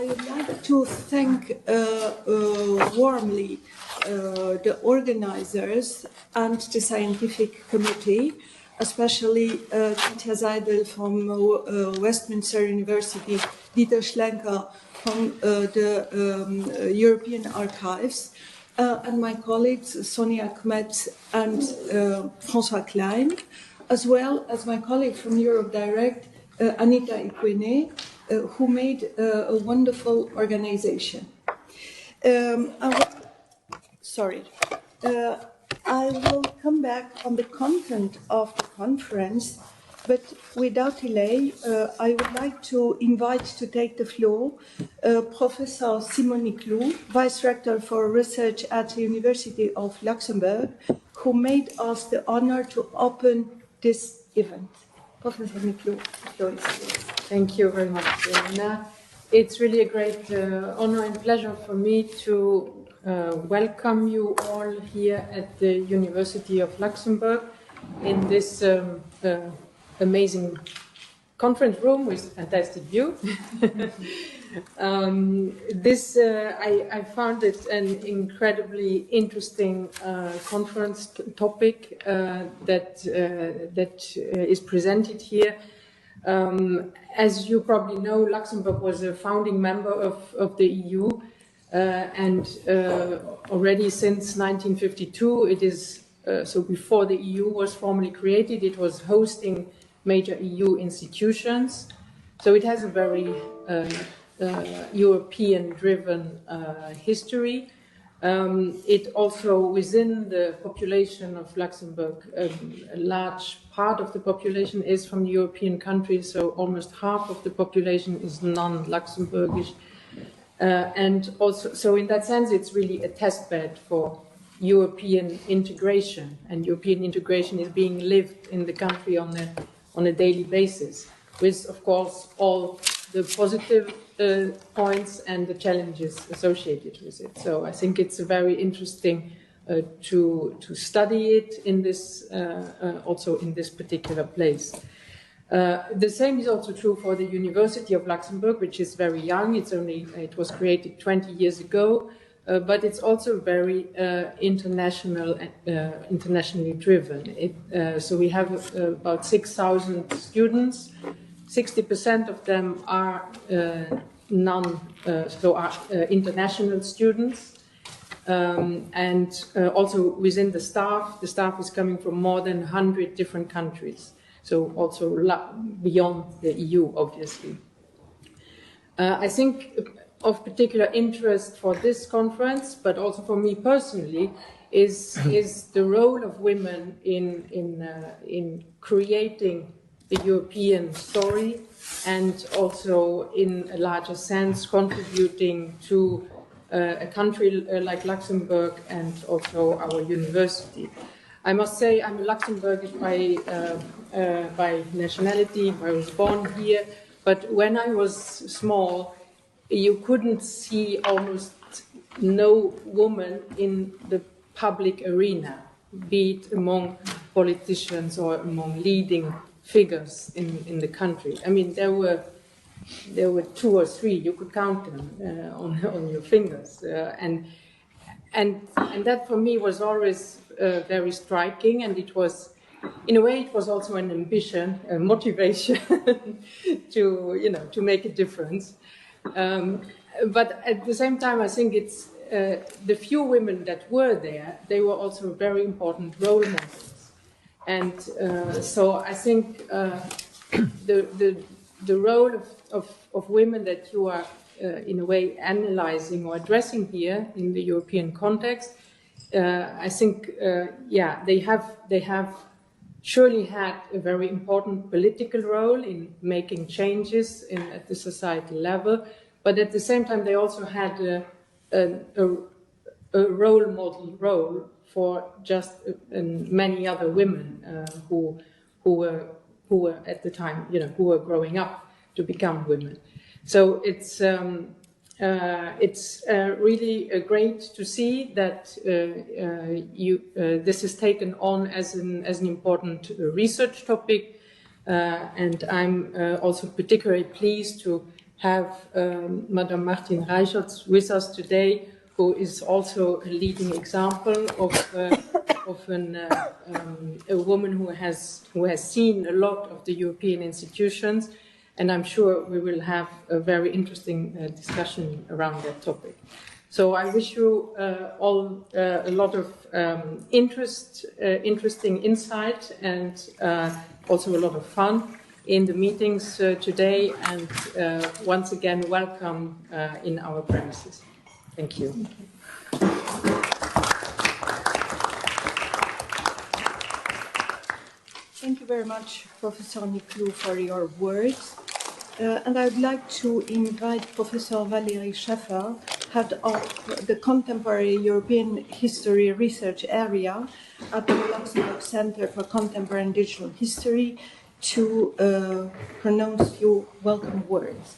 I would like to thank warmly the organizers and the scientific committee, especially Katja Seidel from Westminster University, Dieter Schlenker from the European Archives, and my colleagues Sonia Kmetz and François Klein, as well as my colleague from Europe Direct, Anita Ikwene, who made a wonderful organization. I will come back on the content of the conference, but without delay, I would like to invite to take the floor Professor Simon Niclou, Vice Rector for Research at the University of Luxembourg, who made us the honor to open this event. Professor Niclou, the floor is yours. Thank you very much, Anna. It's really a great honor and pleasure for me to welcome you all here at the University of Luxembourg in this amazing conference room with fantastic view. I found it an incredibly interesting conference topic that is presented here. As you probably know, Luxembourg was a founding member of the EU, and already since 1952, it is so before the EU was formally created, it was hosting major EU institutions. So it has a very European-driven history. It also, within the population of Luxembourg, a large part of the population is from the European countries, so almost half of the population is non-Luxembourgish. And also, so in that sense, it's really a testbed for European integration, and European integration is being lived in the country on a daily basis, with, of course, all the positive points and the challenges associated with it. So I think it's very interesting to study it in this also in this particular place. The same is also true for the University of Luxembourg, which is very young. It was created 20 years ago, but it's also very internationally driven. So we have about 6,000 students. 60% of them are international students, and also within the staff is coming from more than 100 different countries. So also beyond the EU, obviously. I think of particular interest for this conference, but also for me personally, is the role of women in creating the European story, and also in a larger sense contributing to a country like Luxembourg and also our university. I must say I'm a Luxembourgish by nationality. I was born here, but when I was small, you couldn't see almost no woman in the public arena, be it among politicians or among leading figures in the country. I mean, there were 2 or 3. You could count them on your fingers, and that for me was always very striking. And it was, in a way, it was also an ambition, a motivation to make a difference. But at the same time, I think it's the few women that were there. They were also very important role models. And so I think the role of women that you are in a way analyzing or addressing here in the European context, I think they have surely had a very important political role in making changes at the societal level, but at the same time they also had a role model role for just many other women who were at the time, who were growing up to become women. So it's really great to see that this is taken on as an important research topic, and I'm also particularly pleased to have Madame Martine Reichertz with us today, who is also a leading example of a woman who has seen a lot of the European institutions, and I'm sure we will have a very interesting discussion around that topic. So I wish you all a lot of interesting insight, and also a lot of fun in the meetings today, and once again, welcome in our premises. Thank you. Thank you very much, Professor Niclou, for your words. And I would like to invite Professor Valérie Schaffer, head of the Contemporary European History Research Area at the Luxembourg Center for Contemporary and Digital History, to pronounce a few welcome words.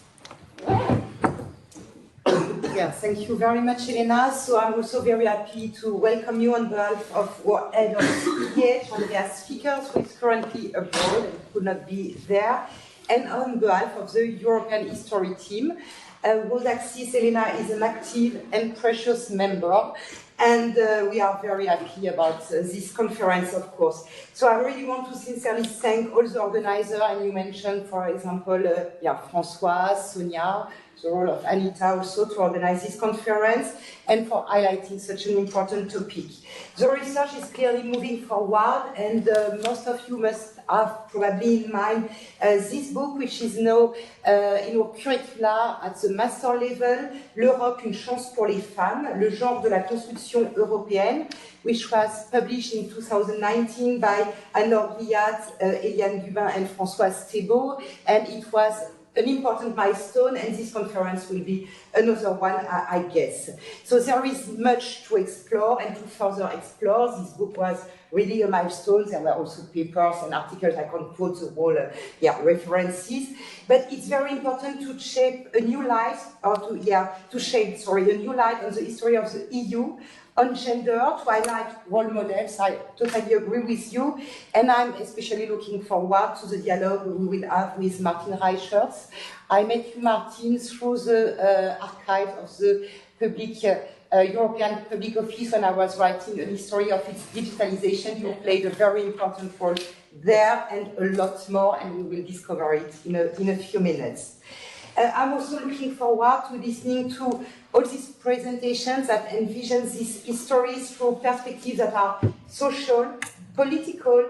Yeah, thank you very much, Elena. So I'm also very happy to welcome you on behalf of our head of CPH, one of their speakers who is currently abroad and could not be there, and on behalf of the European History team, whose axis, Elena, is an active and precious member. And we are very happy about this conference, of course. So I really want to sincerely thank all the organizers, and you mentioned, for example, Françoise, Sonia, the role of Anita also to organize this conference, and for highlighting such an important topic. The research is clearly moving forward, and most of you must have probably in mind this book, which is now in our curricula at the master level, L'Europe, une chance pour les femmes, le genre de la construction européenne, which was published in 2019 by Briatte, Eliane Gubin, and Françoise Thébaud, and it was an important milestone, and this conference will be another one, I guess. So there is much to explore and to further explore. This book was really a milestone. There were also papers and articles. I can't quote the whole references, but it's very important to shape a new light, or to shape a new light on the history of the EU, on gender, to highlight role models. I totally agree with you, and I'm especially looking forward to the dialogue we will have with Martine Reichertz. I met you, Martine, through the archive of the European Public Office when I was writing a history of its digitalization. You played a very important role there, and a lot more, and we will discover it in a few minutes. I'm also looking forward to listening to all these presentations that envision these histories through perspectives that are social, political,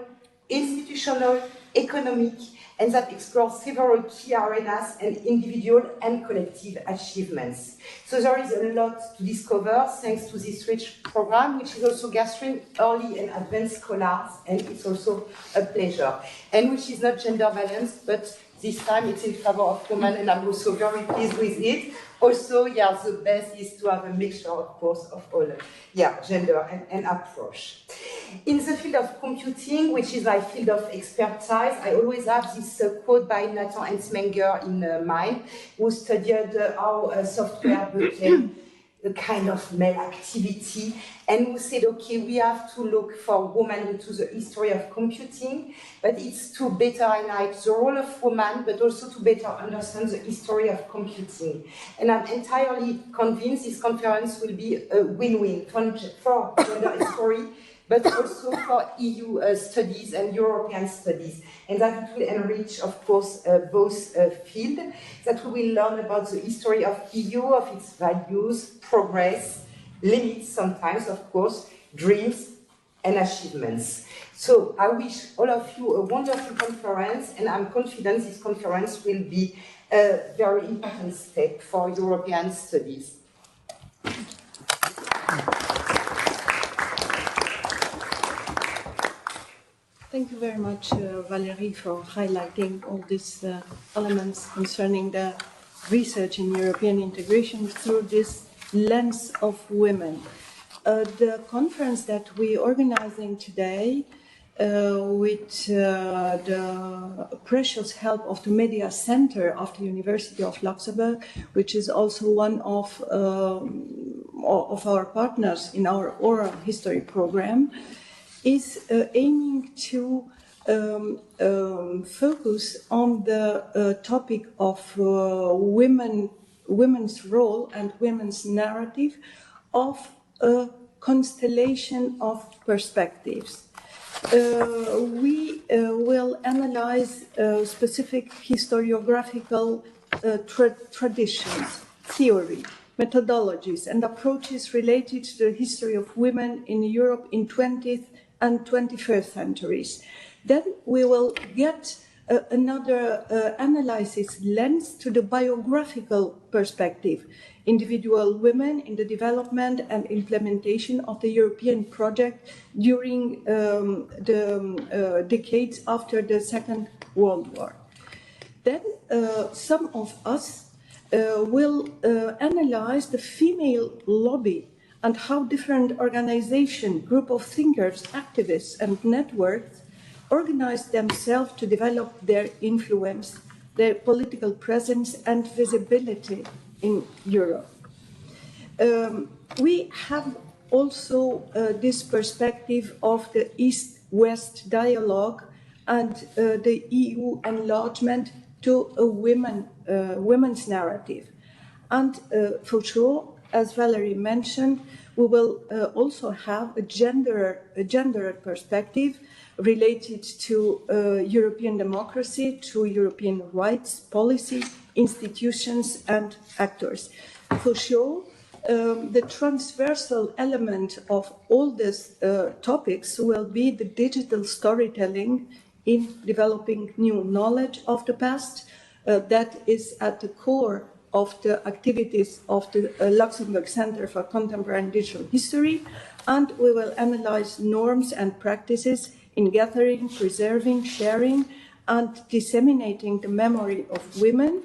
institutional, economic, and that explore several key arenas and individual and collective achievements. So there is a lot to discover thanks to this rich program, which is also gathering early and advanced scholars, and it's also a pleasure, and which is not gender balanced, but this time it's in favor of women, and I'm also very pleased with it. Also, the best is to have a mixture, of course, of all, gender and approach. In the field of computing, which is my field of expertise, I always have this quote by Nathan Ensmenger in mind, who studied how software became a kind of male activity, and who said, okay, we have to look for women into the history of computing, but it's to better highlight the role of women, but also to better understand the history of computing. And I'm entirely convinced this conference will be a win-win for gender history, but also for EU studies and European studies. And that it will enrich, of course, both fields, that we will learn about the history of EU, of its values, progress, limits sometimes, of course, dreams and achievements. So I wish all of you a wonderful conference, and I'm confident this conference will be a very important step for European studies. Thank you very much, Valérie, for highlighting all these elements concerning the research in European integration through this lens of women. The conference that we're organizing today with the precious help of the Media Center of the University of Luxembourg, which is also one of our partners in our oral history program, is aiming to focus on the topic of women's role and women's narrative of a constellation of perspectives. We will analyze specific historiographical traditions, theory, methodologies, and approaches related to the history of women in Europe in 20th and 21st centuries. Then we will get another analysis lens to the biographical perspective, individual women in the development and implementation of the European project during the decades after the Second World War. Then some of us will analyze the female lobby and how different organizations, group of thinkers, activists, and networks organize themselves to develop their influence, their political presence, and visibility in Europe. We have also this perspective of the East-West dialogue and the EU enlargement to a women's narrative. And for sure, as Valerie mentioned, we will also have a gendered perspective related to European democracy, to European rights, policy, institutions, and actors. For sure, the transversal element of all these topics will be the digital storytelling in developing new knowledge of the past that is at the core of the activities of the Luxembourg Center for Contemporary and Digital History, and we will analyze norms and practices in gathering, preserving, sharing, and disseminating the memory of women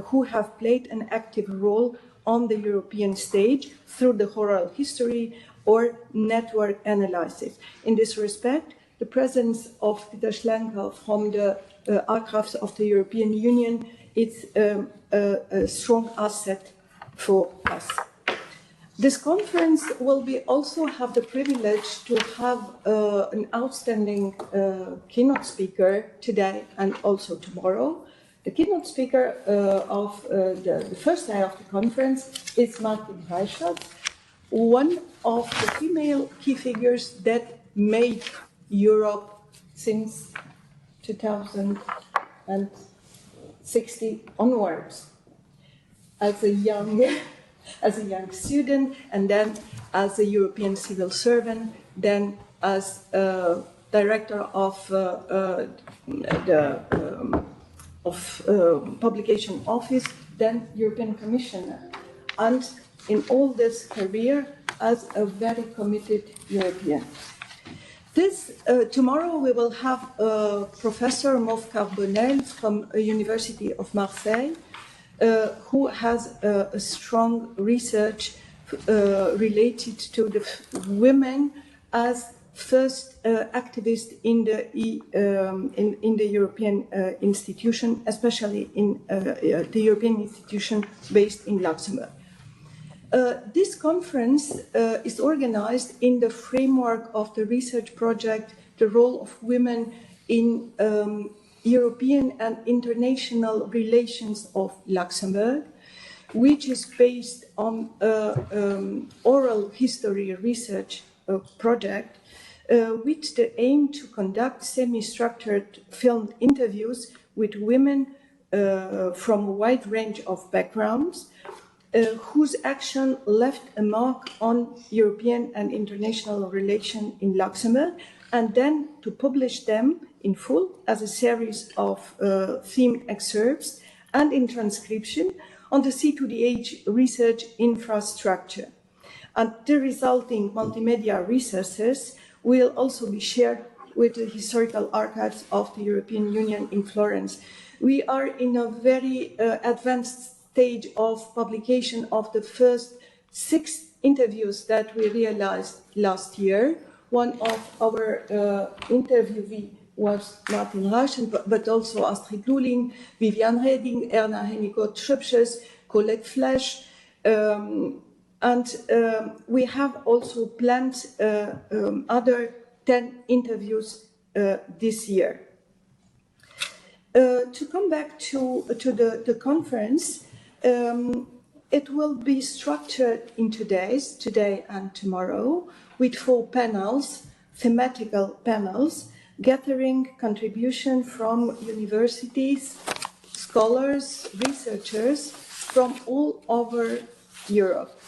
who have played an active role on the European stage through the oral history or network analysis. In this respect, the presence of Peter Schlenker from the archives of the European Union is a strong asset for us. This conference will also have the privilege to have an outstanding keynote speaker today and also tomorrow. The keynote speaker of the first day of the conference is Martin Reichert, one of the female key figures that made Europe since 2060 onwards. As a young student, and then as a European civil servant, then as director of publication office, then European Commissioner, and in all this career as a very committed European. Tomorrow we will have Professor Mauve Carbonell from the University of Marseille, who has a strong research related to the women as first activists in the European institution, especially in the European institution based in Luxembourg. This conference is organized in the framework of the research project, The Role of Women in European and International Relations of Luxembourg, which is based on oral history research project with the aim to conduct semi-structured filmed interviews with women from a wide range of backgrounds whose action left a mark on European and international relations in Luxembourg, and then to publish them in full as a series of theme excerpts and in transcription on the C2DH research infrastructure. And the resulting multimedia resources will also be shared with the historical archives of the European Union in Florence. We are in a very advanced stage of publication of the first 6 interviews that we realized last year. One of our interviewees was Martin Reichert, but also Astrid Luling, Vivian Reding, Erna Hennigot-Schöpsches, Colette Flesch, and we have also planned other 10 interviews this year. To come back to the conference, it will be structured in 2 days, today and tomorrow, with 4 panels, thematical panels, gathering contribution from universities, scholars, researchers from all over Europe.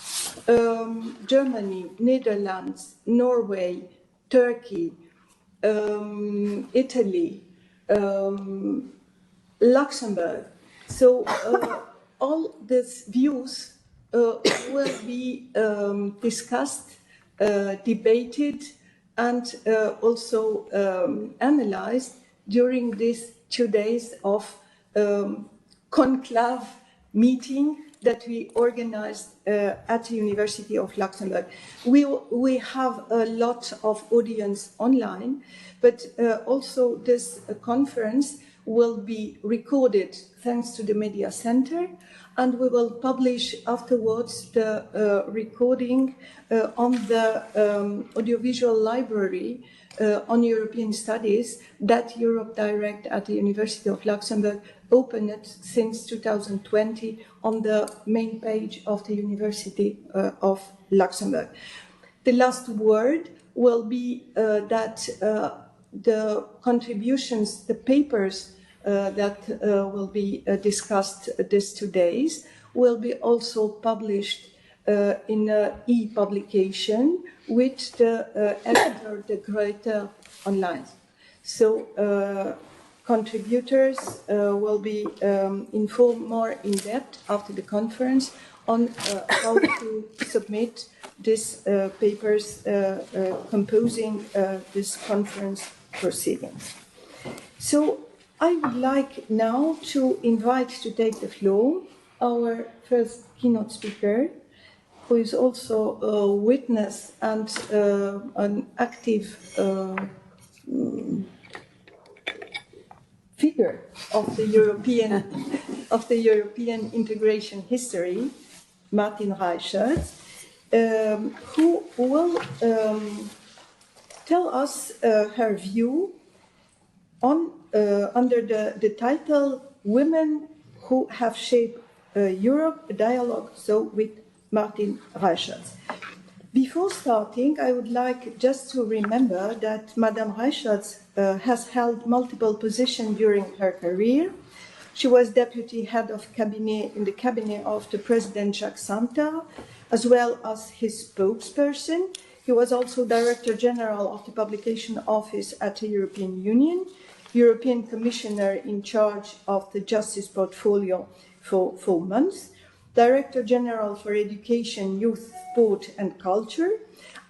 Germany, Netherlands, Norway, Turkey, Italy, Luxembourg. So all these views will be discussed, debated, and also analyzed during these 2 days of conclave meeting that we organized at the University of Luxembourg. We have a lot of audience online, but also this conference will be recorded thanks to the Media Center, and we will publish afterwards the recording on the audiovisual library on European Studies that Europe Direct at the University of Luxembourg opened since 2020 on the main page of the University of Luxembourg. The last word will be that the contributions, the papers that will be discussed these 2 days will be also published in an e-publication with the editor, the Goedde, online. So contributors will be informed more in depth after the conference on how to submit these papers composing this conference proceedings. So I would like now to invite to take the floor our first keynote speaker, who is also a witness and an active figure of the European integration history, Martin Reichert, who will tell us her view on under the title "Women Who Have Shaped Europe: A Dialogue." So with Martin Reichert. Before starting, I would like just to remember that Madame Reichert has held multiple positions during her career. She was deputy head of cabinet in the cabinet of the President Jacques Santer, as well as his spokesperson. He was also Director General of the Publication Office at the European Union, European Commissioner in charge of the Justice portfolio for 4 months, Director General for Education, Youth, Sport and Culture.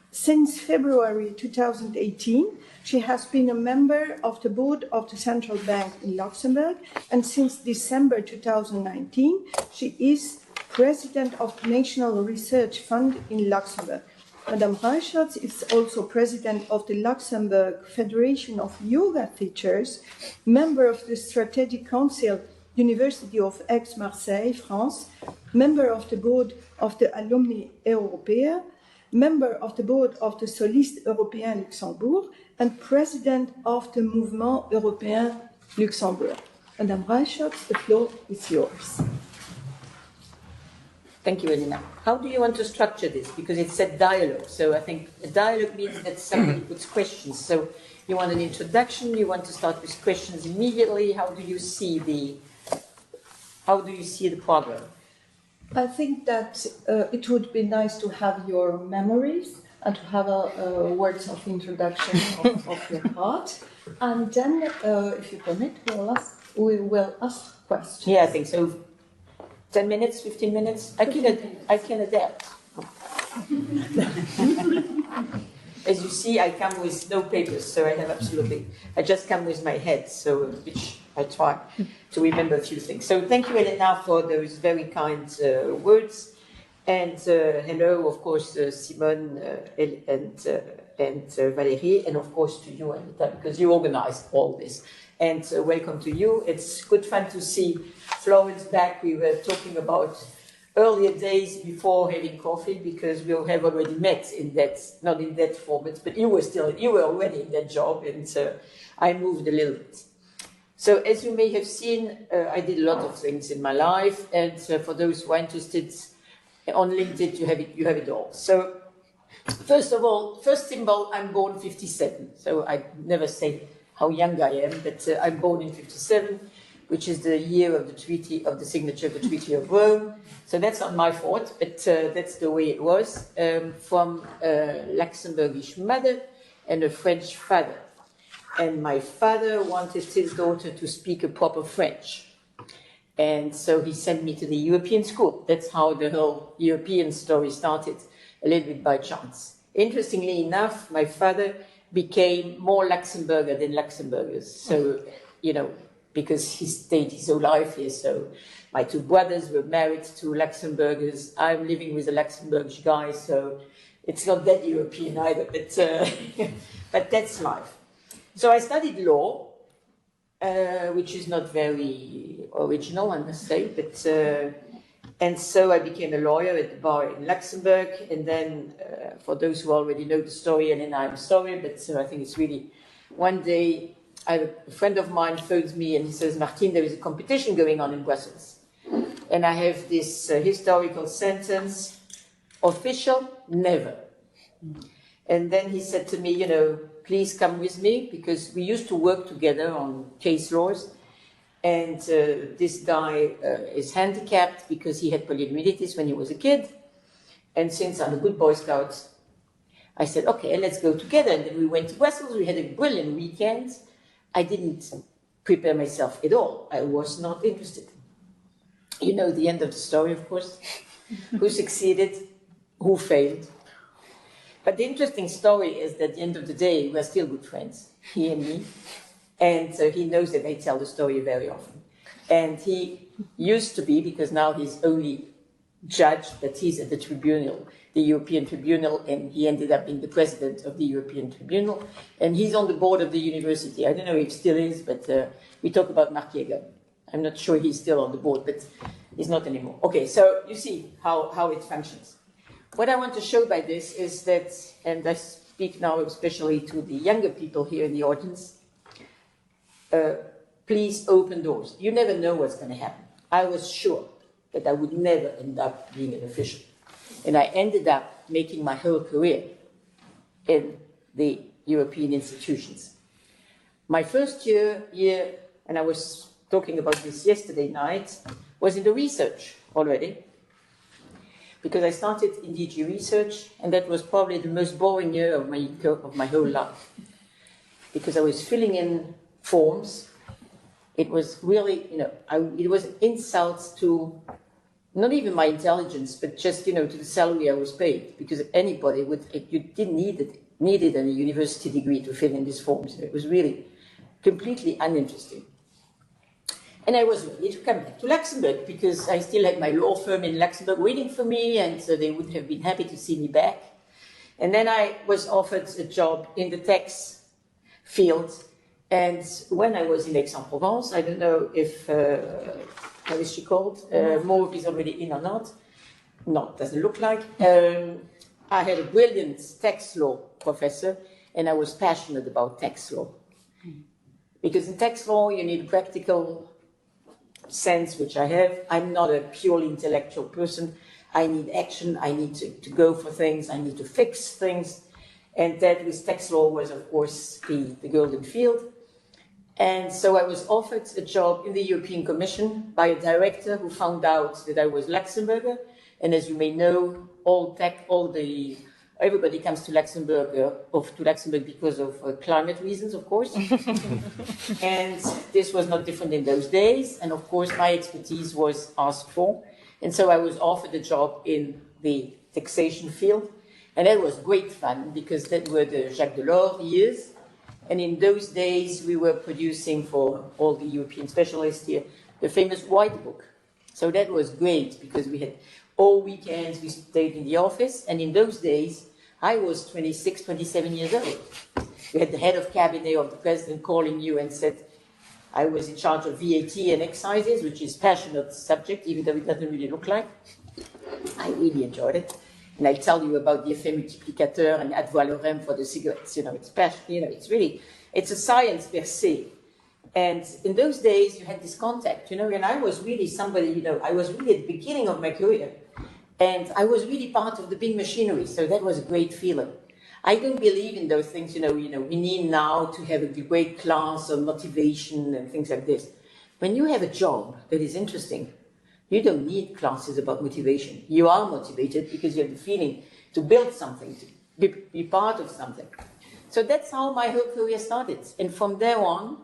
Since February 2018, she has been a member of the board of the Central Bank in Luxembourg, and since December 2019, she is President of the National Research Fund in Luxembourg. Madame Reichert is also President of the Luxembourg Federation of Yoga Teachers, member of the Strategic Council, University of Aix-Marseille, France, member of the board of the Alumni Européens, member of the board of the Solistes Européens Luxembourg, and president of the Mouvement Européen Luxembourg. Madame Reichert, the floor is yours. Thank you, Elena. How do you want to structure this? Because it said dialogue, so I think a dialogue means that somebody puts questions. So you want an introduction, you want to start with questions immediately. How do you see the program? I think that it would be nice to have your memories and to have a words of introduction of your part. And then, if you permit, we will ask questions. Yeah, I think so. 10 minutes, 15 minutes? I can adapt. As you see, I come with no papers, so I just come with my head, so which I try to remember a few things. So thank you, Elena, for those very kind words. And hello, of course, Simone and Valérie, and of course to you, Anita, because you organized all this. And welcome to you. It's good fun to see Florence back. We were talking about earlier days before having coffee, because we have already met in that, not in that format, but you were already in that job, and I moved a little bit. So as you may have seen, I did a lot of things in my life, and for those who are interested, on LinkedIn you have it all. So first of all, first symbol, I'm born 57, so I never say how young I am, but I'm born in 57, which is the year of the signature of the Treaty of Rome. So that's not my fault, but that's the way it was. From a Luxembourgish mother and a French father. And my father wanted his daughter to speak a proper French. And so he sent me to the European school. That's how the whole European story started, a little bit by chance. Interestingly enough, my father became more Luxembourger than Luxembourgers. So, you know, because he stayed his whole life here. So my two brothers were married to Luxembourgers. I'm living with a Luxembourgish guy, so it's not that European either, but that's life. So I studied law, which is not very original, I must say, but and so I became a lawyer at the bar in Luxembourg, and then for those who already know the story, and then I'm sorry, but I think it's really, one day a friend of mine phones me and he says, Martine, there is a competition going on in Brussels. And I have this historical sentence, official, never. And then he said to me, you know, please come with me, because we used to work together on case laws. And this guy is handicapped because he had poliomyelitis when he was a kid. And since I'm a good Boy Scout, I said, okay, let's go together. And then we went to Brussels. We had a brilliant weekend. I didn't prepare myself at all. I was not interested. You know the end of the story, of course. Who succeeded, who failed. But the interesting story is that at the end of the day, we're still good friends, he and me. And he knows that I tell the story very often. And he used to be, because now he's only judge, but he's at the tribunal, the European Tribunal, and he ended up being the president of the European Tribunal. And he's on the board of the university. I don't know if he still is, but we talk about Mark Jäger. I'm not sure he's still on the board, but he's not anymore. Okay, so you see how it functions. What I want to show by this is that, and I speak now especially to the younger people here in the audience, please open doors. You never know what's going to happen. I was sure that I would never end up being an official. And I ended up making my whole career in the European institutions. My first year, and I was talking about this yesterday night, was in the research already, because I started in DG research, and that was probably the most boring year of my whole life, because I was filling in forms. It was really, you know, it was insults to not even my intelligence, but just, you know, to the salary I was paid, because anybody would, you didn't needed a university degree to fill in these forms. It was really completely uninteresting. And I was ready to come back to Luxembourg, because I still had my law firm in Luxembourg waiting for me, and so they would have been happy to see me back. And then I was offered a job in the tax field. And when I was in Aix-en-Provence, I don't know if, how is she called? Mauve is already in or not. No, it doesn't look like. I had a brilliant tax law professor, and I was passionate about tax law. Because in tax law, you need a practical sense, which I have. I'm not a purely intellectual person. I need action. I need to go for things. I need to fix things. And that with tax law was, of course, the golden field. And so I was offered a job in the European Commission by a director who found out that I was Luxembourger. And as you may know, everybody comes to Luxembourg, because of climate reasons, of course. And this was not different in those days. And of course, my expertise was asked for. And so I was offered a job in the taxation field. And that was great fun, because that were the Jacques Delors years. And in those days, we were producing for all the European specialists here the famous White Book. So that was great, because we had all weekends, we stayed in the office. And in those days, I was 26, 27 years old. We had the head of cabinet of the president calling you and said, I was in charge of VAT and excises, which is a passionate subject, even though it doesn't really look like. I really enjoyed it. And I tell you about the effet multiplicateur and ad valorem for the cigarettes. It's a science per se. And in those days, you had this contact, and I was really somebody, I was really at the beginning of my career. And I was really part of the big machinery, so that was a great feeling. I don't believe in those things, we need now to have a great class of motivation and things like this. When you have a job that is interesting, you don't need classes about motivation. You are motivated because you have the feeling to build something, to be part of something. So that's how my whole career started. And from there on,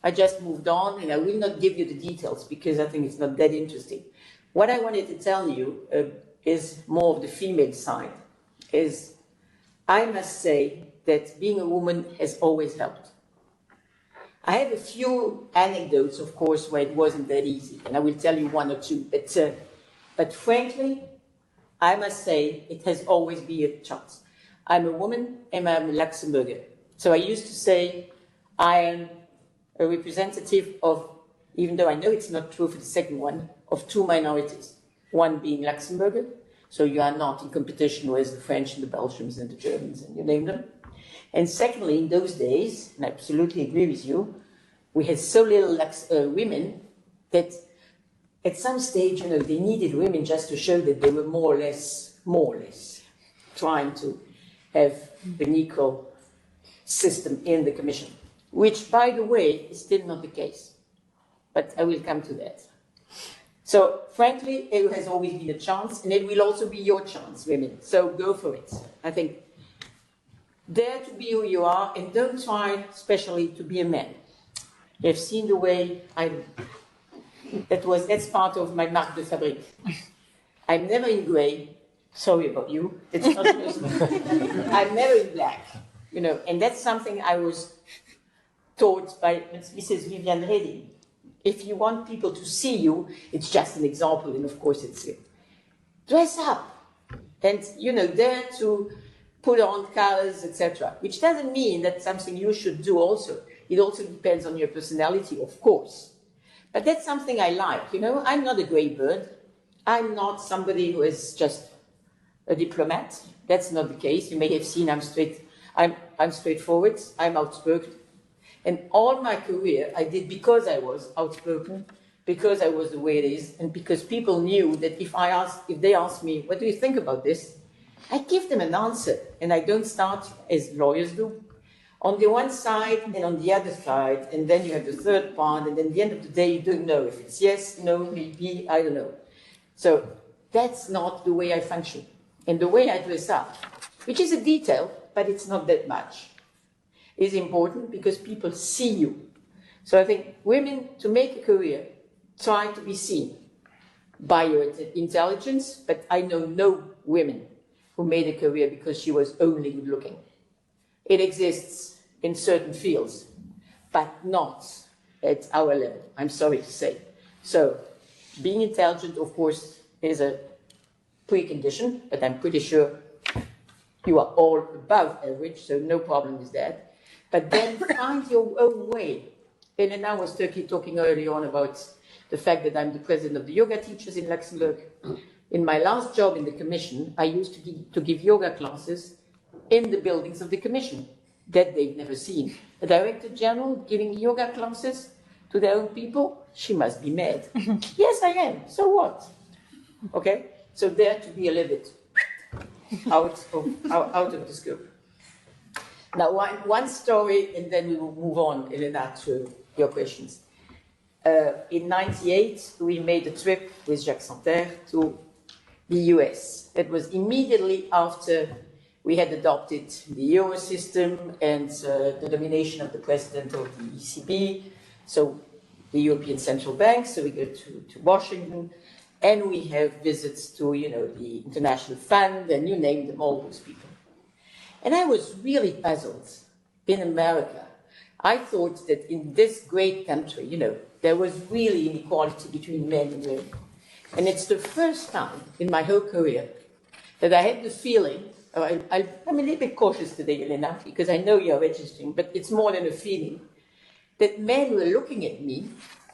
I just moved on, and I will not give you the details because I think it's not that interesting. What I wanted to tell you is more of the female side, is I must say that being a woman has always helped. I have a few anecdotes, of course, where it wasn't that easy, and I will tell you one or two. But frankly, I must say it has always been a chance. I'm a woman and I'm a Luxembourger. So I used to say I am a representative of, even though I know it's not true for the second one, of two minorities. One being Luxembourger, so you are not in competition with the French and the Belgians and the Germans and you name them. And secondly, in those days, and I absolutely agree with you, we had so little women that at some stage, they needed women just to show that they were more or less trying to have an equal system in the Commission, which, by the way, is still not the case. But I will come to that. So, frankly, it has always been a chance, and it will also be your chance, women. So go for it. I think dare to be who you are, and don't try, especially, to be a man. You've seen the way that's part of my marque de fabrique. I'm never in grey. Sorry about you. It's not I'm never in black. And that's something I was taught by Mrs. Viviane Reding. If you want people to see you, it's just an example, and of course it's dress up, and dare to put on colors, etc. Which doesn't mean that's something you should do also. It also depends on your personality, of course. But that's something I like, I'm not a grey bird. I'm not somebody who is just a diplomat. That's not the case. You may have seen I'm straightforward, I'm outspoken. And all my career I did because I was outspoken, because I was the way it is, and because people knew that if they asked me, what do you think about this? I give them an answer, and I don't start as lawyers do. On the one side and on the other side, and then you have the third part, and then at the end of the day, you don't know if it's yes, no, maybe, I don't know. So that's not the way I function. And the way I dress up, which is a detail, but it's not that much, is important because people see you. So I think women, to make a career, try to be seen by your intelligence, but I know no women who made a career because she was only good looking. It exists in certain fields, but not at our level, I'm sorry to say. So being intelligent, of course, is a precondition, but I'm pretty sure you are all above average, so no problem with that. But then find your own way. Elena was talking early on about the fact that I'm the president of the yoga teachers in Luxembourg. In my last job in the Commission, I used to give yoga classes in the buildings of the Commission that they've never seen. A Director General giving yoga classes to their own people? She must be mad. Yes, I am. So what? Okay? So dare to be a little bit out of the scope. Now, one story, and then we will move on, Elena, to your questions. In '98, we made a trip with Jacques Santerre to the US. That was immediately after we had adopted the Euro system and the nomination of the president of the ECB, so the European Central Bank. So we go to Washington, and we have visits to, the International Fund, and you name them, all those people. And I was really puzzled in America. I thought that in this great country, there was really inequality between men and women. And it's the first time in my whole career that I had the feeling, I'm a little bit cautious today, Elena, because I know you're registering, but it's more than a feeling, that men were looking at me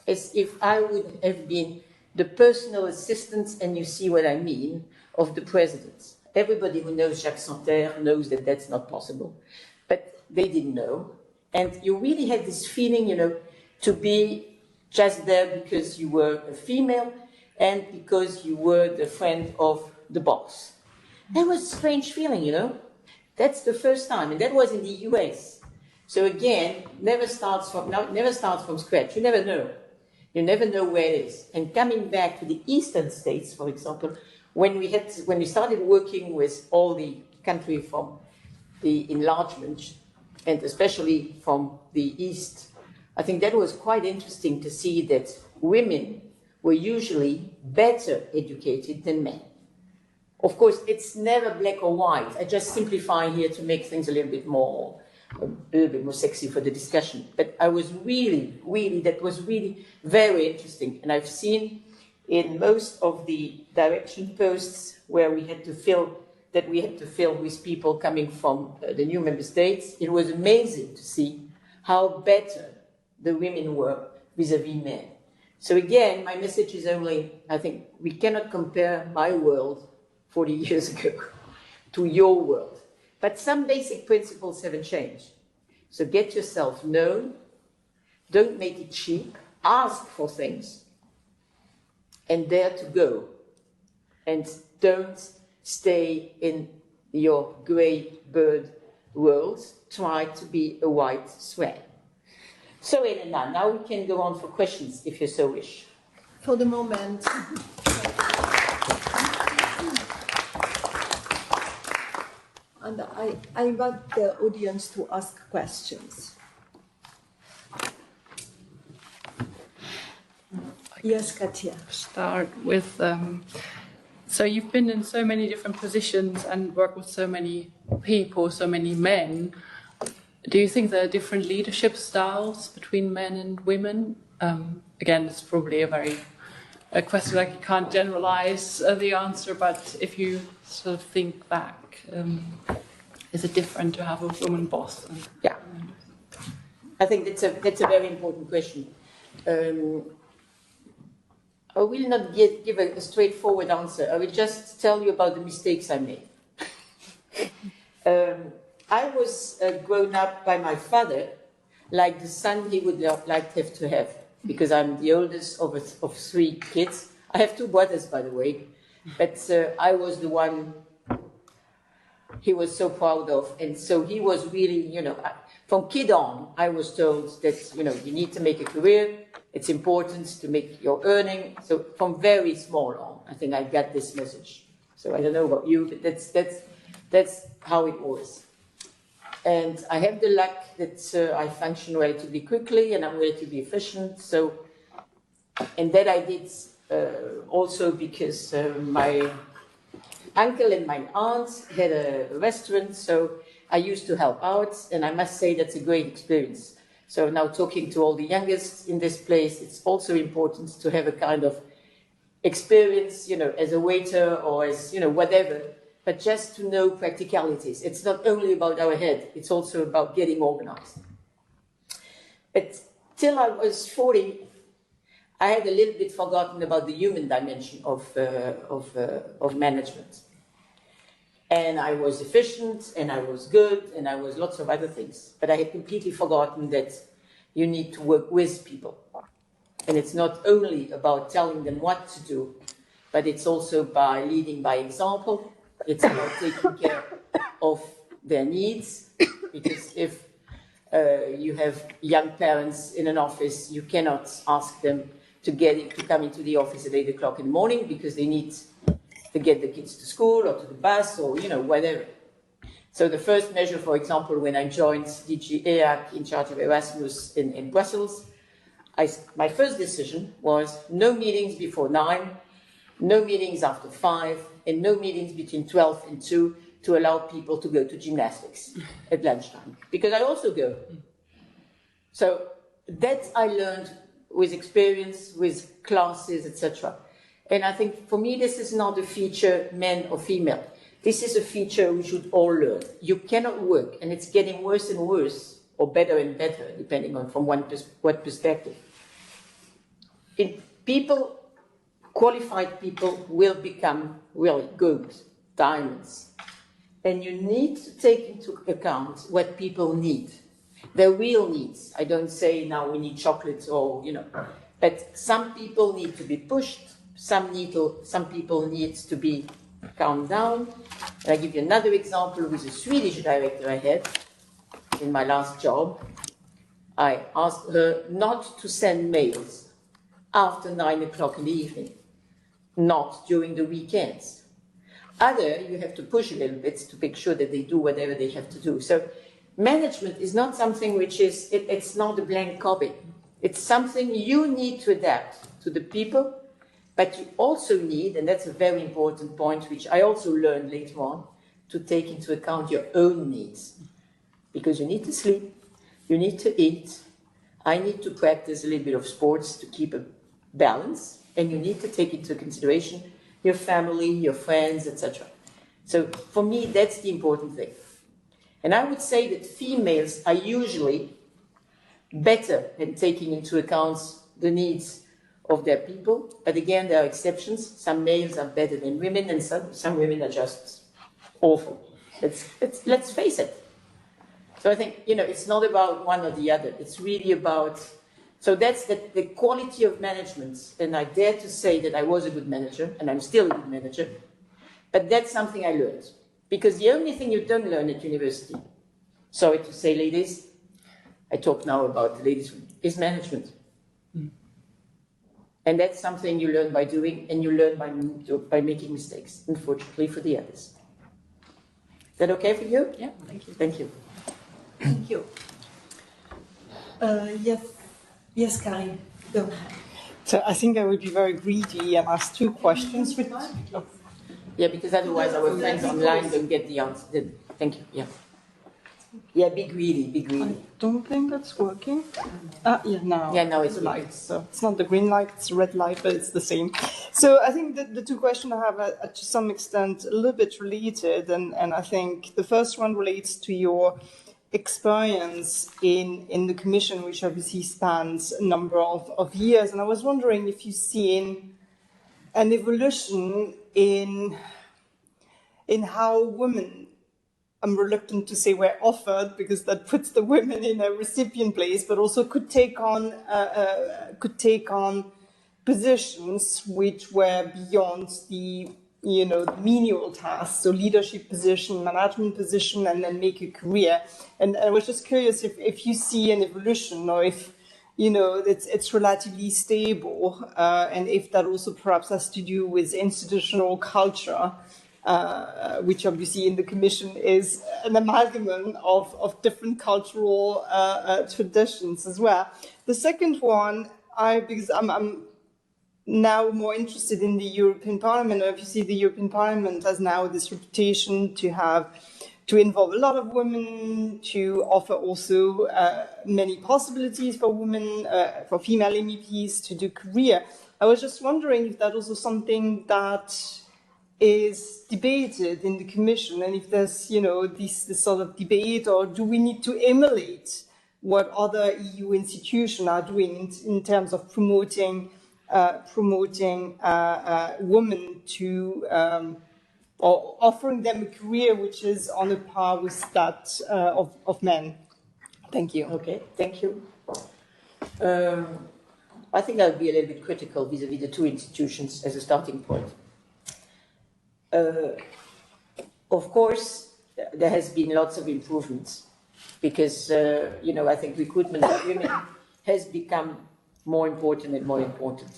as if I would have been the personal assistance, and you see what I mean, of the presidents. Everybody who knows Jacques Santerre knows that that's not possible, but they didn't know. And you really had this feeling, to be just there because you were a female and because you were the friend of the boss. That was a strange feeling, That's the first time, and that was in the US. So again, never starts from scratch. You never know. You never know where it is. And coming back to the eastern states, for example, when we started working with all the country from the enlargement, and especially from the east, I think that was quite interesting to see that women were usually better educated than men. Of course, it's never black or white. I just simplify here to make things a little bit more sexy for the discussion. But I was that was really very interesting. And I've seen in most of the direction posts where we had to fill with people coming from the new member states, it was amazing to see how better the women were vis-à-vis men. So again, my message is only, I think we cannot compare my world 40 years ago to your world. But some basic principles haven't changed. So get yourself known, don't make it cheap, ask for things, and dare to go. And don't stay in your grey bird world, try to be a white swan. So Elena, now we can go on for questions if you so wish. For the moment. And I invite the audience to ask questions. Yes, Katja. Start with, so you've been in so many different positions and worked with so many people, so many men. Do you think there are different leadership styles between men and women? Again, it's probably a question like you can't generalize the answer, but if you sort of think back, is it different to have a woman boss? Yeah, I think that's a very important question. I will not give a straightforward answer. I will just tell you about the mistakes I made. I was grown up by my father like the son he would like to have, because I'm the oldest of three kids. I have two brothers, by the way, but I was the one he was so proud of. And so he was really, from kid on, I was told that, you need to make a career. It's important to make your earning. So from very small on, I think I got this message. So I don't know about you, but that's how it was. And I have the luck that I function relatively quickly and I'm relatively efficient. So, and that I did also because my uncle and my aunt had a restaurant, so I used to help out, and I must say that's a great experience. So now talking to all the youngest in this place, it's also important to have a kind of experience, as a waiter or as, whatever, but just to know practicalities. It's not only about our head, it's also about getting organized. But till I was 40, I had a little bit forgotten about the human dimension of management. And I was efficient, and I was good, and I was lots of other things. But I had completely forgotten that you need to work with people. And it's not only about telling them what to do, but it's also by leading by example. It's about taking care of their needs, because if you have young parents in an office, you cannot ask them to come into the office at 8 o'clock in the morning because they need to get the kids to school or to the bus or, whatever. So the first measure, for example, when I joined DG EAC in charge of Erasmus in Brussels, my first decision was no meetings before 9, no meetings after 5, and no meetings between 12 and 2 to allow people to go to gymnastics at lunchtime, because I also go. So that I learned with experience, with classes, etc. And I think for me, this is not a feature man or female. This is a feature we should all learn. You cannot work, and it's getting worse and worse, or better and better, depending on from what perspective. People qualified people will become really good diamonds. And you need to take into account what people need, their real needs. I don't say now we need chocolate or, but some people need to be pushed, some people need to be calmed down. And I give you another example with a Swedish director I had in my last job. I asked her not to send mails after 9 o'clock in the evening, not during the weekends. You have to push a little bit to make sure that they do whatever they have to do. So management is not something which is, it's not a blank copy. It's something you need to adapt to the people, but you also need, and that's a very important point, which I also learned later on, to take into account your own needs. Because you need to sleep, you need to eat, I need to practice a little bit of sports to keep a balance, and you need to take into consideration your family, your friends, etc. So for me, that's the important thing. And I would say that females are usually better at taking into account the needs of their people. But again, there are exceptions. Some males are better than women, and some women are just awful. Let's face it. So I think, it's not about one or the other. It's really about... So that's the quality of management. And I dare to say that I was a good manager, and I'm still a good manager. But that's something I learned. Because the only thing you don't learn at university, sorry to say, ladies, I talk now about the ladies, is management. Mm. And that's something you learn by doing, and you learn by making mistakes, unfortunately, for the others. Is that okay for you? Yeah, thank you. Thank you. Thank you. Yes, Karin, go ahead. So I think I would be very greedy and ask 2 questions. Yeah, because otherwise our friends online don't get the answer. Thank you. Yeah. Yeah, be greedy, be greedy. I don't think that's working. Now. Yeah, now it's the light. So it's not the green light, it's the red light, but it's the same. So I think that the 2 questions I have are to some extent a little bit related, and I think the first one relates to your experience in the Commission, which obviously spans a number of years. And I was wondering if you've seen an evolution in how women, I'm reluctant to say were offered, because that puts the women in a recipient place, but also could take on positions which were beyond the menial tasks, so leadership position, management position, and then make a career. And I was just curious if you see an evolution, or if it's relatively stable, and if that also perhaps has to do with institutional culture, which obviously in the Commission is an amalgam of different cultural traditions as well. The second one, because I'm now more interested in the European Parliament. Obviously, the European Parliament has now this reputation to involve a lot of women, to offer also many possibilities for women, for female MEPs to do career. I was just wondering if that also something that is debated in the Commission, and if there's, this sort of debate, or do we need to emulate what other EU institutions are doing in terms of promoting women to, or offering them a career which is on a par with that of men. Thank you. Okay, thank you. I think I'll be a little bit critical vis-à-vis the 2 institutions as a starting point. Of course, there has been lots of improvements because, I think recruitment of women has become more important and more important.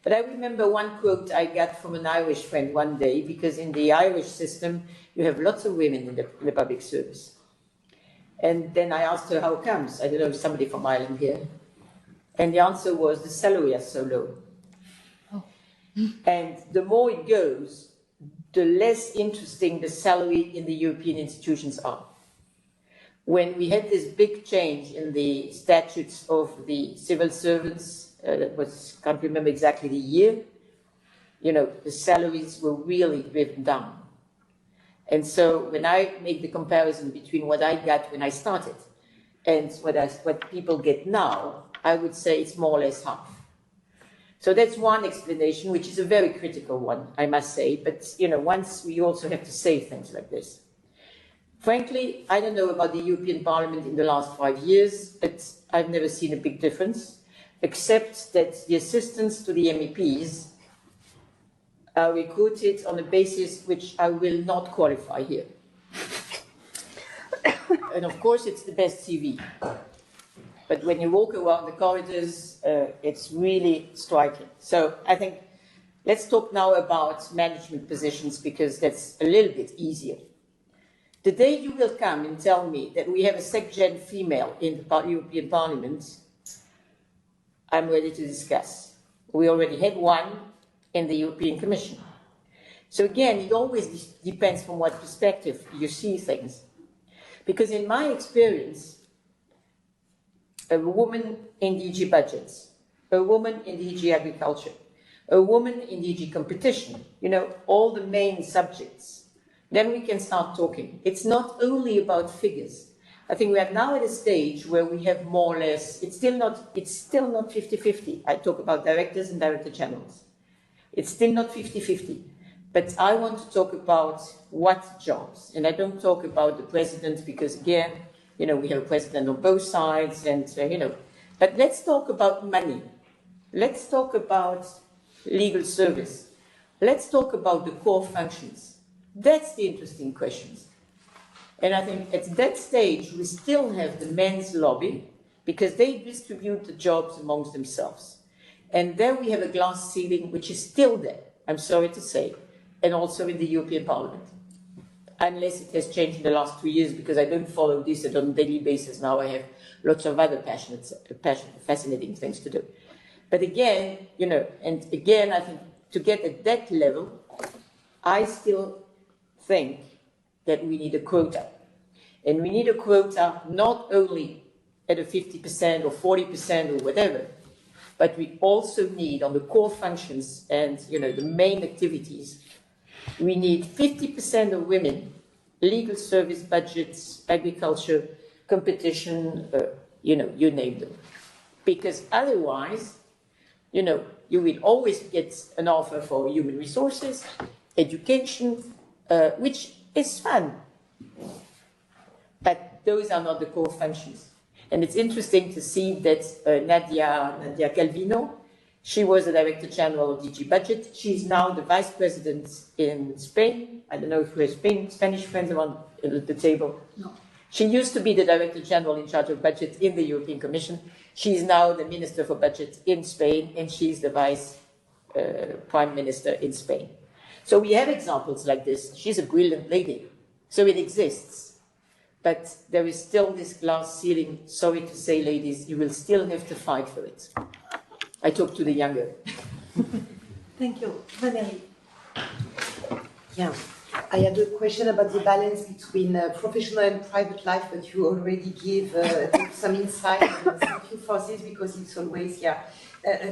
But I remember one quote I got from an Irish friend one day, because in the Irish system, you have lots of women in the public service. And then I asked her how comes. I don't know, somebody from Ireland here. And the answer was the salary is so low. Oh. And the more it goes, the less interesting the salary in the European institutions are. When we had this big change in the statutes of the civil servants, that was, can't remember exactly the year, the salaries were really driven down. And so when I make the comparison between what I got when I started and what people get now, I would say it's more or less half. So that's one explanation, which is a very critical one, I must say. But, once we also have to say things like this. Frankly, I don't know about the European Parliament in the last 5 years, but I've never seen a big difference, except that the assistants to the MEPs are recruited on a basis which I will not qualify here. And of course, it's the best CV. But when you walk around the corridors, it's really striking. So I think let's talk now about management positions, because that's a little bit easier. The day you will come and tell me that we have a sec-gen female in the European Parliament, I'm ready to discuss. We already had one in the European Commission. So again, it always depends from what perspective you see things. Because in my experience, a woman in DG budgets, a woman in DG agriculture, a woman in DG competition, all the main subjects, then we can start talking. It's not only about figures. I think we are now at a stage where we have more or less, it's still not 50-50. I talk about directors and director generals. It's still not 50-50. But I want to talk about what jobs. And I don't talk about the president because, again, we have a president on both sides and, But let's talk about money. Let's talk about legal service. Let's talk about the core functions. That's the interesting questions. And I think at that stage, we still have the men's lobby because they distribute the jobs amongst themselves. And then we have a glass ceiling, which is still there, I'm sorry to say, and also in the European Parliament. Unless it has changed in the last 2 years, because I don't follow this on a daily basis now. I have lots of other fascinating things to do. But again, I think to get at that level, I still think that we need a quota. And we need a quota not only at a 50% or 40% or whatever, but we also need on the core functions and the main activities, we need 50% of women, legal service budgets, agriculture, competition, you name them. Because otherwise, you will always get an offer for human resources, education, which is fun. But those are not the core functions. And it's interesting to see that Nadia Calvino, she was the Director General of DG Budget. She's now the Vice President in Spain. I don't know if we have Spanish friends around the table. No. She used to be the Director General in charge of budget in the European Commission. She's now the Minister for Budget in Spain, and she's the Vice Prime Minister in Spain. So we have examples like this. She's a brilliant lady. So it exists. But there is still this glass ceiling. Sorry to say, ladies, you will still have to fight for it. I talk to the younger. Thank you. Valérie. Yeah. I had a question about the balance between professional and private life, but you already gave some insight. Thank you for this, because it's always a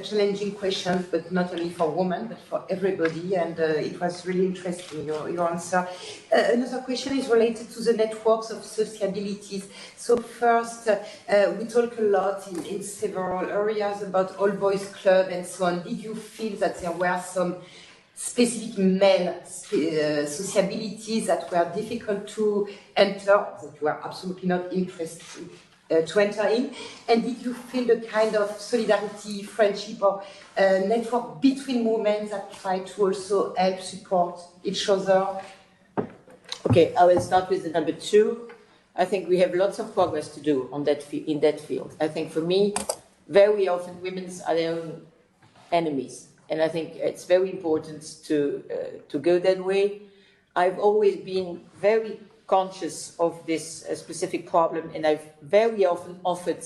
challenging question, but not only for women, but for everybody. And it was really interesting, your answer. Another question is related to the networks of sociabilities. So first, we talk a lot in several areas about all boys club and so on. Did you feel that there were some specific male sociabilities that were difficult to enter, that you were absolutely not interested to enter in? And did you feel the kind of solidarity, friendship, or network between women that try to also help support each other? Okay, I will start with the number 2. I think we have lots of progress to do on that in that field. I think for me, very often women are their own enemies. And I think it's very important to go that way. I've always been very conscious of this specific problem, and I've very often offered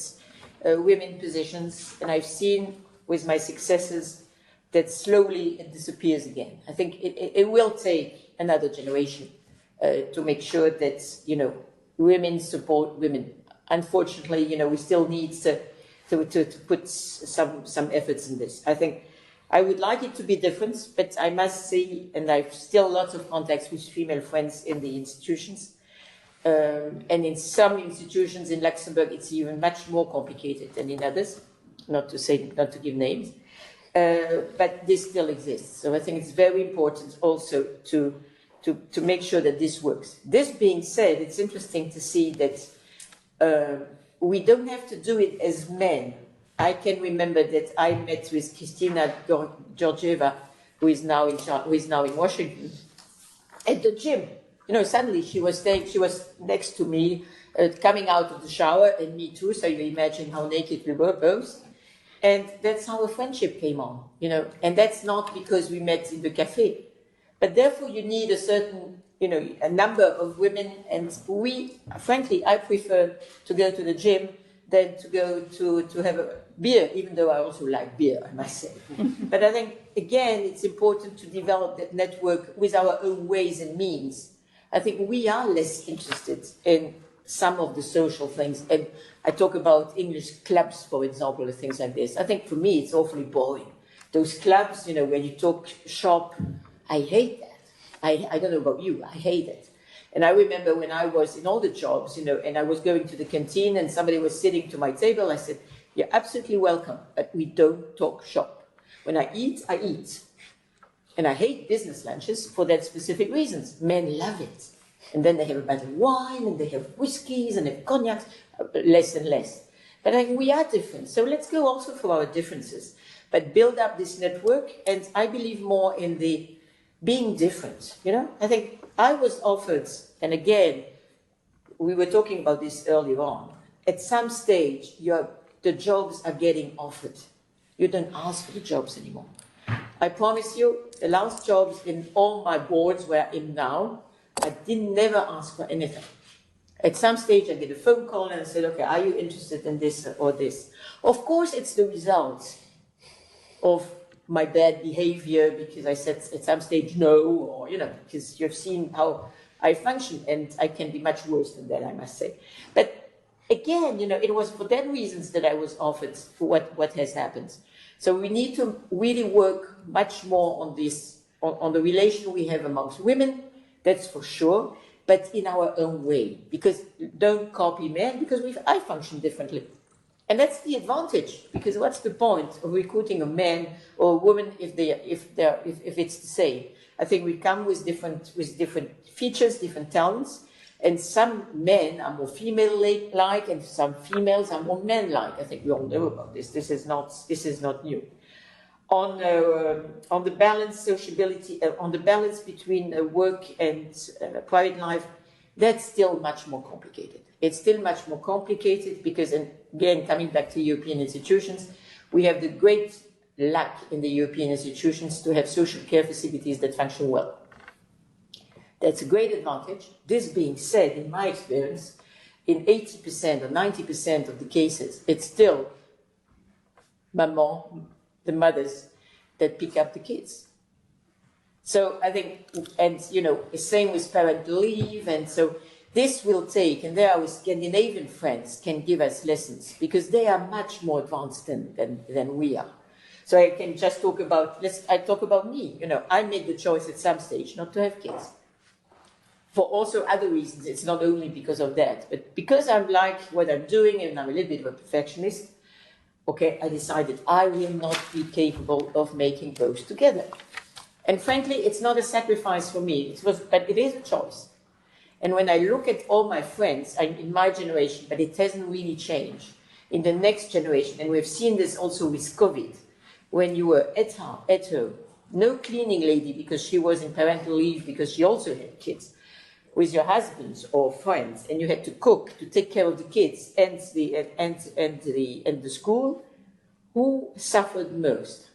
women positions, and I've seen with my successors that slowly it disappears again. I think it will take another generation to make sure that, women support women. Unfortunately, we still need to put some efforts in this. I think I would like it to be different, but I must say, and I've still lots of contacts with female friends in the institutions, and in some institutions in Luxembourg, it's even much more complicated than in others, not to give names. but this still exists. So I think it's very important also to make sure that this works. This being said, it's interesting to see that we don't have to do it as men. I can remember that I met with Kristina Georgieva, who is now in Washington, at the gym. You know, suddenly she was next to me, coming out of the shower, and me too. So you imagine how naked we were both. And that's how a friendship came on, you know. And that's not because we met in the cafe, but therefore you need a certain, you know, a number of women. And frankly, I prefer to go to the gym than to go to have a beer, even though I also like beer, I must say. But I think, again, it's important to develop that network with our own ways and means. I think we are less interested in some of the social things. And I talk about English clubs, for example, or things like this. I think for me, it's awfully boring. Those clubs, you know, where you talk shop, I hate that. I don't know about you, I hate it. And I remember when I was in all the jobs, you know, and I was going to the canteen and somebody was sitting to my table, I said, you're absolutely welcome, but we don't talk shop. When I eat, I eat. And I hate business lunches for that specific reasons. Men love it. And then they have a bottle of wine, and they have whiskeys, and they have cognacs, less and less. But I think we are different. So let's go also for our differences, but build up this network. And I believe more in the being different, you know? I think I was offered, and again, we were talking about this earlier on, at some stage, the jobs are getting offered. You don't ask for the jobs anymore. I promise you, the last jobs in all my boards where I'm in now, I never ask for anything. At some stage, I get a phone call and I said, okay, are you interested in this or this? Of course, it's the result of my bad behavior because I said at some stage no, or, you know, because you've seen how I function and I can be much worse than that, I must say. But again, you know, it was for that reasons that I was offered for what has happened. So we need to really work much more on this, on the relation we have amongst women, that's for sure, but in our own way. Because don't copy men, because I function differently. And that's the advantage, because what's the point of recruiting a man or a woman if it's the same? I think we come with different features, different talents, and some men are more female-like, and some females are more men-like. I think we all know about this. This is not new. On the balance, sociability, on the balance between work and private life, that's still much more complicated. It's still much more complicated because, and again, coming back to European institutions, we have the great lack in the European institutions to have social care facilities that function well. That's a great advantage. This being said, in my experience, in 80% or 90% of the cases, it's still maman, the mothers, that pick up the kids. So I think, and you know, the same with parental leave, and so this will take, and there our Scandinavian friends can give us lessons because they are much more advanced than we are. So I can just talk about, I talk about me, you know, I made the choice at some stage not to have kids. For also other reasons, it's not only because of that, but because I'm like what I'm doing and I'm a little bit of a perfectionist, okay, I decided I will not be capable of making both together. And frankly, it's not a sacrifice for me, but it is a choice. And when I look at all my friends, in my generation, but it hasn't really changed, in the next generation, and we've seen this also with COVID, when you were at home, no cleaning lady because she was in parental leave because she also had kids, with your husbands or friends, and you had to cook to take care of the kids and the school, who suffered most?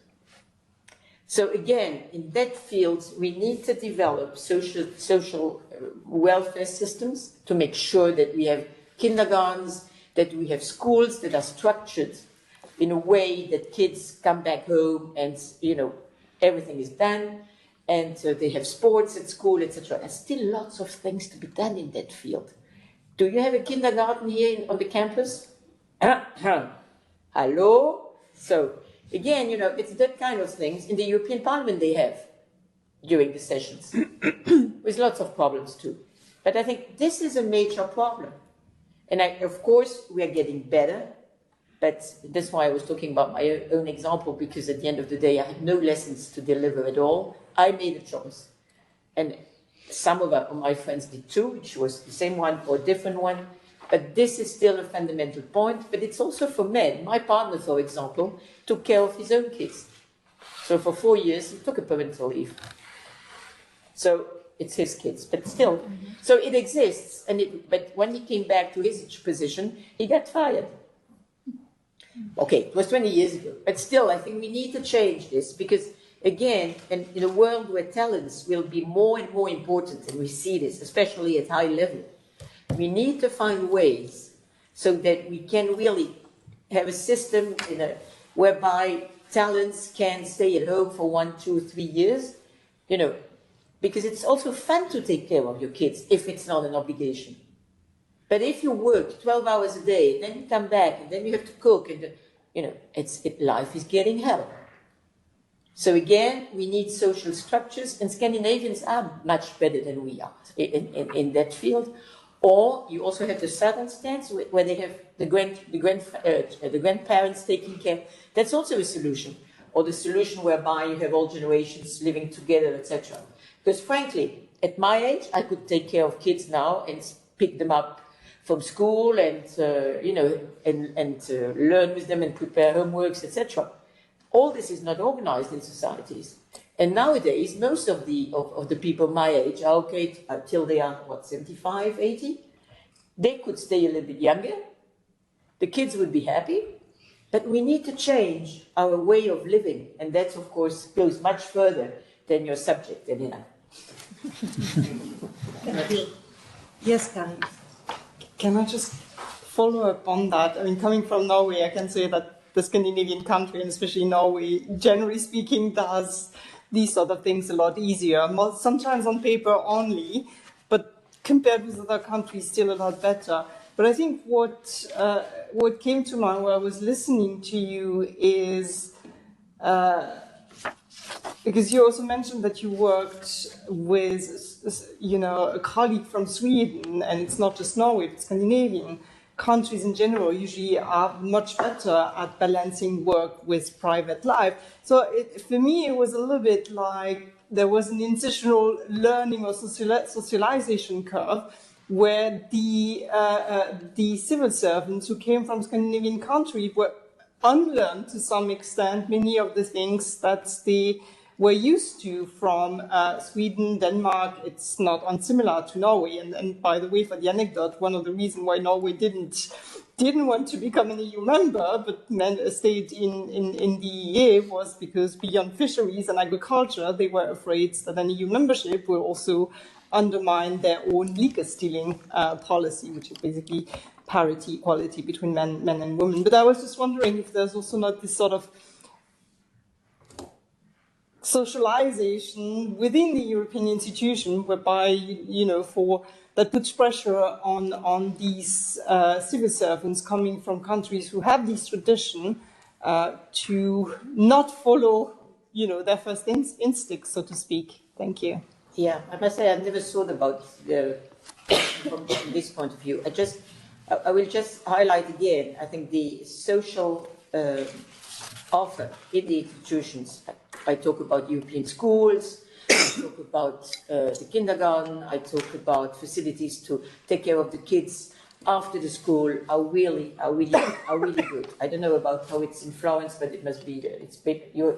So again, in that field, we need to develop social welfare systems to make sure that we have kindergartens, that we have schools that are structured in a way that kids come back home and, you know, everything is done. And they have sports at school, etc. There's still lots of things to be done in that field. Do you have a kindergarten here on the campus? Hello? So, again, you know, it's that kind of things in the European Parliament they have during the sessions, with lots of problems too. But I think this is a major problem. And of course, we are getting better. But that's why I was talking about my own example, because at the end of the day, I had no lessons to deliver at all. I made a choice. And some of my friends did too, which was the same one or a different one. But this is still a fundamental point. But it's also for men. My partner, for example, took care of his own kids. So for 4 years, he took a parental leave. So it's his kids, but still. So it exists. But when he came back to his position, he got fired. Okay, it was 20 years ago. But still, I think we need to change this because, again, in a world where talents will be more and more important, and we see this, especially at high level, we need to find ways so that we can really have a system whereby talents can stay at home for 1, 2, 3 years, because it's also fun to take care of your kids if it's not an obligation. But if you work 12 hours a day, then you come back, and then you have to cook, and life is getting hell. So again, we need social structures, and Scandinavians are much better than we are in that field. Or you also have the southern states where they have the grandparents taking care. That's also a solution. Or the solution whereby you have all generations living together, etc. Because frankly, at my age, I could take care of kids now and pick them up from school and learn with them and prepare homeworks, etc. All this is not organized in societies. And nowadays, most of the people my age are okay till they are, 75, 80? They could stay a little bit younger. The kids would be happy. But we need to change our way of living. And that, of course, goes much further than your subject, Elena. Yes, Karen. Can I just follow up on that? I mean, coming from Norway, I can say that the Scandinavian country, and especially Norway, generally speaking, does these sort of things a lot easier. Sometimes on paper only, but compared with other countries, still a lot better. But I think what came to mind while I was listening to you is, because you also mentioned that you worked with, a colleague from Sweden, and it's not just Norway, but Scandinavian countries in general usually are much better at balancing work with private life. So for me, it was a little bit like there was an institutional learning or socialization curve where the civil servants who came from Scandinavian countries were unlearned to some extent many of the things that they were used to from Sweden, Denmark. It's not unsimilar to Norway. And by the way, for the anecdote, one of the reasons why Norway didn't want to become an EU member, but stayed in the EEA was because beyond fisheries and agriculture, they were afraid that an EU membership will also undermine their own liquor stealing policy, which is basically parity, equality between men and women. But I was just wondering if there's also not this sort of socialization within the European institution, whereby that puts pressure on these civil servants coming from countries who have this tradition to not follow, their first instincts, so to speak. Thank you. Yeah, I must say I've never thought about from this point of view. I will just highlight again. I think the social offer in the institutions. I talk about European schools, I talk about the kindergarten, I talk about facilities to take care of the kids after the school are really good. I don't know about how it's in Florence, but it must be, you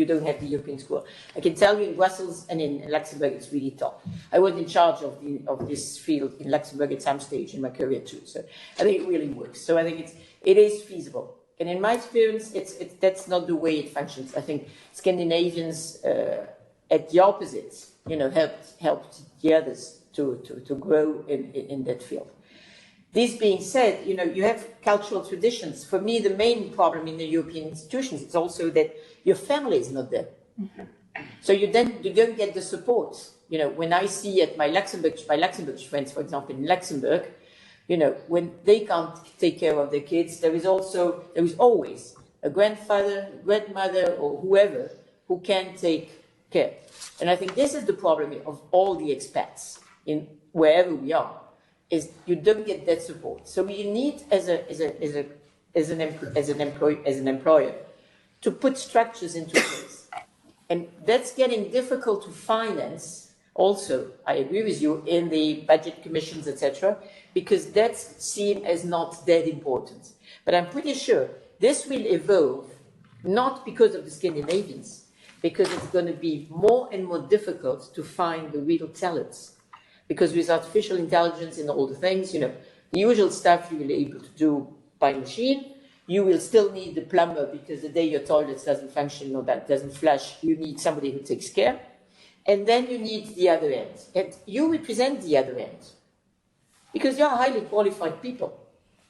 don't have the European school. I can tell you in Brussels and in Luxembourg it's really top. I was in charge of this field in Luxembourg at some stage in my career too, so I think it really works. So I think it is feasible. And in my experience, that's not the way it functions. I think Scandinavians, at the opposite, helped the others to grow in that field. This being said, you have cultural traditions. For me, the main problem in the European institutions is also that your family is not there. Mm-hmm. So you don't get the support. When I see at my Luxembourg friends, for example, in Luxembourg, when they can't take care of their kids, there is always a grandfather, grandmother, or whoever who can take care. And I think this is the problem of all the expats in wherever we are, is you don't get that support. So we need, as a as an employer, to put structures into place. And that's getting difficult to finance also, I agree with you, in the budget commissions, etc., because that's seen as not that important. But I'm pretty sure this will evolve, not because of the Scandinavians, because it's going to be more and more difficult to find the real talents. Because with artificial intelligence and all the things, the usual stuff you will be able to do by machine, you will still need the plumber because the day your toilet doesn't function or that doesn't flush, you need somebody who takes care. And then you need the other end. And you represent the other end. Because you are highly qualified people.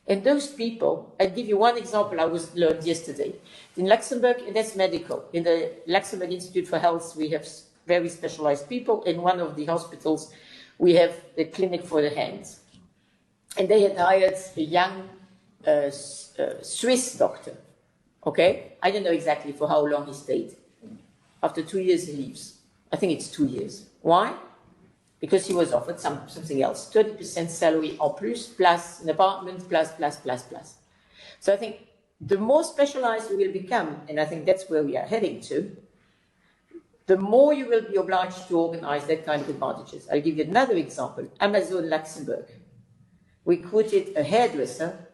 And those people, I'll give you one example I learned yesterday. In Luxembourg, and that's medical. In the Luxembourg Institute for Health, we have very specialized people. In one of the hospitals, we have the clinic for the hands. And they had hired a young Swiss doctor. Okay? I don't know exactly for how long he stayed. After 2 years, he leaves. I think it's 2 years. Why? Because he was offered something else, 30% salary en plus an apartment, plus. So I think the more specialized you will become, and I think that's where we are heading to, the more you will be obliged to organize that kind of advantages. I'll give you another example. Amazon Luxembourg recruited a hairdresser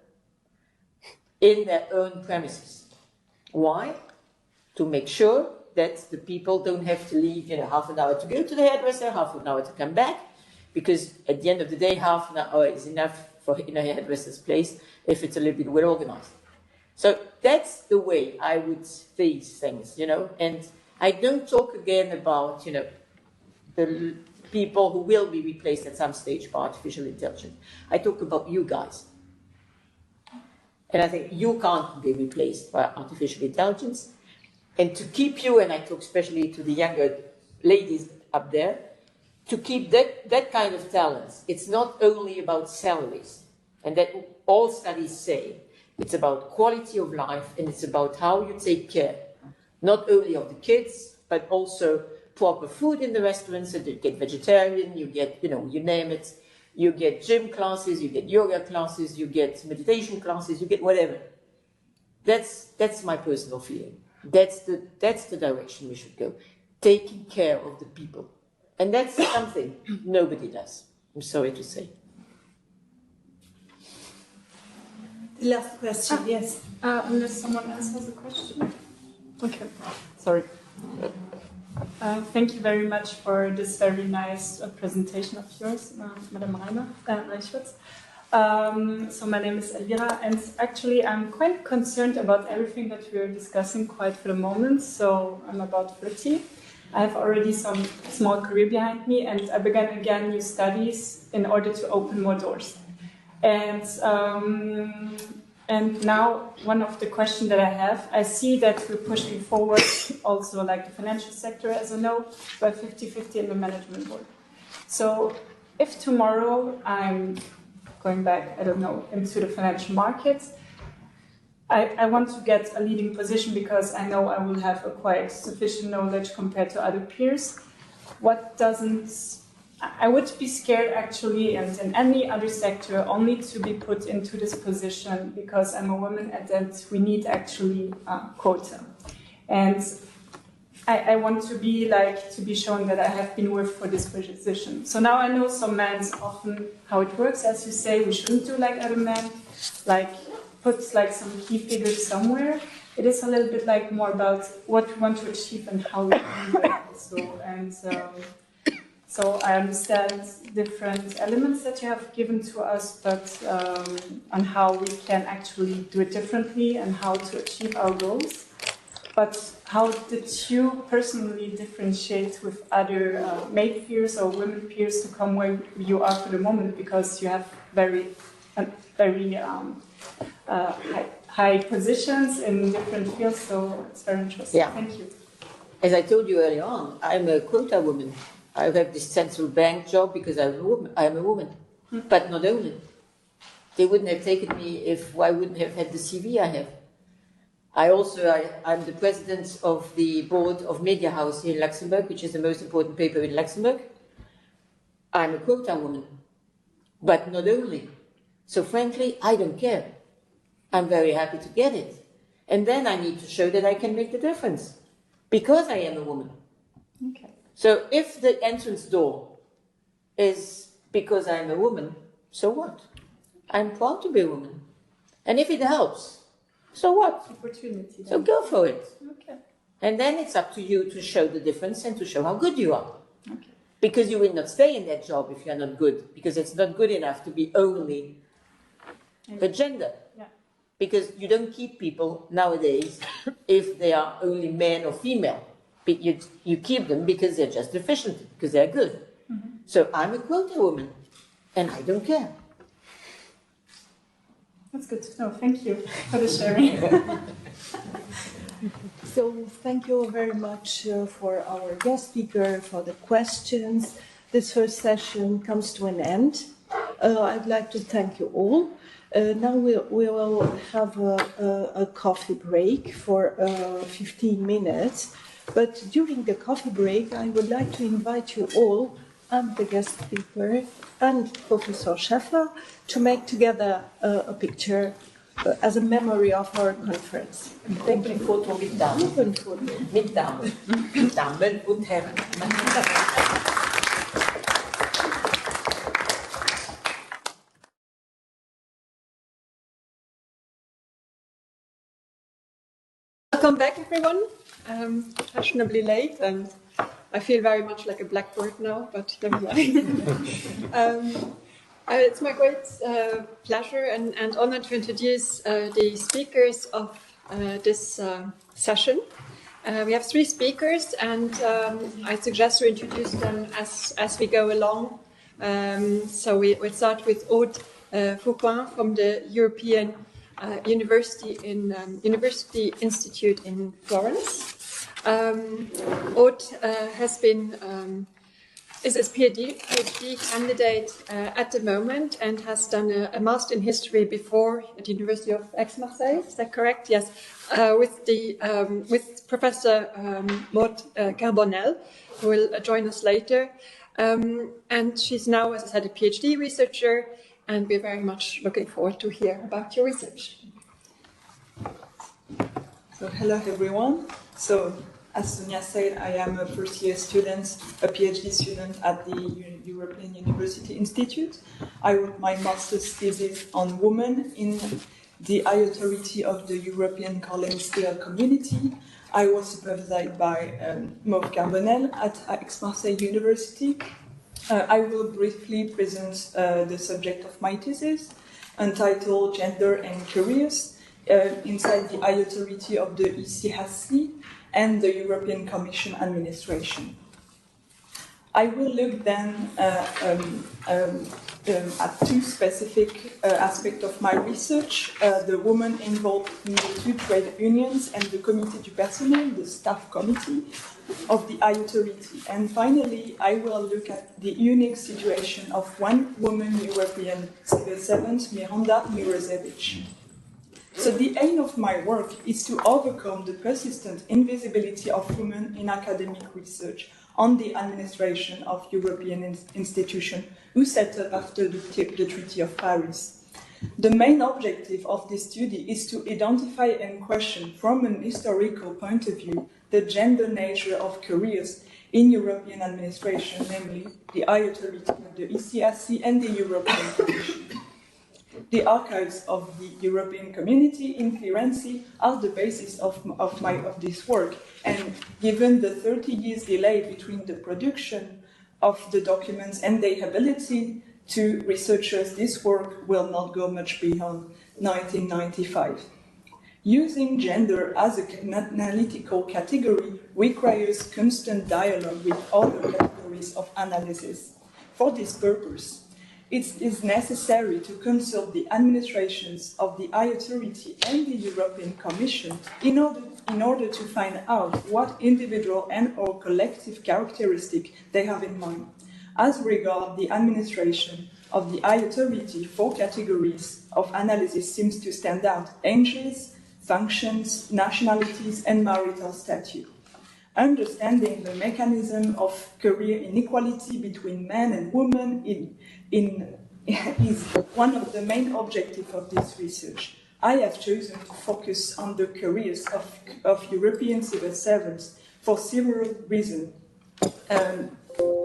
in their own premises. Why? To make sure that the people don't have to leave, half an hour to go to the hairdresser, half an hour to come back, because at the end of the day, half an hour is enough in a hairdresser's place if it's a little bit well organized. So that's the way I would face things, and I don't talk again about, the people who will be replaced at some stage by artificial intelligence. I talk about you guys. And I think you can't be replaced by artificial intelligence. And to keep you, and I talk especially to the younger ladies up there, to keep that kind of talents, it's not only about salaries, and that all studies say, it's about quality of life, and it's about how you take care, not only of the kids, but also proper food in the restaurants, so that you get vegetarian, you get, you name it, you get gym classes, you get yoga classes, you get meditation classes, you get whatever. That's my personal feeling. That's the direction we should go, taking care of the people. And that's something nobody does, I'm sorry to say. The last question, yes. Unless someone else has a question. Okay, sorry. Thank you very much for this very nice presentation of yours, Madame Reichwitz. So my name is Elvira, and actually I'm quite concerned about everything that we're discussing quite for the moment. So I'm about 30. I have already some small career behind me, and I began again new studies in order to open more doors. And now one of the questions that I have, I see that we're pushing forward also like the financial sector, as I know, by 50-50 in the management board. So if tomorrow I'm going back, I don't know, into the financial markets, I want to get a leading position because I know I will have acquired sufficient knowledge compared to other peers. I would be scared actually, and in any other sector, only to be put into this position because I'm a woman and that we need actually a quota. And I want to be shown that I have been worth for this position. So now I know some men often how it works. As you say, we shouldn't do like other men, like put like some key figures somewhere. It is a little bit like more about what we want to achieve and how we can do it also. And so I understand different elements that you have given to us, but on how we can actually do it differently and how to achieve our goals. But how did you personally differentiate with other male peers or women peers to come where you are for the moment? Because you have very high positions in different fields, so it's very interesting. Yeah. Thank you. As I told you earlier on, I'm a quota woman. I have this central bank job because I'm a woman. But not only. They wouldn't have taken me if I wouldn't have had the CV I have. I'm the president of the board of Media House here in Luxembourg, which is the most important paper in Luxembourg. I'm a quota woman. But not only. So frankly, I don't care. I'm very happy to get it. And then I need to show that I can make the difference because I am a woman. Okay. So if the entrance door is because I'm a woman, so what? I'm proud to be a woman. And if it helps, so what? Opportunity. So go for it. Okay. And then it's up to you to show the difference and to show how good you are. Okay. Because you will not stay in that job if you're not good, because it's not good enough to be only a gender. Yeah. Because you don't keep people nowadays if they are only male or female. But you keep them because they're just efficient, because they're good. Mm-hmm. So I'm a quota woman, and I don't care. That's good to know. Thank you for the sharing. So thank you very much for our guest speaker, for the questions. This first session comes to an end. I'd like to thank you all. Now we will have a coffee break for 15 minutes. But during the coffee break, I would like to invite you all, and the guest speaker, and Professor Schäfer, to make together a picture as a memory of our conference. Open photo mit Damen. Open photo. Mit Damen. Damen und Herren. Welcome back, everyone. Fashionably late, and I feel very much like a blackbird now, but never mind. It's my great pleasure and honor to introduce the speakers of this session. We have 3 speakers, and I suggest to introduce them as we go along. So we'll start with Aude Fouquin from the European University Institute in Florence. Aude has been is a PhD candidate at the moment and has done a master in history before at the University of Aix-Marseille. Is that correct? Yes, with Professor Maud Carbonell, who will join us later. And she's now, as I said, a PhD researcher, and we're very much looking forward to hear about your research. So hello everyone. So as Sonia said, I am a first-year student, a PhD student at the European University Institute. I wrote my master's thesis on women in the high authority of the European colonial community. I was supervised by Maud Carbonell at Aix-Marseille University. I will briefly present the subject of my thesis, entitled Gender and Careers, inside the high authority of the ECHC and the European Commission administration. I will look then at 2 specific aspects of my research, the women involved in the 2 trade unions and the Comité du Personnel, the staff committee of the high authority. And finally, I will look at the unique situation of one woman European civil servant, Miranda Mirosevic. So the aim of my work is to overcome the persistent invisibility of women in academic research on the administration of European institutions who set up after the Treaty of Paris. The main objective of this study is to identify and question from an historical point of view the gender nature of careers in European administration, namely the high authority of the ECHC and the European Commission. The archives of the European Community in Firenze are the basis of this work, and given the 30 years delay between the production of the documents and their ability to researchers, this work will not go much beyond 1995. Using gender as an analytical category requires constant dialogue with other categories of analysis. For this purpose, it is necessary to consult the administrations of the high authority and the European Commission in order to find out what individual and or collective characteristic they have in mind. As regards the administration of the high authority, 4 categories of analysis seems to stand out: ages, functions, nationalities, and marital status. Understanding the mechanism of career inequality between men and women is one of the main objectives of this research. I have chosen to focus on the careers of European civil servants for several reasons.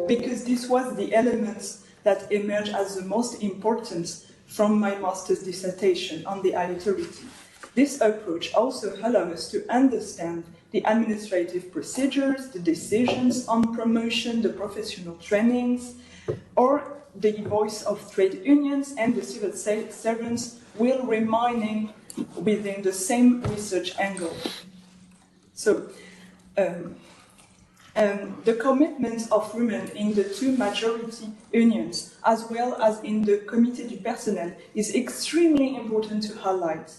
Because this was the elements that emerged as the most important from my master's dissertation on the authority. This approach also allows us to understand the administrative procedures, the decisions on promotion, the professional trainings, or the voice of trade unions and the civil servants will remain within the same research angle. So, the commitment of women in the two majority unions, as well as in the Comité du Personnel, is extremely important to highlight,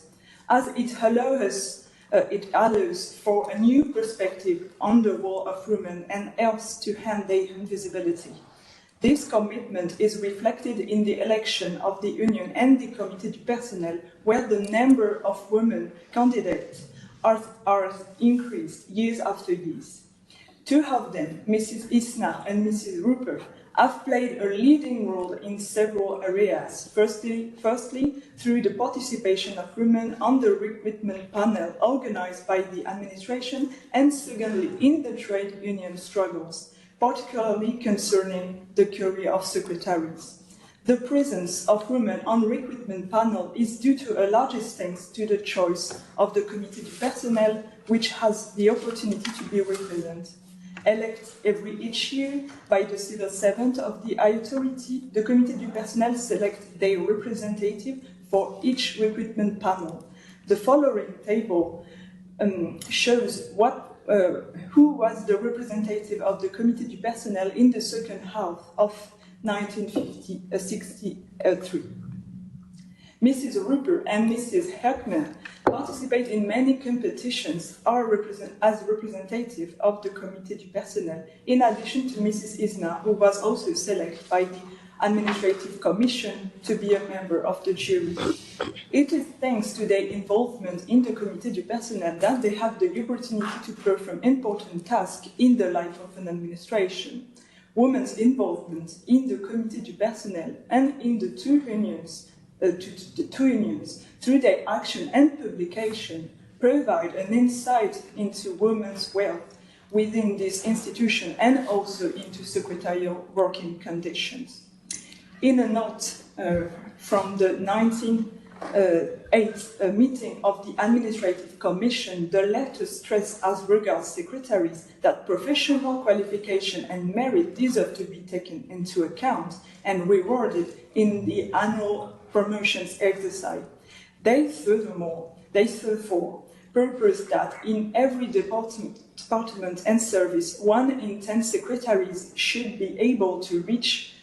as it allows for a new perspective on the role of women and helps to end their invisibility. This commitment is reflected in the election of the Union and the Comité du Personnel, where the number of women candidates are increased years after years. Two of them, Mrs. Isna and Mrs. Rupert, have played a leading role in several areas. Firstly, through the participation of women on the recruitment panel organized by the administration, and secondly, in the trade union struggles, particularly concerning the career of secretaries. The presence of women on recruitment panel is due to a large extent to the choice of the Comité du Personnel, which has the opportunity to be represented. Elected each year by the civil servant of the authority, the Comité du Personnel selects their representative for each recruitment panel. The following table shows who was the representative of the Comité du Personnel in the second half of 1963. Mrs. Rupert and Mrs. Hertner participate in many competitions as representative of the Comité du Personnel, in addition to Mrs. Isna, who was also selected by the Administrative Commission to be a member of the jury. It is thanks to their involvement in the Comité du Personnel that they have the opportunity to perform important tasks in the life of an administration. Women's involvement in the Comité du Personnel and in the two unions, through their action and publication, provide an insight into women's wealth within this institution and also into secretarial working conditions. In a note from the 1908 meeting of the Administrative Commission, the letter stressed as regards secretaries that professional qualification and merit deserve to be taken into account and rewarded in the annual promotions exercise. They therefore purpose that in every department and service, 1 in 10 secretaries should be able to reach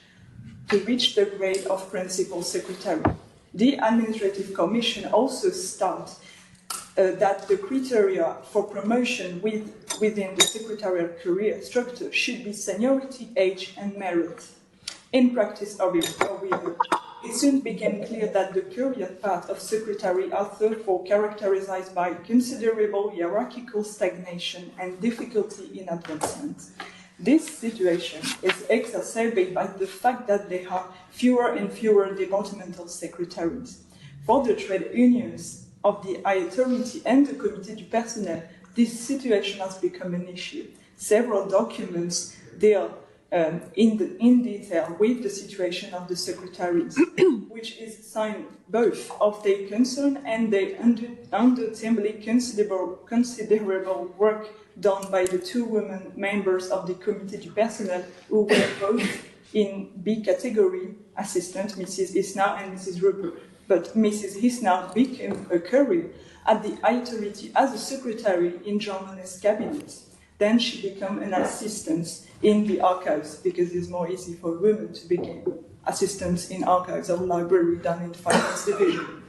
the grade of principal secretary. The Administrative Commission also states that the criteria for promotion within the secretarial career structure should be seniority, age, and merit. In practice, however, it soon became clear that the career path of secretary are therefore characterized by considerable hierarchical stagnation and difficulty in advancement. This situation is exacerbated by the fact that there are fewer and fewer departmental secretaries. For the trade unions of the authority and the Comité du Personnel, this situation has become an issue. Several documents deal in detail with the situation of the secretaries, which is signed both of their concern and their undoubtedly considerable work done by the two women members of the Comité du Personnel who were both in B category, assistant, Mrs. Isna and Mrs. Rupert. But Mrs. Isna became a career at the authority as a secretary in journalist cabinet. Then she became an assistant in the archives because it's more easy for women to become assistants in archives or library than in finance division.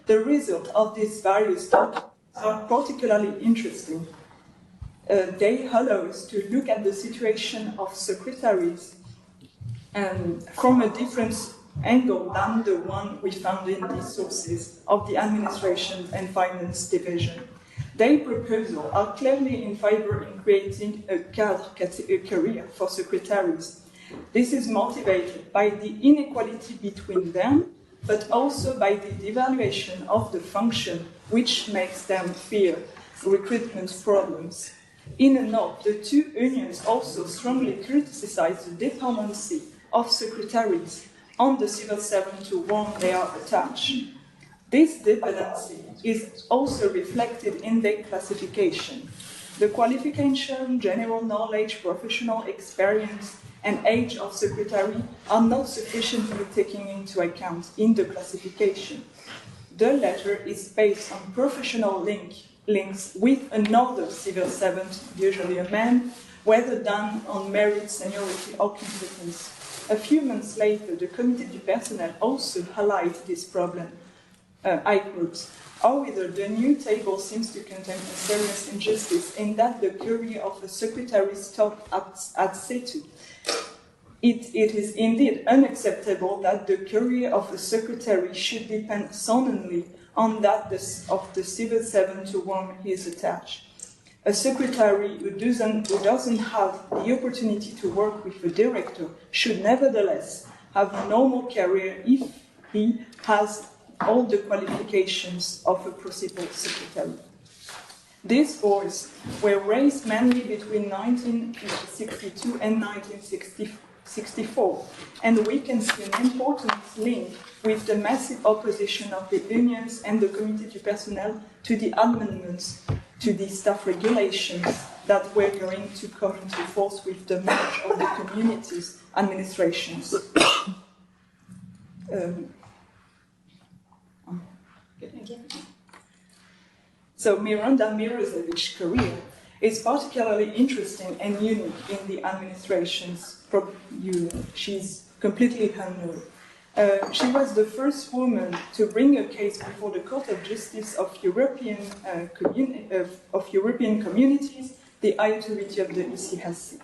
The result of these various topics are particularly interesting. They allow us to look at the situation of secretaries from a different angle than the one we found in the sources of the administration and finance division. Their proposals are clearly in favor in creating a career for secretaries. This is motivated by the inequality between them but also by the devaluation of the function, which makes them fear recruitment problems. In a note, the two unions also strongly criticize the dependency of secretaries on the civil servant to whom they are attached. This dependency is also reflected in their classification. The qualification, general knowledge, professional experience, and age of secretary are not sufficiently taken into account in the classification. The latter is based on professional links with another civil servant, usually a man, whether done on merit, seniority, or competence. A few months later, the Comité du Personnel also highlighted this problem. I quote, however, the new table seems to contain a serious injustice in that the career of a secretary stopped at C2. It is indeed unacceptable that the career of a secretary should depend solely on that of the civil servant to whom he is attached. A secretary who doesn't have the opportunity to work with a director should nevertheless have a normal career if he has all the qualifications of a principal secretary. These boys were raised mainly between 1962 and 1964, and we can see an important link with the massive opposition of the unions and the Comité du Personnel to the amendments to the staff regulations that were going to come into force with the merge of the communities' administrations. So Miranda Mirosevich's career is particularly interesting and unique in the administration's union. She's completely unknown. She was the first woman to bring a case before the Court of Justice of European Communities, the authority of the ECHC.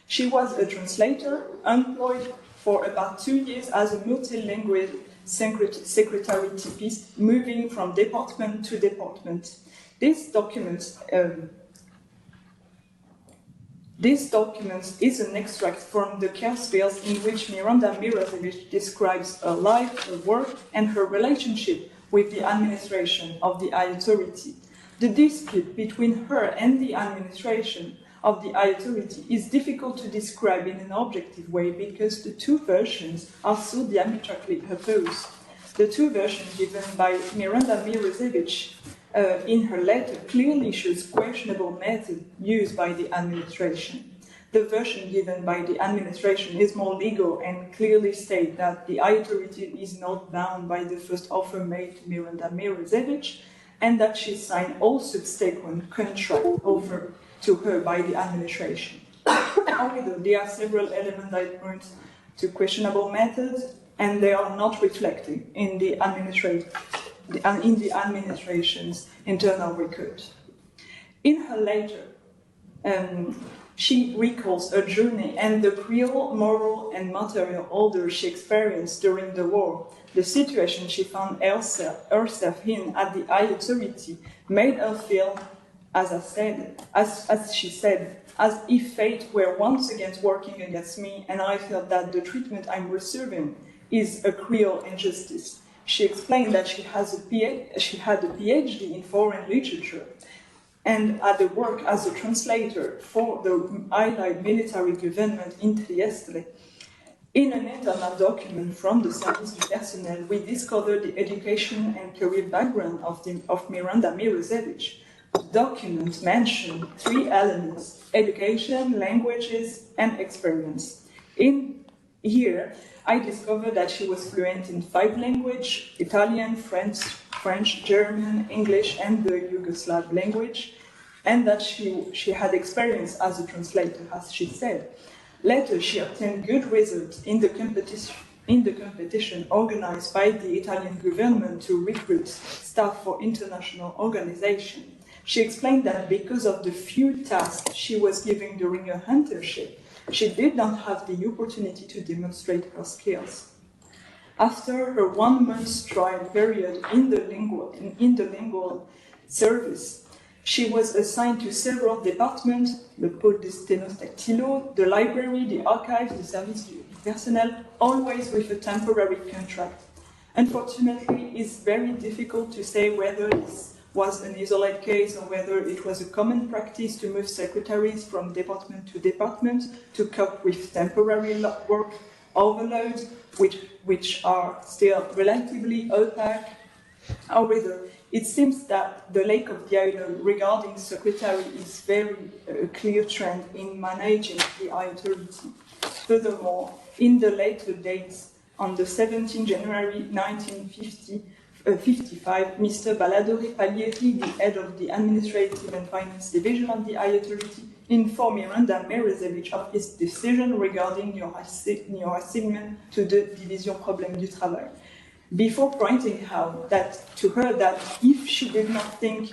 She was a translator, employed for about 2 years as a multilingual secretary typist, moving from department to department. This document is an extract from the Carspils in which Miranda Mirosevich describes her life, her work, and her relationship with the administration of the authority. The dispute between her and the administration of the authority is difficult to describe in an objective way because the two versions are so diametrically opposed. The two versions given by Miranda Mirosevich in her letter clearly shows questionable method used by the administration. The version given by the administration is more legal and clearly states that the authority is not bound by the first offer made to Miranda Mirosevich and that she signed all subsequent contracts offered to her by the administration. However, there are several elements that point to questionable methods and they are not reflected in the administration's internal record. In her letter, she recalls her journey and the real moral and material order she experienced during the war. The situation she found herself in at the authority made her feel, as she said, as if fate were once again working against me, and I felt that the treatment I'm receiving is a cruel injustice. She explained that she had a PhD in foreign literature and had worked as a translator for the Allied military government in Trieste. In an internal document from the Service du Personnel, we discovered the education and career background of Miranda Mirosevich. The document mentioned 3 elements: education, languages, and experience. Here, I discovered that she was fluent in 5 languages: Italian, French, German, English, and the Yugoslav language, and that she had experience as a translator, as she said. Later, she obtained good results in the competition organized by the Italian government to recruit staff for international organization. She explained that because of the few tasks she was given during her internship, she did not have the opportunity to demonstrate her skills. After her 1-month trial period in the lingual service, she was assigned to several departments: le pôle de sténostactylo, the library, the archives, the service du personnel, always with a temporary contract. Unfortunately, it's very difficult to say whether this was an isolated case or whether it was a common practice to move secretaries from department to department to cope with temporary work overloads, which are still relatively opaque. However, it seems that the lack of dialogue regarding secretary is very clear trend in managing the authority. Furthermore, in the later dates, on the 17th January 1955, Mr. Balladore Palieri, the head of the Administrative and Finance Division of the authority, informed Miranda Merezevich of his decision regarding your assignment to the Division Problème du Travail. Before pointing out to her that if she did not think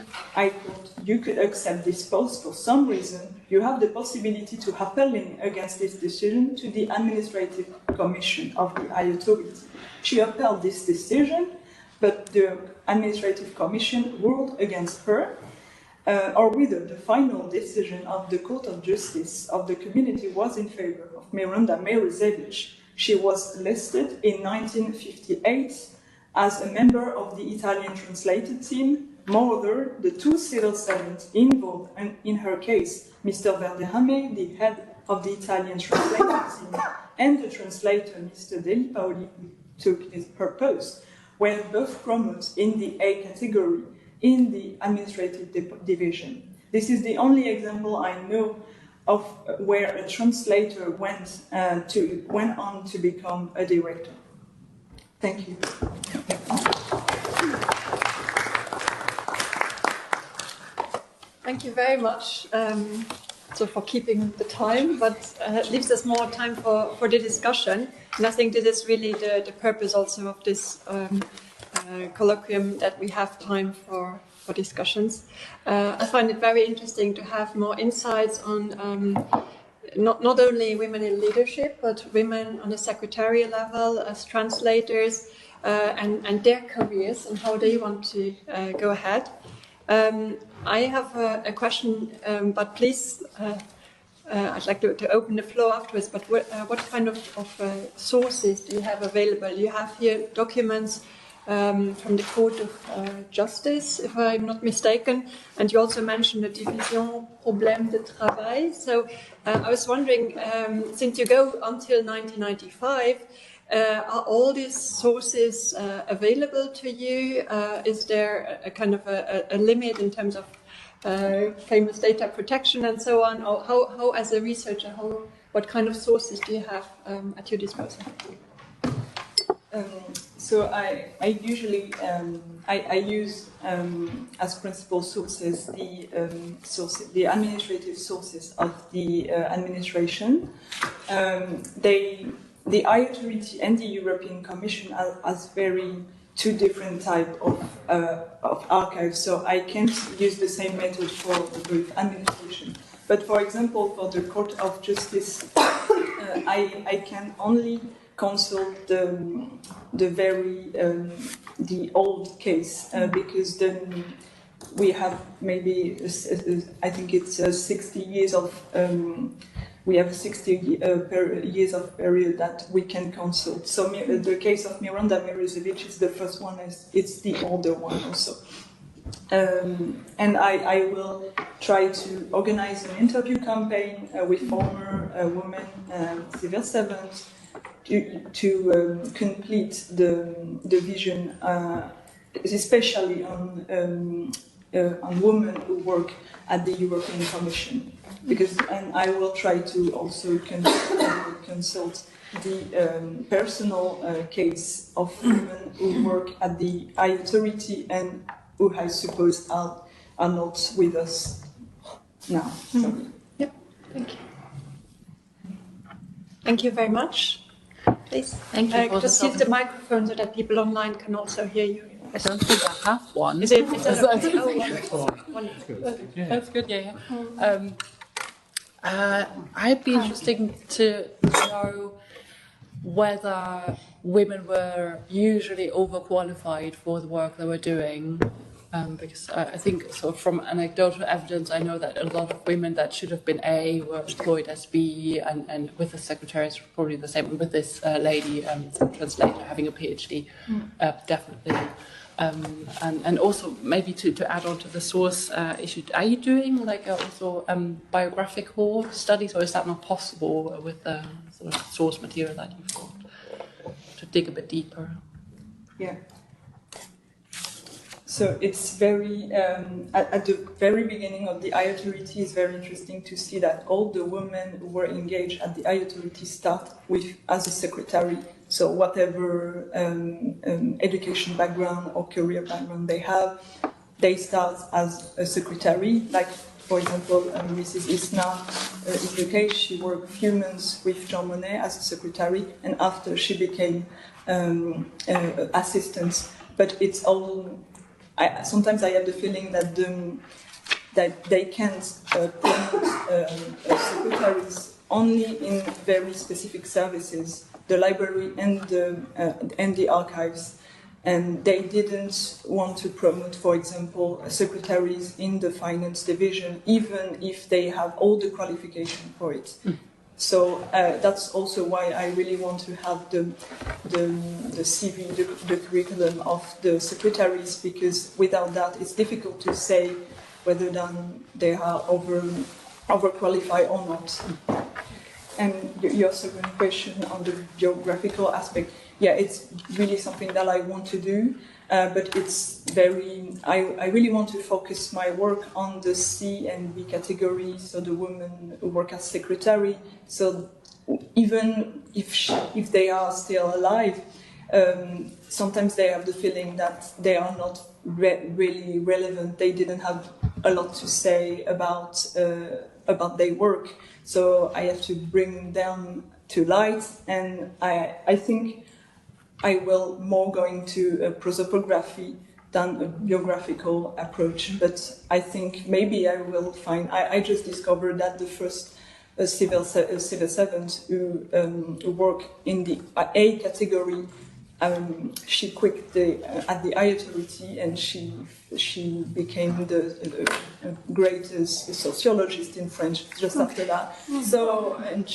you could accept this post for some reason, you have the possibility to appealing against this decision to the Administrative Commission of the authority. She upheld this decision, but the Administrative Commission ruled against her, or whether the final decision of the Court of Justice of the community was in favor of Miranda Merezevich. She was listed in 1958 as a member of the Italian translator team. Moreover, the two civil servants involved in her case, Mr. Verderame, the head of the Italian translator team, and the translator, Mr. Deli Paoli, who took her post, were both promoted in the A category in the administrative division. This is the only example I know of where a translator went on to become a director. Thank you. Thank you very much for keeping the time, but leaves us more time for the discussion. And I think this is really the purpose also of this colloquium, that we have time for discussions. I find it very interesting to have more insights on not only women in leadership, but women on the secretarial level as translators and their careers and how they want to go ahead. I have a question, but please, I'd like to open the floor afterwards, but what kind of sources do you have available? You have here documents from the Court of Justice, if I'm not mistaken, and you also mentioned the Division Problème de Travail. So I was wondering, since you go until 1995, are all these sources available to you? Is there a kind of a limit in terms of famous data protection and so on? Or how as a researcher, what kind of sources do you have at your disposal? So I usually I use as principal sources the administrative sources of the administration. The authority and the European Commission as very two different type of archives. So I can't use the same method for both administration. But for example, for the Court of Justice, I can only consult the old case because then we have maybe I think it's 60 years of we have 60 years of period that we can consult. So the case of Miranda Merezevich is the first one, it's the older one also. And I will try to organize an interview campaign with former women civil servants to complete the vision, especially on women who work at the European Commission. And I will try to also consult the personal case of women who work at the authority and who I suppose are not with us now. Mm-hmm. Yep, thank you. Thank you very much. Please. Thank you. Just use the microphone so that people online can also hear you. I don't think I have one. Is it okay? That's good, yeah. I'd be interested to know whether women were usually overqualified for the work they were doing, Because I think, so from anecdotal evidence, I know that a lot of women that should have been A were employed as B, and with the secretaries, probably the same with this lady, translator, having a PhD, definitely. And also, maybe to add on to the source issue, are you doing like also biographical studies, or is that not possible with the sort of source material that you've got, to dig a bit deeper? Yeah. So it's very, at the very beginning of the I-Authority, it's very interesting to see that all the women who were engaged at the I-Authority start with as a secretary. So whatever education background or career background they have, they start as a secretary. Like, for example, Mrs. Isna in the case, she worked a few months with Jean Monnet as a secretary, and after she became assistant. But it's all... sometimes I have the feeling that they can't promote secretaries only in very specific services, the library and the archives, and they didn't want to promote, for example, secretaries in the finance division, even if they have all the qualification for it. So that's also why I really want to have the CV, the curriculum of the secretaries, because without that it's difficult to say whether they are overqualified or not. And your second question on the geographical aspect, yeah, it's really something that I want to do. But it's I really want to focus my work on the C and B category, so the women who work as secretary. So even if they are still alive, sometimes they have the feeling that they are not really relevant. They didn't have a lot to say about their work. So I have to bring them to light, and I think I will more going to a prosopography than a biographical approach. But I think maybe I will find... I just discovered that the first civil servant who work in the A category, she quit at the I-Authority, and she became the greatest sociologist in French just after that. So, and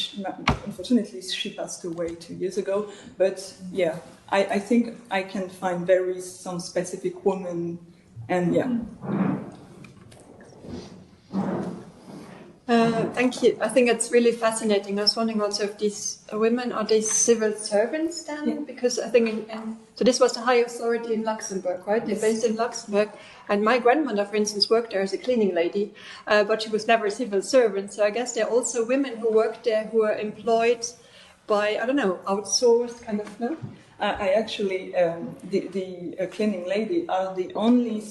unfortunately she passed away 2 years ago. But yeah, I think I can find some specific women, and yeah. Thank you. I think it's really fascinating. I was wondering also if these women are these civil servants then, yeah. Because I think so this was the high authority in Luxembourg, right? They're based in Luxembourg, and my grandmother, for instance, worked there as a cleaning lady, but she was never a civil servant. So I guess there are also women who worked there who are employed by, I don't know, outsourced kind of, no? I actually, the cleaning lady are the only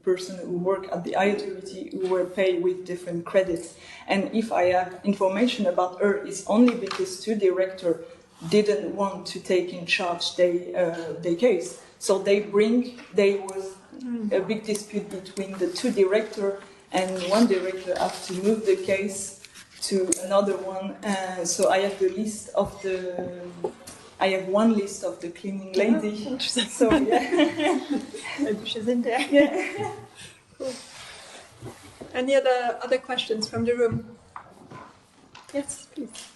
person who work at the I-Authority who were paid with different credits. And if I have information about her, it's only because two directors didn't want to take in charge their case. So there was a big dispute between the two directors, and one director had to move the case to another one. So I have the list of I have one list of the cleaning lady. Oh, interesting. So yeah, maybe she's in there. Yeah. Cool. Any other questions from the room? Yes, please.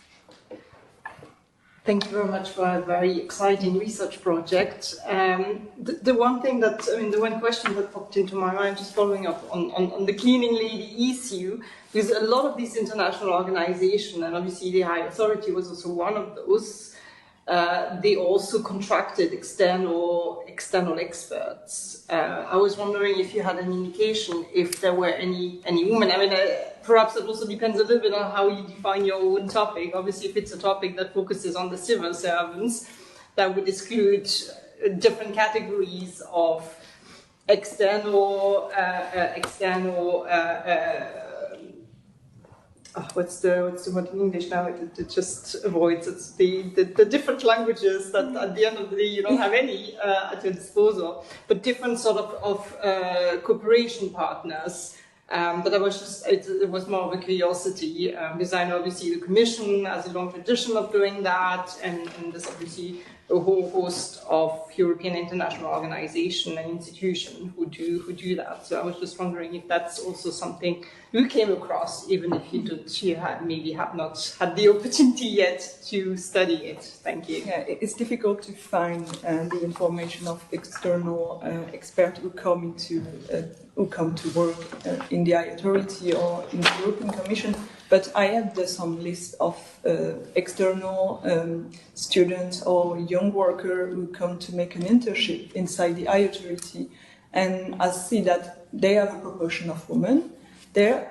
Thank you very much for a very exciting research project. The one thing the one question that popped into my mind, just following up on the cleaning lady issue, because a lot of these international organizations, and obviously the High Authority was also one of those, they also contracted external experts. I was wondering if you had an indication if there were any women. I mean, perhaps it also depends a little bit on how you define your own topic. Obviously, if it's a topic that focuses on the civil servants, that would exclude different categories of external. What's the word in English now? It just avoids. It's the different languages that at the end of the day you don't have any at your disposal, but different sort of cooperation partners. But it was more of a curiosity, because I know obviously the Commission has a long tradition of doing that, and there's obviously a whole host of European international organizations and institutions who do that. So I was just wondering if that's also something you came across, even if you maybe have not had the opportunity yet to study it. Thank you. Yeah, it's difficult to find the information of external experts who come to work in the authority or in the European Commission. But I have some list of external students or young workers who come to make an internship inside the authority, and I see that they have a proportion of women there.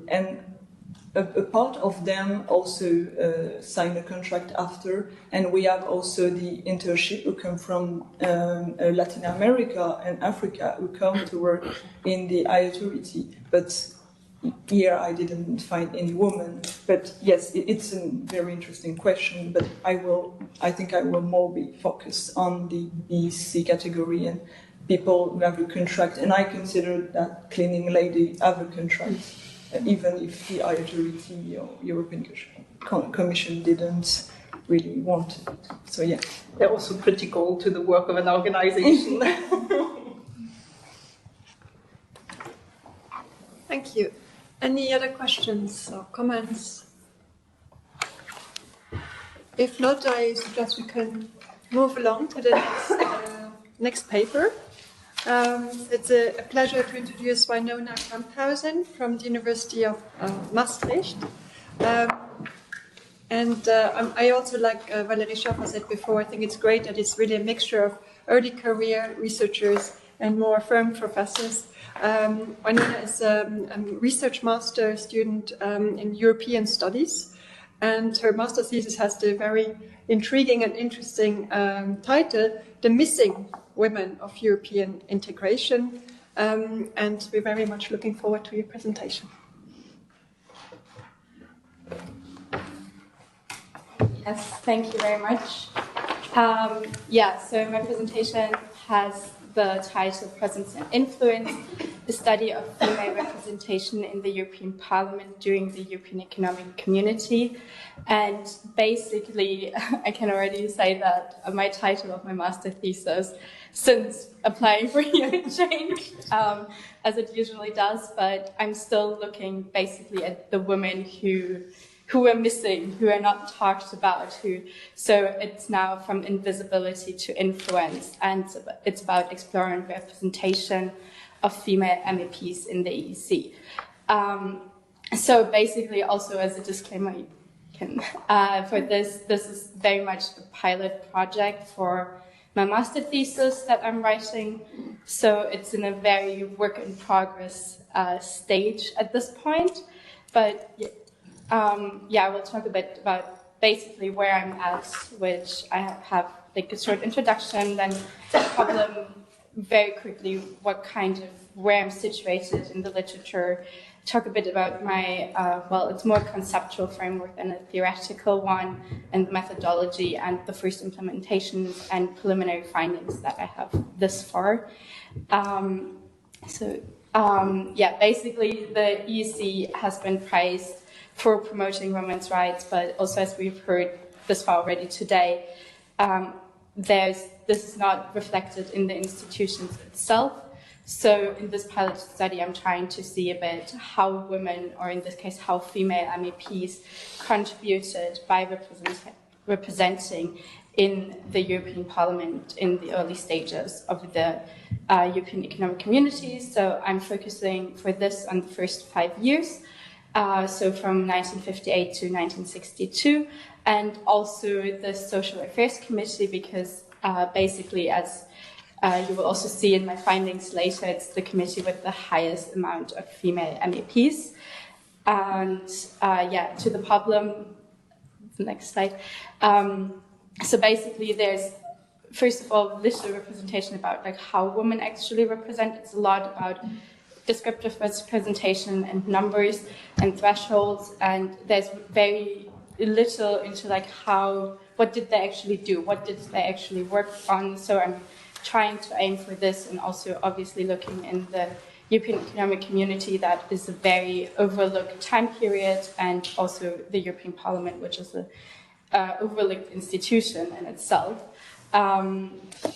And a part of them also sign a contract after, and we have also the internship who come from Latin America and Africa who come to work in the authority. But here I didn't find any woman. But yes, it's a very interesting question. But I think I will more be focused on the BC category and people who have a contract. And I consider that cleaning lady have a contract, even if the authority or European Commission didn't really want it. So yeah, they're also critical to the work of an organization. Thank you. Any other questions or comments? If not, I suggest we can move along to the next paper. It's a pleasure to introduce Winona Kamphausen from the University of Maastricht. I also, like Valérie Schaffer said before, I think it's great that it's really a mixture of early career researchers and more firm professors. Winona is a research master student in European studies, and her master thesis has the very intriguing and interesting title, The Missing Women of European Integration, and we're very much looking forward to your presentation. Yes, thank you very much. So my presentation has the title Presence and Influence, the study of female representation in the European Parliament during the European Economic Community. And basically, I can already say that my title of my master thesis, since applying for here, changed, as it usually does, but I'm still looking basically at the women who are missing, who are not talked about, so it's now from invisibility to influence, and it's about exploring representation of female MEPs in the EEC. So basically, also as a disclaimer, you can, for this is very much a pilot project for my master thesis that I'm writing, so it's in a very work in progress stage at this point, but I will talk a bit about basically where I'm at, which I have like a short introduction, then the problem very quickly, where I'm situated in the literature, talk a bit about my, it's more conceptual framework than a theoretical one, and the methodology and the first implementations and preliminary findings that I have this far. Basically the EEC has been praised for promoting women's rights, but also, as we've heard this far already today, this is not reflected in the institutions itself. So in this pilot study, I'm trying to see a bit how women, or in this case, how female MEPs contributed by representing in the European Parliament in the early stages of the European Economic Community. So I'm focusing for this on the first 5 years. So from 1958 to 1962, and also the Social Affairs Committee, because basically, as you will also see in my findings later, it's the committee with the highest amount of female MEPs. And to the problem, the next slide. So basically, there's, first of all, little representation about like how women actually represent. It's a lot about descriptive representation and numbers and thresholds, and there's very little into like what did they actually do, what did they actually work on. So I'm trying to aim for this, and also obviously looking in the European Economic Community, that is a very overlooked time period, and also the European Parliament, which is overlooked institution in itself.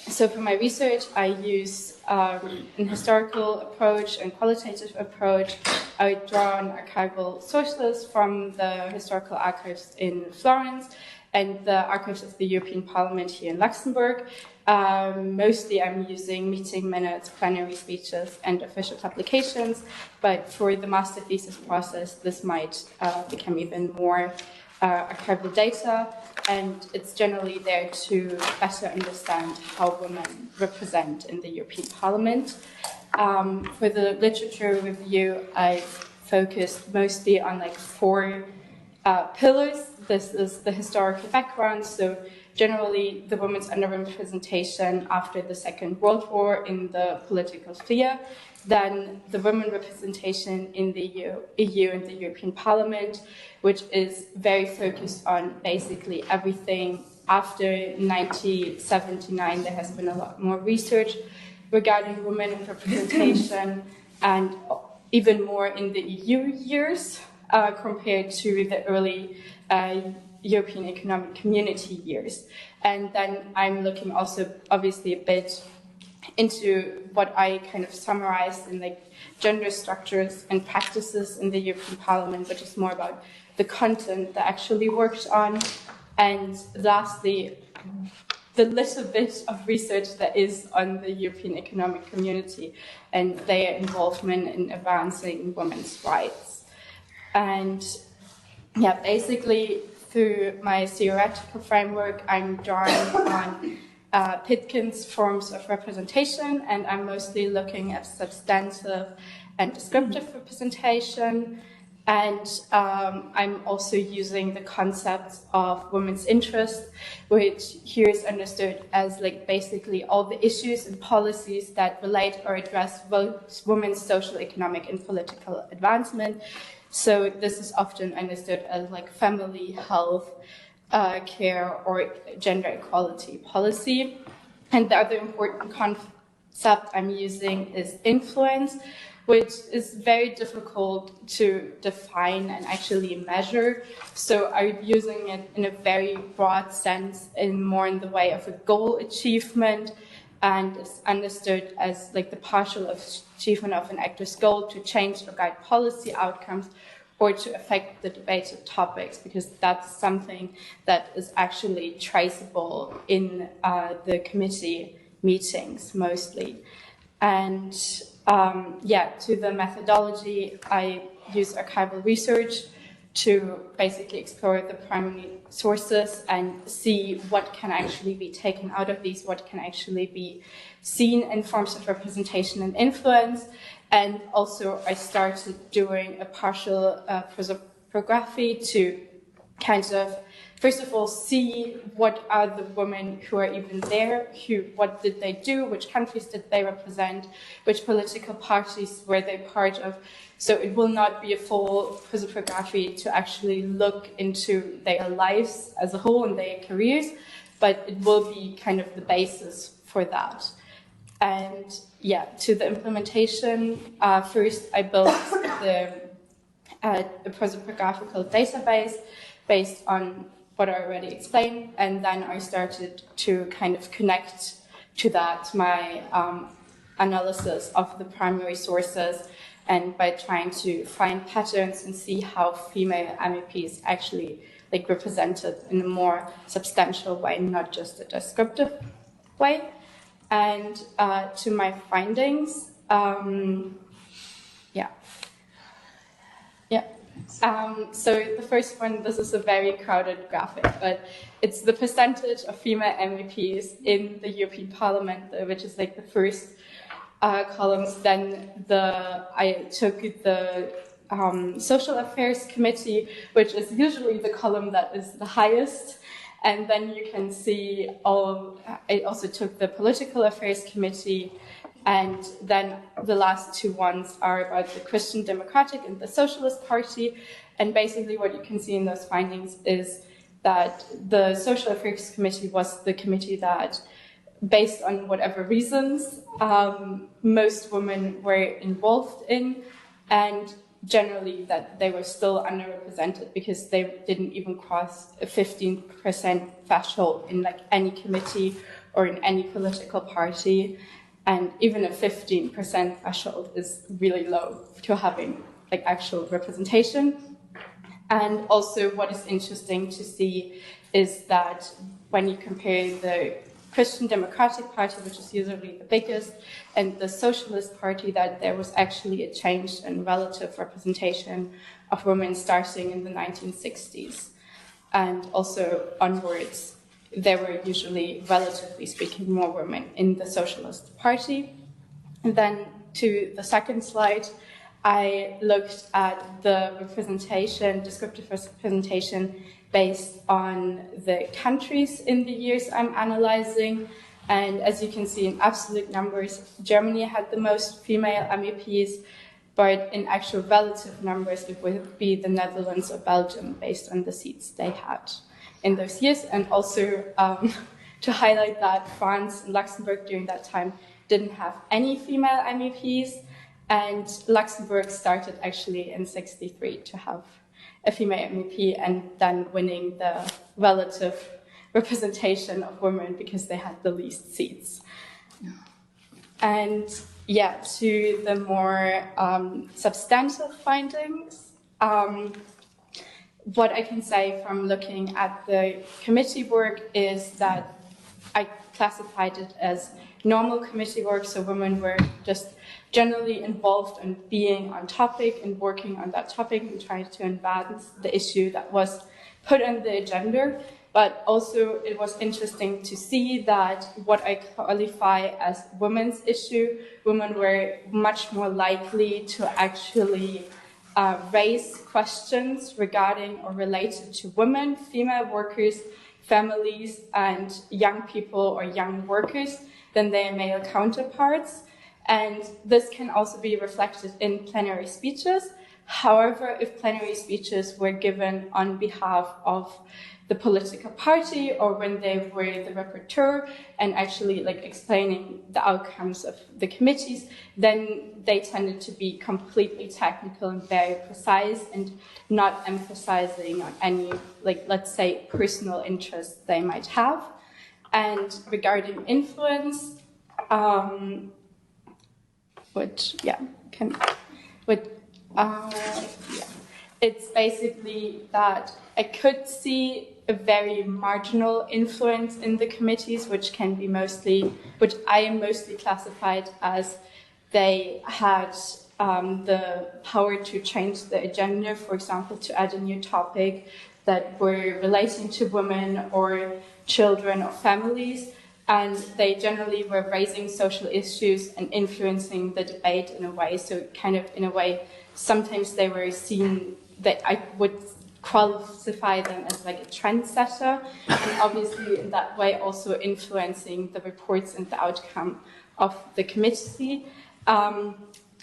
So for my research, I use an historical approach and qualitative approach. I draw on archival sources from the historical archives in Florence and the archives of the European Parliament here in Luxembourg. Mostly I'm using meeting minutes, plenary speeches, and official publications, but for the master thesis process, this might become even more archival data, and it's generally there to better understand how women represent in the European Parliament. For the literature review, I focused mostly on like 4 pillars. This is the historical background, so generally the women's underrepresentation after the Second World War in the political sphere, then the women representation in the EU and the European Parliament, which is very focused on basically everything after 1979. There has been a lot more research regarding women and representation, and even more in the EU years compared to the early European Economic Community years. And then I'm looking also obviously a bit into what I kind of summarized in like gender structures and practices in the European Parliament, which is more about the content that actually worked on. And lastly, the little bit of research that is on the European Economic Community and their involvement in advancing women's rights. And yeah, basically through my theoretical framework, I'm drawing on Pitkin's forms of representation, and I'm mostly looking at substantive and descriptive representation. And I'm also using the concept of women's interest, which here is understood as like basically all the issues and policies that relate or address women's social, economic, and political advancement. So this is often understood as like family, health, care, or gender equality policy. And the other important concept I'm using is influence, which is very difficult to define and actually measure. So I'm using it in a very broad sense, more in the way of a goal achievement, and it's understood as like the partial achievement of an actor's goal to change or guide policy outcomes or to affect the debated topics, because that's something that is actually traceable in the committee meetings mostly. And to the methodology, I use archival research to basically explore the primary sources and see what can actually be taken out of these, what can actually be seen in forms of representation and influence. And also I started doing a partial prosopography to kind of, first of all, see what are the women who are even there, what did they do, which countries did they represent, which political parties were they part of. So it will not be a full prosopography to actually look into their lives as a whole and their careers, but it will be kind of the basis for that. And yeah, to the implementation, first I built a prosopographical database based on what I already explained, and then I started to kind of connect to that my analysis of the primary sources, and by trying to find patterns and see how female MEPs actually like represented in a more substantial way, not just a descriptive way. And to my findings, so the first one, this is a very crowded graphic, but it's the percentage of female MEPs in the European Parliament, which is like the first columns. Then I took the Social Affairs Committee, which is usually the column that is the highest. And then you can see I also took the Political Affairs Committee, and then the last two ones are about the Christian Democratic and the Socialist Party. And basically what you can see in those findings is that the Social Affairs Committee was the committee that, based on whatever reasons, most women were involved in. And generally that they were still underrepresented because they didn't even cross a 15% threshold in like any committee or in any political party. And even a 15% threshold is really low to having like actual representation. And also what is interesting to see is that when you compare the Christian Democratic Party, which is usually the biggest, and the Socialist Party, that there was actually a change in relative representation of women starting in the 1960s. And also onwards, there were usually, relatively speaking, more women in the Socialist Party. And then to the second slide, I looked at the representation, descriptive representation, based on the countries in the years I'm analyzing. And as you can see in absolute numbers, Germany had the most female MEPs, but in actual relative numbers, it would be the Netherlands or Belgium based on the seats they had in those years. And also to highlight that France and Luxembourg during that time didn't have any female MEPs, and Luxembourg started actually in '63 to have a female MEP and then winning the relative representation of women because they had the least seats. And yeah, to the more substantive findings, what I can say from looking at the committee work is that I classified it as normal committee work, so women were just generally involved in being on topic and working on that topic and trying to advance the issue that was put on the agenda. But also it was interesting to see that what I qualify as women's issue, women were much more likely to actually raise questions regarding or related to women, female workers, families, and young people or young workers than their male counterparts. And this can also be reflected in plenary speeches. However, if plenary speeches were given on behalf of the political party or when they were the rapporteur and actually like explaining the outcomes of the committees, then they tended to be completely technical and very precise and not emphasizing on any, like, let's say, personal interests they might have. And regarding influence, it's basically that I could see a very marginal influence in the committees, which I mostly classified as they had the power to change the agenda, for example, to add a new topic that were relating to women or children or families. And they generally were raising social issues and influencing the debate in a way. So kind of in a way, sometimes they were seen that I would qualify them as like a trendsetter, and obviously in that way also influencing the reports and the outcome of the committee.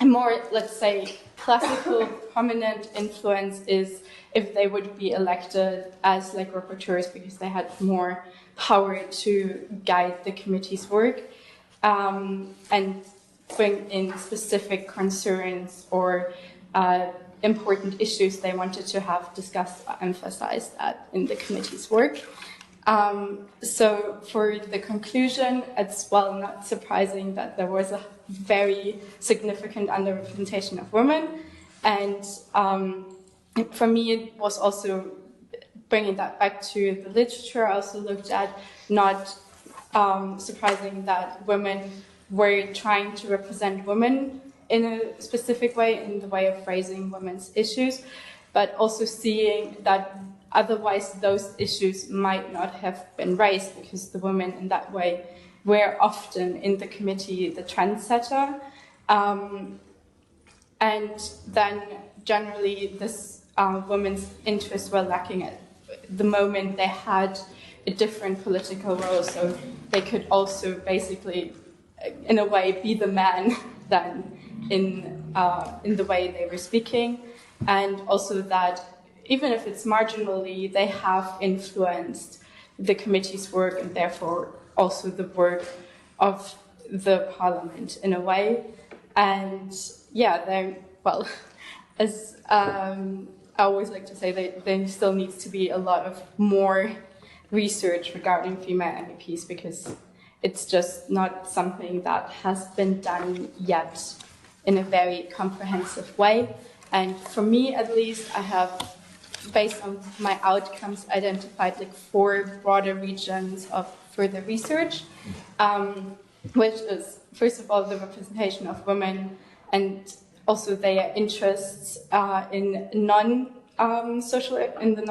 A more, let's say, classical prominent influence is if they would be elected as like rapporteurs because they had more power to guide the committee's work and bring in specific concerns or important issues they wanted to have discussed or emphasized in the committee's work. So for the conclusion, it's not surprising that there was a very significant underrepresentation of women. And for me, it was also bringing that back to the literature. I also looked at not surprising that women were trying to represent women in a specific way, in the way of raising women's issues, but also seeing that otherwise those issues might not have been raised because the women in that way were often in the committee the trendsetter. And then generally this women's interests were lacking at the moment they had a different political role, so they could also basically, in a way, be the man than in the way they were speaking, and also that even if it's marginally, they have influenced the committee's work and therefore also the work of the parliament in a way. And yeah, as I always like to say, there still needs to be a lot of more research regarding female MEPs, because it's just not something that has been done yet in a very comprehensive way. And for me, at least, I have, based on my outcomes, identified like 4 broader regions of further research, which is, first of all, the representation of women and also their interests in the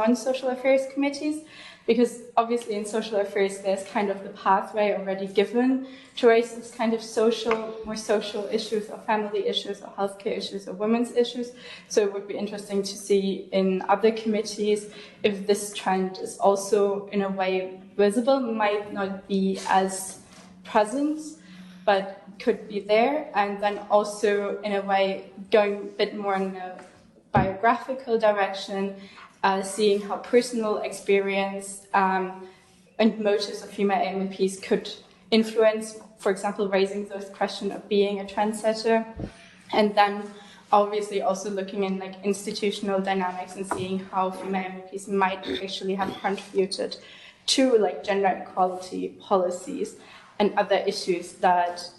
non-social affairs committees, because obviously in social affairs there's kind of the pathway already given to raise this kind of more social issues or family issues or healthcare issues or women's issues. So it would be interesting to see in other committees if this trend is also in a way visible, might not be as present, but could be there, and then also in a way going a bit more in a biographical direction, seeing how personal experience and motives of female MEPs could influence, for example, raising the question of being a trendsetter, and then obviously also looking in like institutional dynamics and seeing how female MEPs might actually have contributed to like gender equality policies and other issues that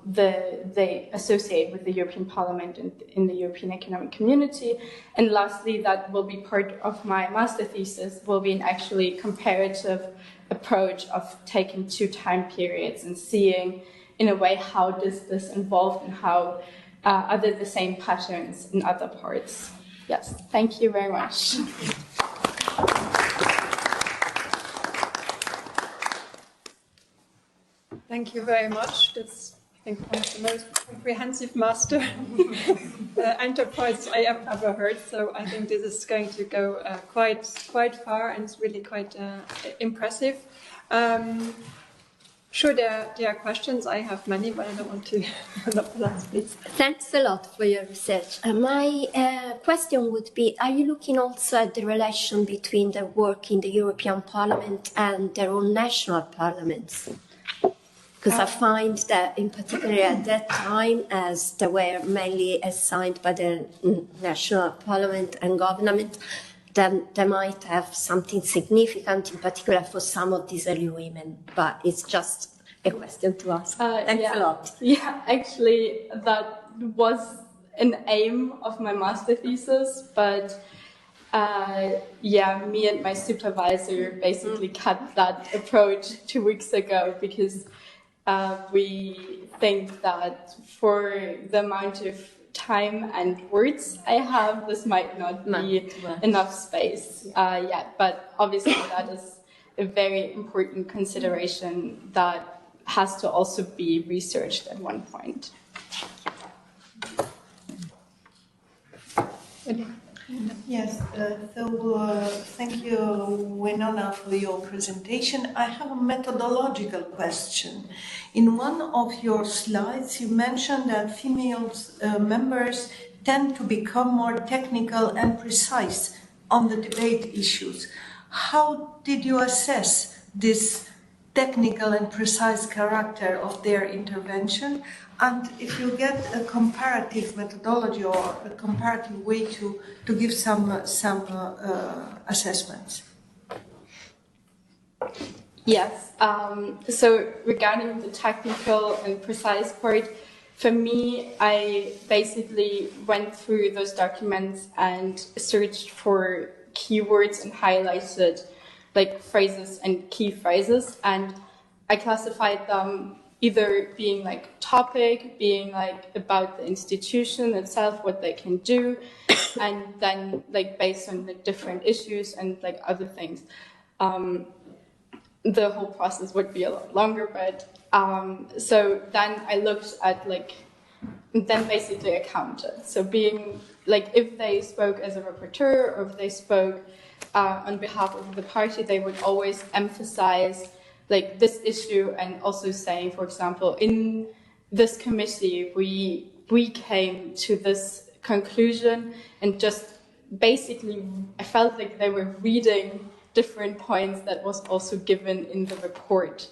they associate with the European Parliament and in the European Economic Community. And lastly, that will be part of my master thesis, will be an actually comparative approach of taking 2 time periods and seeing, in a way, how does this involve and how are there the same patterns in other parts. Yes, thank you very much. Thank you very much. That's, I think, one of the most comprehensive master enterprises I have ever heard. So I think this is going to go quite far, and it's really quite impressive. Sure, there are questions. I have many, but I don't want to monopolize, please. Thanks a lot for your research. My question would be, are you looking also at the relation between their work in the European Parliament and their own national parliaments? Because I find that, in particular at that time, as they were mainly assigned by the national parliament and government, then they might have something significant, in particular for some of these early women. But it's just a question to ask. Thanks a lot. Yeah, actually, that was an aim of my master thesis, but me and my supervisor basically cut that approach 2 weeks ago, because we think that for the amount of time and words I have, this might not be enough space yet. But obviously that is a very important consideration that has to also be researched at one point. Yes, thank you, Winona, for your presentation. I have a methodological question. In one of your slides, you mentioned that female members tend to become more technical and precise on the debate issues. How did you assess this technical and precise character of their intervention? And if you get a comparative methodology or a comparative way to give some assessments. Yes. So regarding the technical and precise part, for me, I basically went through those documents and searched for keywords and highlighted like phrases and key phrases, and I classified them either being like topic, being like about the institution itself, what they can do, and then like based on the different issues and like other things. The whole process would be a lot longer, but so then I looked at then basically I counted. So being like, if they spoke as a rapporteur or if they spoke on behalf of the party, they would always emphasize like this issue, and also saying, for example, in this committee, we came to this conclusion, and just basically, I felt like they were reading different points that was also given in the report.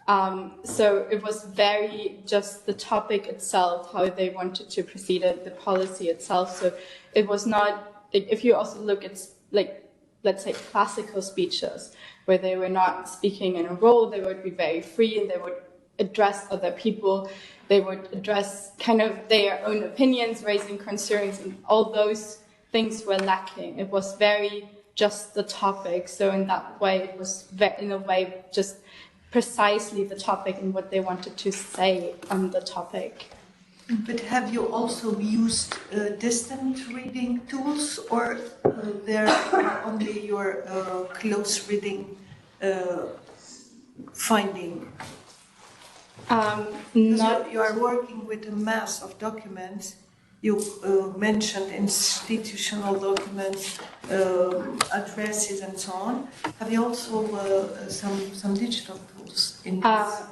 So it was very just the topic itself, how they wanted to proceed it, the policy itself. So it was not, if you also look at, like, let's say classical speeches, where they were not speaking in a role, they would be very free and they would address other people, they would address kind of their own opinions, raising concerns, and all those things were lacking. It was very just the topic. So in that way, it was in a way just precisely the topic and what they wanted to say on the topic. But have you also used distant reading tools, or they're only your close reading finding? You are working with a mass of documents. You mentioned institutional documents, addresses, and so on. Have you also some digital tools in this?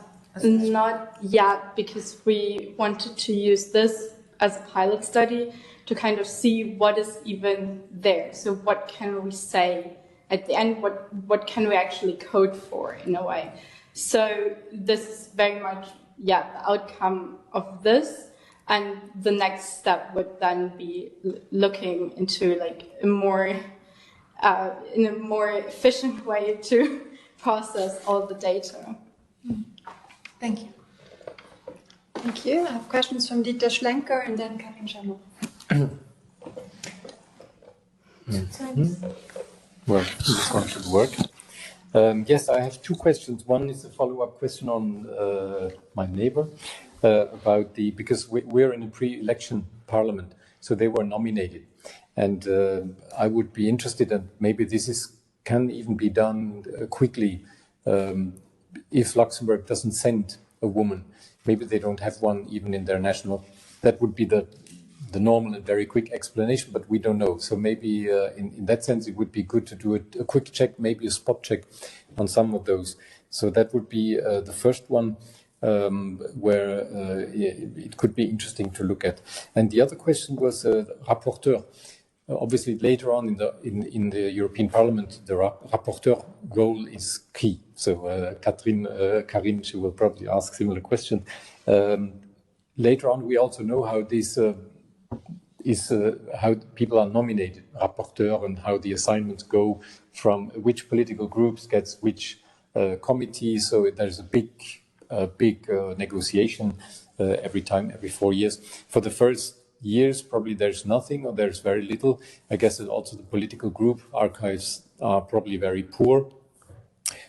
Not yet, because we wanted to use this as a pilot study to kind of see what is even there. So what can we say at the end? What can we actually code for in a way? So this is very much, the outcome of this. And the next step would then be looking into like a more, in a more efficient way to process all the data. Thank you. Thank you. I have questions from Dieter Schlenker and then Karin Jamon. Well, this one should work. Yes, I have two questions. One is a follow-up question on my neighbor about because we're in a pre-election parliament, so they were nominated, and I would be interested, and maybe this can even be done quickly. If Luxembourg doesn't send a woman, maybe they don't have one even in their national. That would be the normal and very quick explanation, but we don't know. So maybe in that sense, it would be good to do a quick check, maybe a spot check on some of those. So that would be the first one where it could be interesting to look at. And the other question was rapporteur. Obviously, later on in the European Parliament, the rapporteur role is key. So Karin, she will probably ask similar questions. Later on, we also know how this is how people are nominated, rapporteur, and how the assignments go from which political groups gets which committee. So there's a big negotiation every 4 years. For the first years, probably there's nothing or there's very little. I guess that also the political group archives are probably very poor.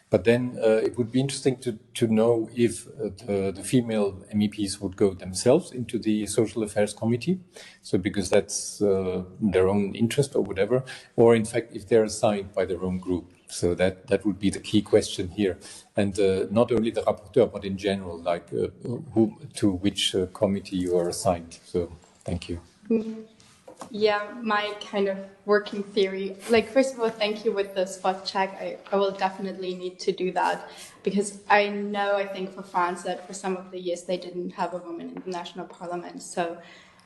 But then it would be interesting to know if the female MEPs would go themselves into the Social Affairs Committee, so because that's their own interest or whatever, or in fact if they're assigned by their own group. So that would be the key question here. And not only the rapporteur, but in general, like who to which committee you are assigned. So thank you. Yeah, my kind of working theory, like, first of all, thank you with the spot check. I will definitely need to do that, because I know, I think for France, that for some of the years they didn't have a woman in the national parliament. So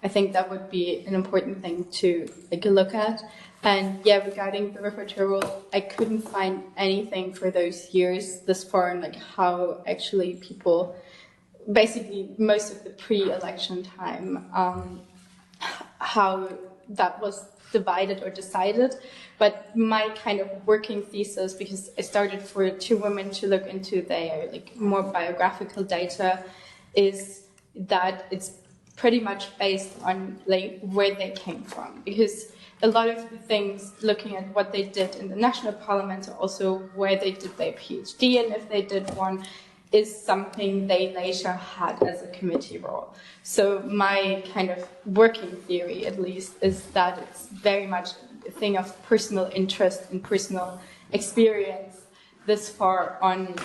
I think that would be an important thing to look at. And yeah, regarding the rapporteur role, I couldn't find anything for those years this far, and how actually people, basically most of the pre-election time, how that was divided or decided. But my kind of working thesis, because I started for two women to look into their more biographical data, is that it's pretty much based on where they came from, because a lot of the things looking at what they did in the national parliament, also where they did their PhD, and if they did one, is something they later had as a committee role. So my kind of working theory, at least, is that it's very much a thing of personal interest and personal experience this far on,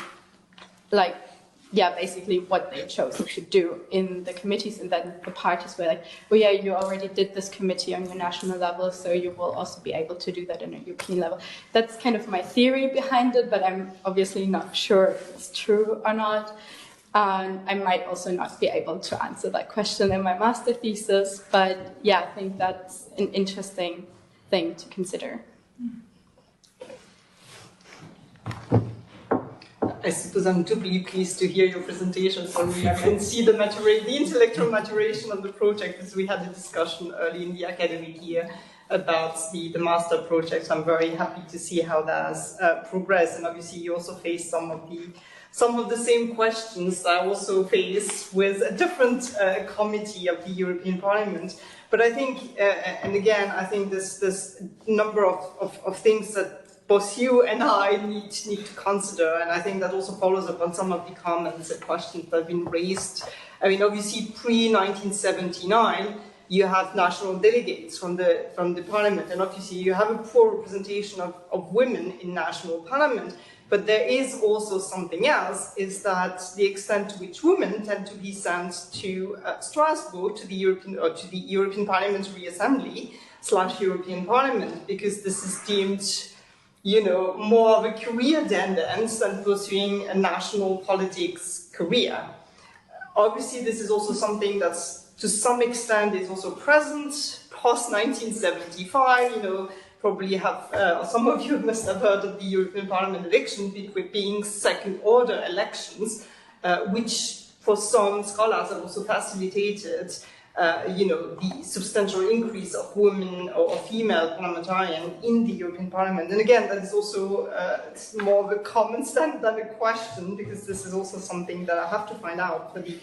basically what they chose to do in the committees, and then the parties were like, oh yeah, you already did this committee on your national level, so you will also be able to do that on a European level. That's kind of my theory behind it, but I'm obviously not sure if it's true or not. And I might also not be able to answer that question in my master thesis, but yeah, I think that's an interesting thing to consider. I suppose I'm doubly pleased to hear your presentation. So I can see the intellectual maturation of the project, as we had a discussion early in the academic year about the master project. I'm very happy to see how that has progressed. And obviously, you also face some of the same questions I also face with a different committee of the European Parliament. But I think, and again, I think this number of things that both you and I need to consider, and I think that also follows up on some of the comments and questions that have been raised. I mean, obviously, pre-1979, you have national delegates from the parliament, and obviously you have a poor representation of women in national parliament. But there is also something else, is that the extent to which women tend to be sent to Strasbourg, to the European Parliamentary Assembly / European Parliament, because this is deemed, more of a career tendence than pursuing a national politics career. Obviously, this is also something that's, to some extent, is also present post-1975, probably have, some of you must have heard of the European Parliament election being second-order elections, which for some scholars have also facilitated, the substantial increase of women or female parliamentarians in the European Parliament. And again, that is also it's more of a comment than a question, because this is also something that I have to find out for the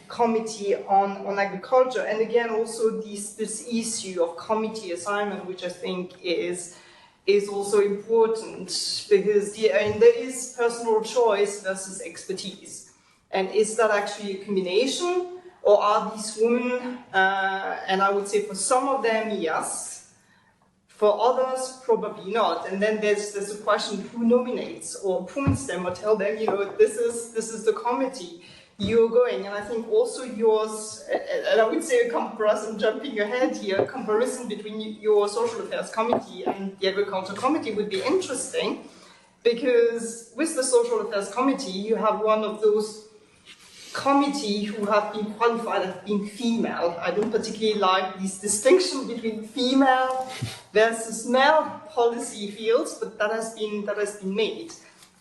Committee on Agriculture. And again, also this issue of committee assignment, which I think is also important, because there is personal choice versus expertise. And is that actually a combination, or are these women, and I would say for some of them, yes, for others, probably not. And then there's a question, who nominates or appoints them or tell them, this is the committee you're going. And I think also yours, and I would say a comparison, jumping ahead here, a comparison between your Social Affairs Committee and the Agriculture Committee would be interesting, because with the Social Affairs Committee, you have one of those committee who have been qualified as being female. I don't particularly like this distinction between female versus male policy fields, but that has been made.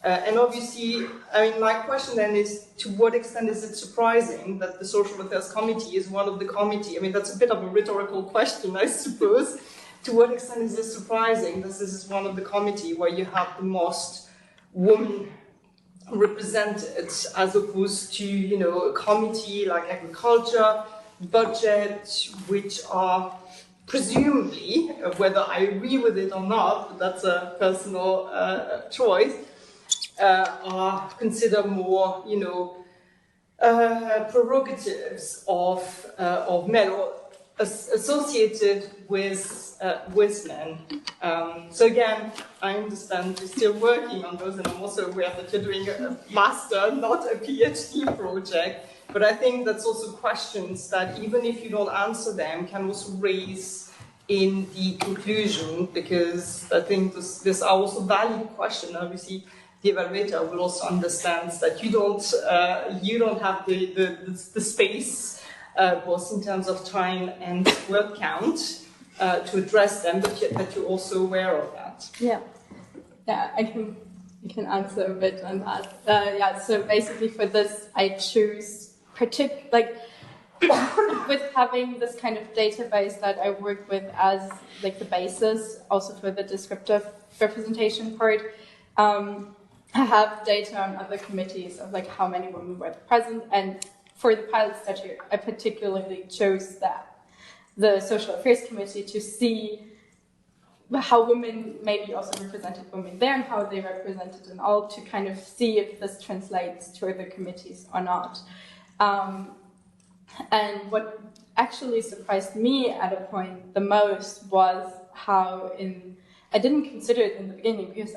And obviously, I mean, my question then is, to what extent is it surprising that the Social Affairs Committee is one of the committee? I mean, that's a bit of a rhetorical question, I suppose. To what extent is it surprising that this is one of the committee where you have the most women represented, as opposed to, a committee like Agriculture, Budget, which are presumably, whether I agree with it or not, but that's a personal choice, are considered more, prerogatives of men, or associated with men. So again, I understand you're still working on those, and I'm also aware that you're doing a master, not a PhD project. But I think that's also questions that, even if you don't answer them, can also raise in the conclusion, because I think this are also valid questions. Obviously, the evaluator will also understand that you don't have the space, both in terms of time and word count, to address them, but that you're also aware of that. Yeah, I can answer a bit on that. So basically, for this, I choose with having this kind of database that I work with as the basis, also for the descriptive representation part. I have data on other committees of how many women were present, and for the pilot study, I particularly chose the Social Affairs Committee to see how women maybe also represented women there and how they represented and all, to kind of see if this translates to other committees or not. And what actually surprised me at a point the most was how I didn't consider it in the beginning, because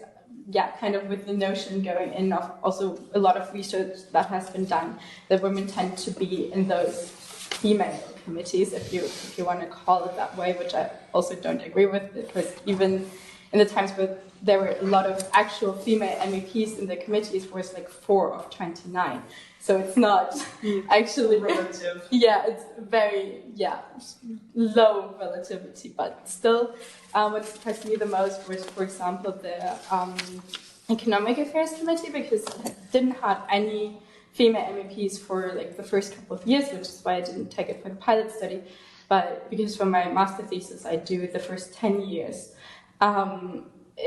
kind of with the notion going in of also a lot of research that has been done, that women tend to be in those female committees, if you want to call it that way, which I also don't agree with, because even in the times where there were a lot of actual female MEPs in the committees, was 4 of 29. So it's not actually relative. Yeah, it's very low relativity, but still, what surprised me the most was, for example, the Economic Affairs Committee because it didn't have any female MEPs for like the first couple of years, which is why I didn't take it for the pilot study. But because for my master thesis I do the first 10 years,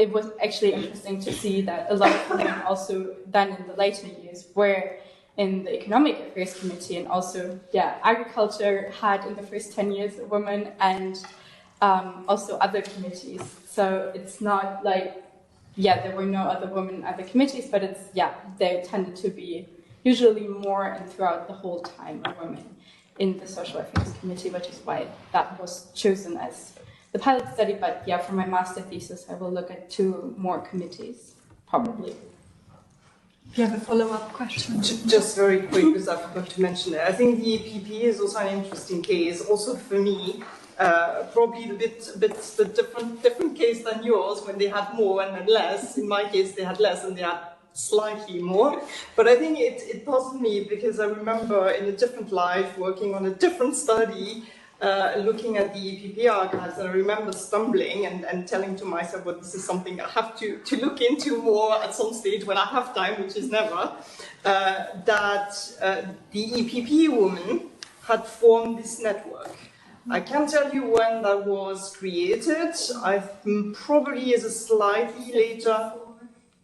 it was actually interesting to see that a lot of women also then in the later years were in the Economic Affairs Committee, and also, agriculture had in the first 10 years a woman, and also other committees. So it's not like, there were no other women in other committees, but it's, there tended to be usually more and throughout the whole time a woman in the Social Affairs Committee, which is why that was chosen as the pilot study. But for my master thesis, I will look at 2 more committees, probably. Do you have a follow-up question? Just very quick, because I forgot to mention it. I think the EPP is also an interesting case, also for me. Probably a bit the different case than yours, when they had more and then less. In my case, they had less and they had slightly more. But I think it puzzled me because I remember in a different life working on a different study, looking at the EPP archives, and I remember stumbling and telling to myself, well, this is something I have to look into more at some stage when I have time, which is never, that the EPP women had formed this network. I can't tell you when that was created. I probably is a slightly later.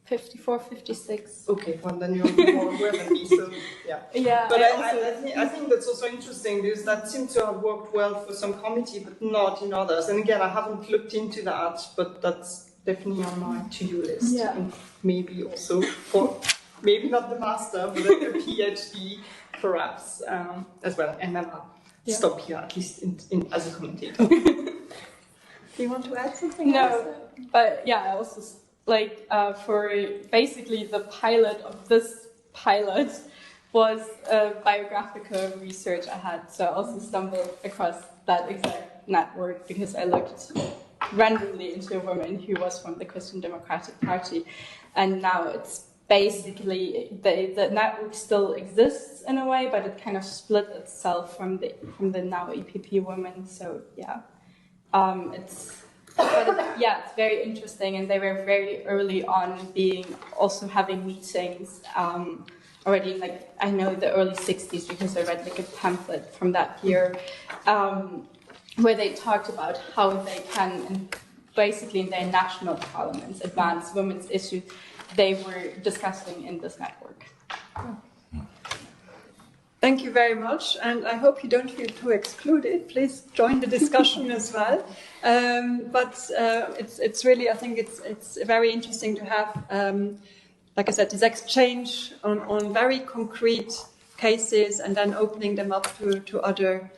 54, 56. Okay, well then you're more aware than me, so yeah. But I think that's also interesting because that seems to have worked well for some committee, but not in others. And again, I haven't looked into that, but that's definitely on my to-do list. Yeah. And maybe also for, maybe not the master, but a PhD perhaps as well. And then I'll stop here, at least in as a commentator. Do you want to add something? No, but I also for basically the pilot of this pilot was a biographical research I had. So I also stumbled across that exact network because I looked randomly into a woman who was from the Christian Democratic Party. And now it's basically, the network still exists in a way, but it kind of split itself from the now EPP women. So it's very interesting, and they were very early on having meetings already in I know the early 60s because I read a pamphlet from that year where they talked about how they can, basically in their national parliaments, advance women's issues they were discussing in this network. Thank you very much, and I hope you don't feel too excluded. Please join the discussion as well. It's really, I think it's very interesting to have, like I said, this exchange on very concrete cases and then opening them up to other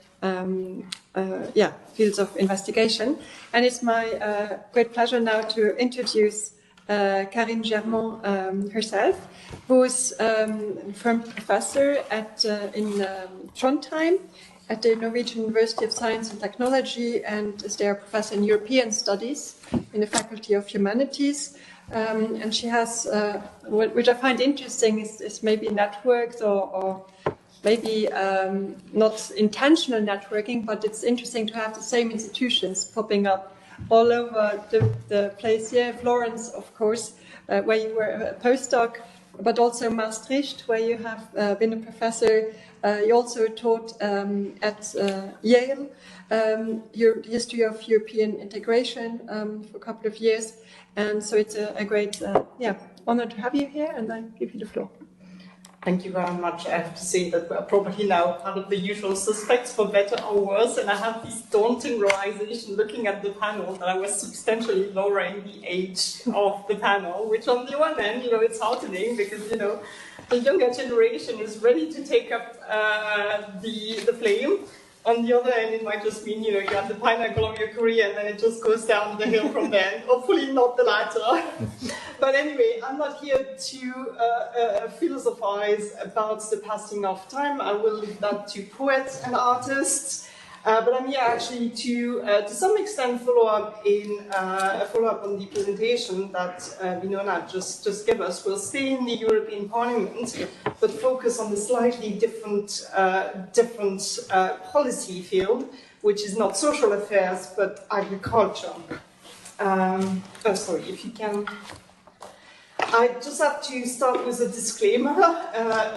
fields of investigation. And it's my great pleasure now to introduce Karine Germont herself, who's firm professor in Trondheim at the Norwegian University of Science and Technology, and is there a professor in European Studies in the Faculty of Humanities. And she has, which I find interesting, is maybe networks or maybe not intentional networking, but it's interesting to have the same institutions popping up all over the place here. Florence, of course, where you were a postdoc, but also Maastricht, where you have been a professor. You also taught at Yale, your history of European integration for a couple of years. And so it's a great honor to have you here, and I give you the floor. Thank you very much. I have to say that we're probably now part of the usual suspects for better or worse, and I have this daunting realization looking at the panel that I was substantially lowering the age of the panel, which on the one hand, it's heartening because, the younger generation is ready to take up the flame. On the other hand, it might just mean, you're at the pinnacle of your career and then it just goes down the hill from there. Hopefully not the latter. But anyway, I'm not here to philosophize about the passing of time. I will leave that to poets and artists. But I'm here actually to some extent follow up on the presentation that Winona just gave us. We'll stay in the European Parliament, but focus on the slightly different policy field, which is not social affairs but agriculture. Sorry, if you can I just have to start with a disclaimer.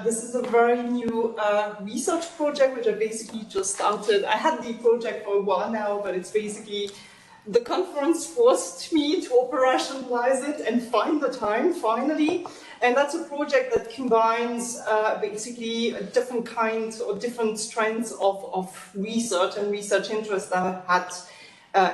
This is a very new research project which I basically just started. I had the project for a while now, but it's basically the conference forced me to operationalize it and find the time finally. And that's a project that combines basically different kinds or different strands of research and research interests that I've had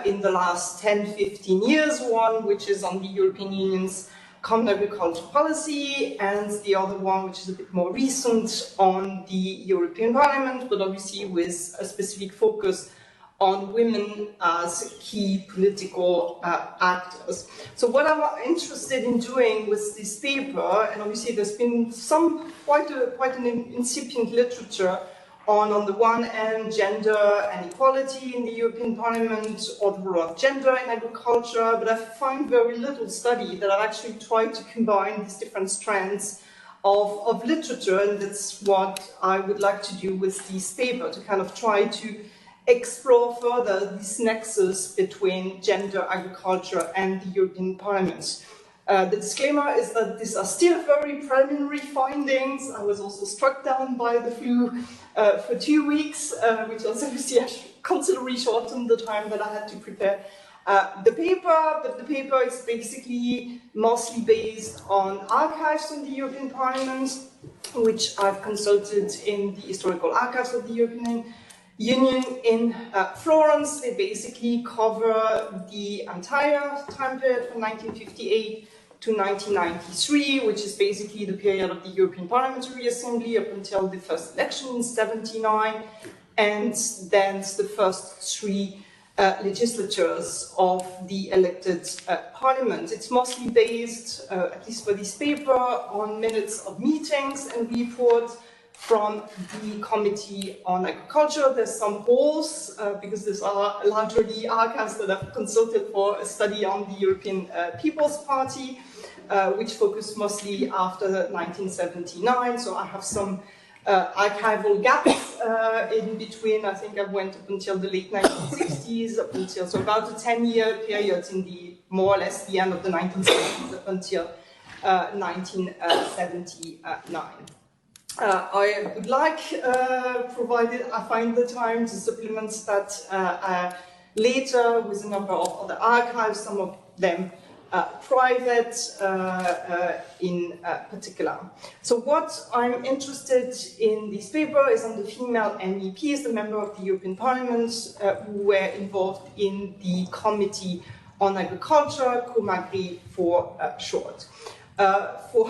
in the last 10, 15 years. One which is on the European Union's common agriculture policy, and the other one, which is a bit more recent, on the European Parliament, but obviously with a specific focus on women as key political actors. So what I'm interested in doing with this paper, and obviously there's been quite an incipient literature on the one hand, gender and equality in the European Parliament, or the role of gender in agriculture, but I find very little study that I've actually tried to combine these different strands of literature, and that's what I would like to do with this paper, to kind of try to explore further this nexus between gender, agriculture, and the European Parliament. The disclaimer is that these are still very preliminary findings. I was also struck down by the flu for 2 weeks, which also considerably shortened the time that I had to prepare the paper. But the paper is basically mostly based on archives in the European Parliament, which I've consulted in the historical archives of the European Union in Florence. They basically cover the entire time period from 1958 to 1993, which is basically the period of the European Parliamentary Assembly up until the first election in 1979, and then the first 3 legislatures of the elected parliament. It's mostly based, at least for this paper, on minutes of meetings and reports from the Committee on Agriculture. There's some holes, because these are largely archives that I've consulted for a study on the European People's Party, which focused mostly after 1979. So I have some archival gaps in between. I think I went up until the late 1960s, up until, so about a 10-year period in the more or less the end of the 1970s up until 1979. I would like, provided I find the time, to supplement that later with a number of other archives, some of them private in particular. So what I'm interested in this paper is on the female MEPs, the member of the European Parliament, who were involved in the Committee on Agriculture, COMAGRI for short. For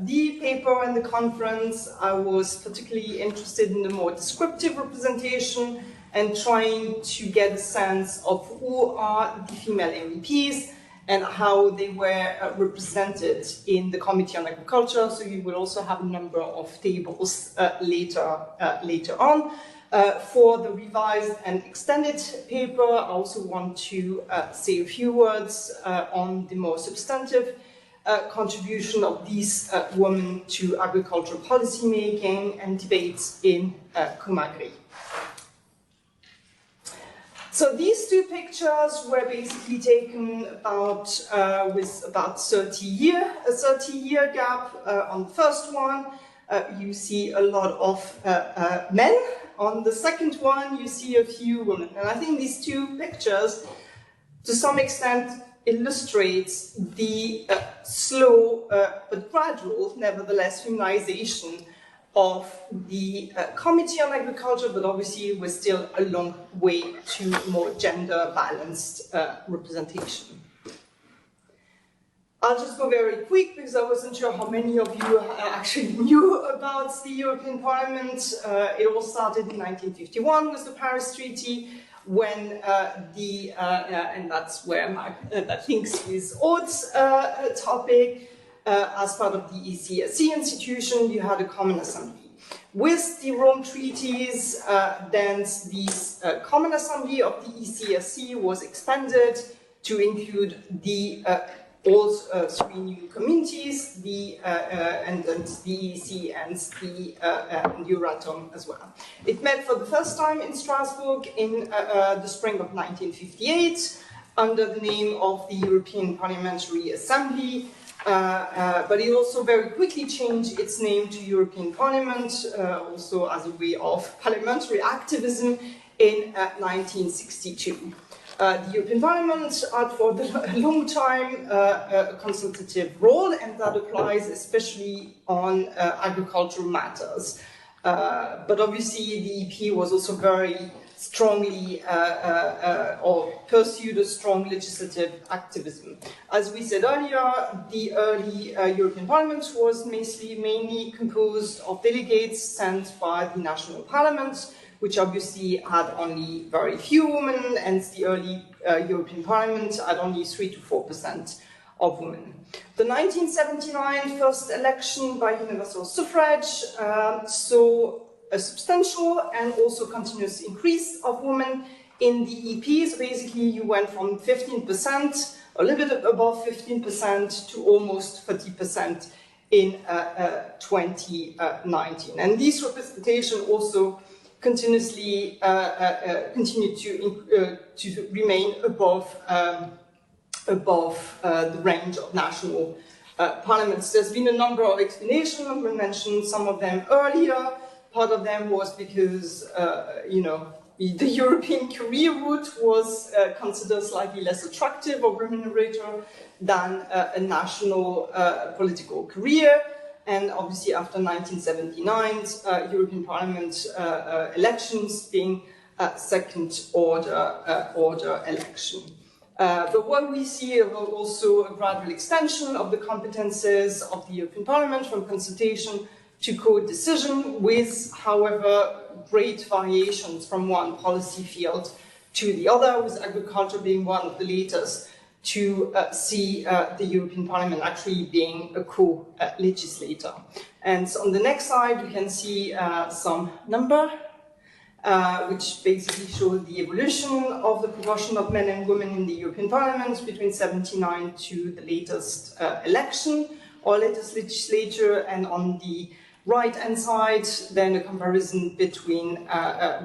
the paper and the conference, I was particularly interested in the more descriptive representation and trying to get a sense of who are the female MEPs and how they were represented in the Committee on Agriculture. So you will also have a number of tables later on. For the revised and extended paper, I also want to say a few words on the more substantive contribution of these women to agricultural policy making and debates in COMAGRI. So these 2 pictures were basically taken with about 30-year gap. On the first one, you see a lot of men. On the second one, you see a few women. And I think these 2 pictures, to some extent, illustrates the slow but gradual, nevertheless, feminization of the Committee on Agriculture, but obviously we're still a long way to more gender-balanced representation. I'll just go very quick because I wasn't sure how many of you actually knew about the European Parliament. It all started in 1951 with the Paris Treaty, when and that's where that links with Aude's topic, as part of the ECSC institution, you had a common assembly. With the Rome treaties, then this common assembly of the ECSC was expanded to include the all 3 new communities, and the EEC and the Euratom as well. It met for the first time in Strasbourg in the spring of 1958 under the name of the European Parliamentary Assembly, But it also very quickly changed its name to European Parliament, also as a way of parliamentary activism in 1962. The European Parliament had for a long time a consultative role, and that applies especially on agricultural matters. But obviously the EP was also very strongly or pursued a strong legislative activism. As we said earlier, the early European Parliament was mainly composed of delegates sent by the national parliaments, which obviously had only very few women, and the early European Parliament had only 3 to 4% of women. The 1979 first election by universal suffrage saw a substantial and also continuous increase of women in the EPs. Basically, you went from 15%, a little bit above 15%, to almost 30% in 2019. And this representation also continuously continued to remain above the range of national parliaments. There's been a number of explanations. We mentioned some of them earlier. Part of them was because, the European career route was considered slightly less attractive or remunerator than a national political career. And obviously after 1979, European Parliament elections being second order election. But what we see is also a gradual extension of the competences of the European Parliament from consultation to co-decision, with, however, great variations from one policy field to the other, with agriculture being one of the latest to see the European Parliament actually being a co-legislator. And on the next slide, we can see some number, which basically shows the evolution of the proportion of men and women in the European Parliament between 1979 to the latest election or latest legislature, and on the right-hand side, then a comparison between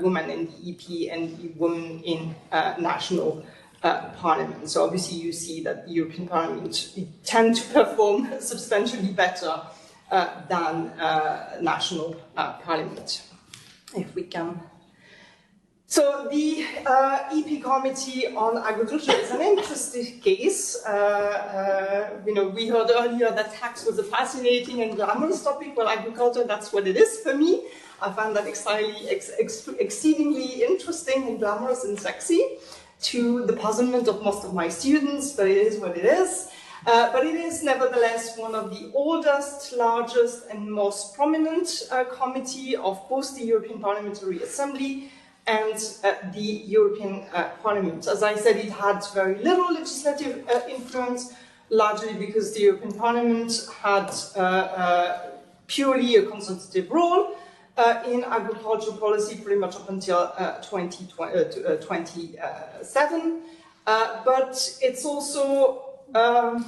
women in the EP and women in national Parliament. So obviously you see that the European Parliament tend to perform substantially better than national Parliament. If we can. So the EP Committee on Agriculture is an interesting case. We heard earlier that tax was a fascinating and glamorous topic. Well, agriculture, that's what it is for me. I find that exceedingly interesting and glamorous and sexy, to the puzzlement of most of my students, but it is what it is. But it is nevertheless one of the oldest, largest, and most prominent committee of both the European Parliamentary Assembly and the European Parliament. As I said, it had very little legislative influence, largely because the European Parliament had purely a consultative role in agricultural policy pretty much up until 2027. But it's also a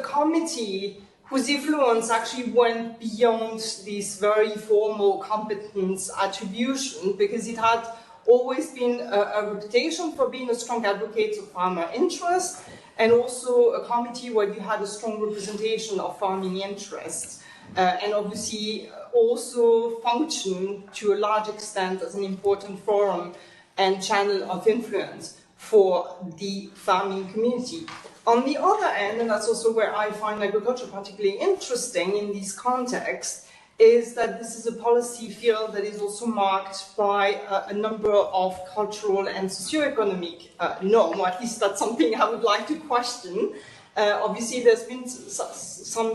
committee whose influence actually went beyond this very formal competence attribution, because it had always been a reputation for being a strong advocate of farmer interests, and also a committee where you had a strong representation of farming interests, and obviously also function to a large extent as an important forum and channel of influence for the farming community. On the other end, and that's also where I find agriculture particularly interesting in this context, is that this is a policy field that is also marked by a number of cultural and socioeconomic norms, or at least that's something I would like to question. Obviously, there's been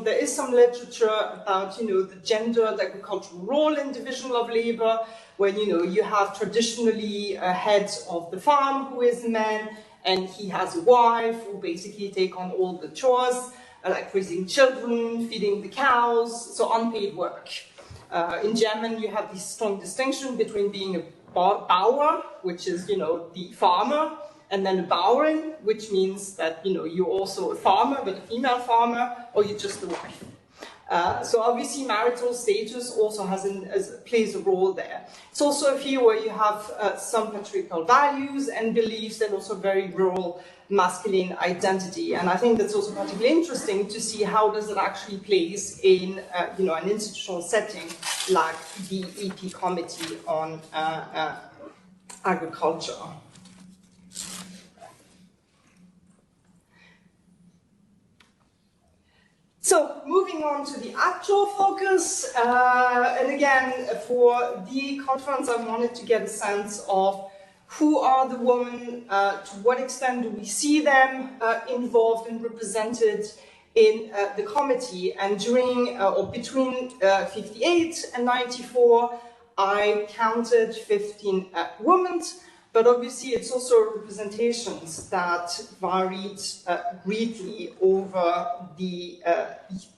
there is some literature about, the gendered agricultural role in division of labor, where, you have traditionally a head of the farm who is a man, and he has a wife who basically take on all the chores, like raising children, feeding the cows, so unpaid work. In German, you have this strong distinction between being a Bauer, which is, the farmer, and then a Bauern, which means that, you're also a farmer, but a female farmer, or you're just a wife. So obviously marital status also plays a role there. It's also a field where you have some patriarchal values and beliefs, and also very rural masculine identity. And I think that's also particularly interesting to see how does it actually plays in an institutional setting like the EP Committee on Agriculture. So, moving on to the actual focus, and again, for the conference, I wanted to get a sense of who are the women, to what extent do we see them involved and represented in the committee. And during, or between 58 and 94, I counted 15 women. But obviously, it's also representations that varied greatly over the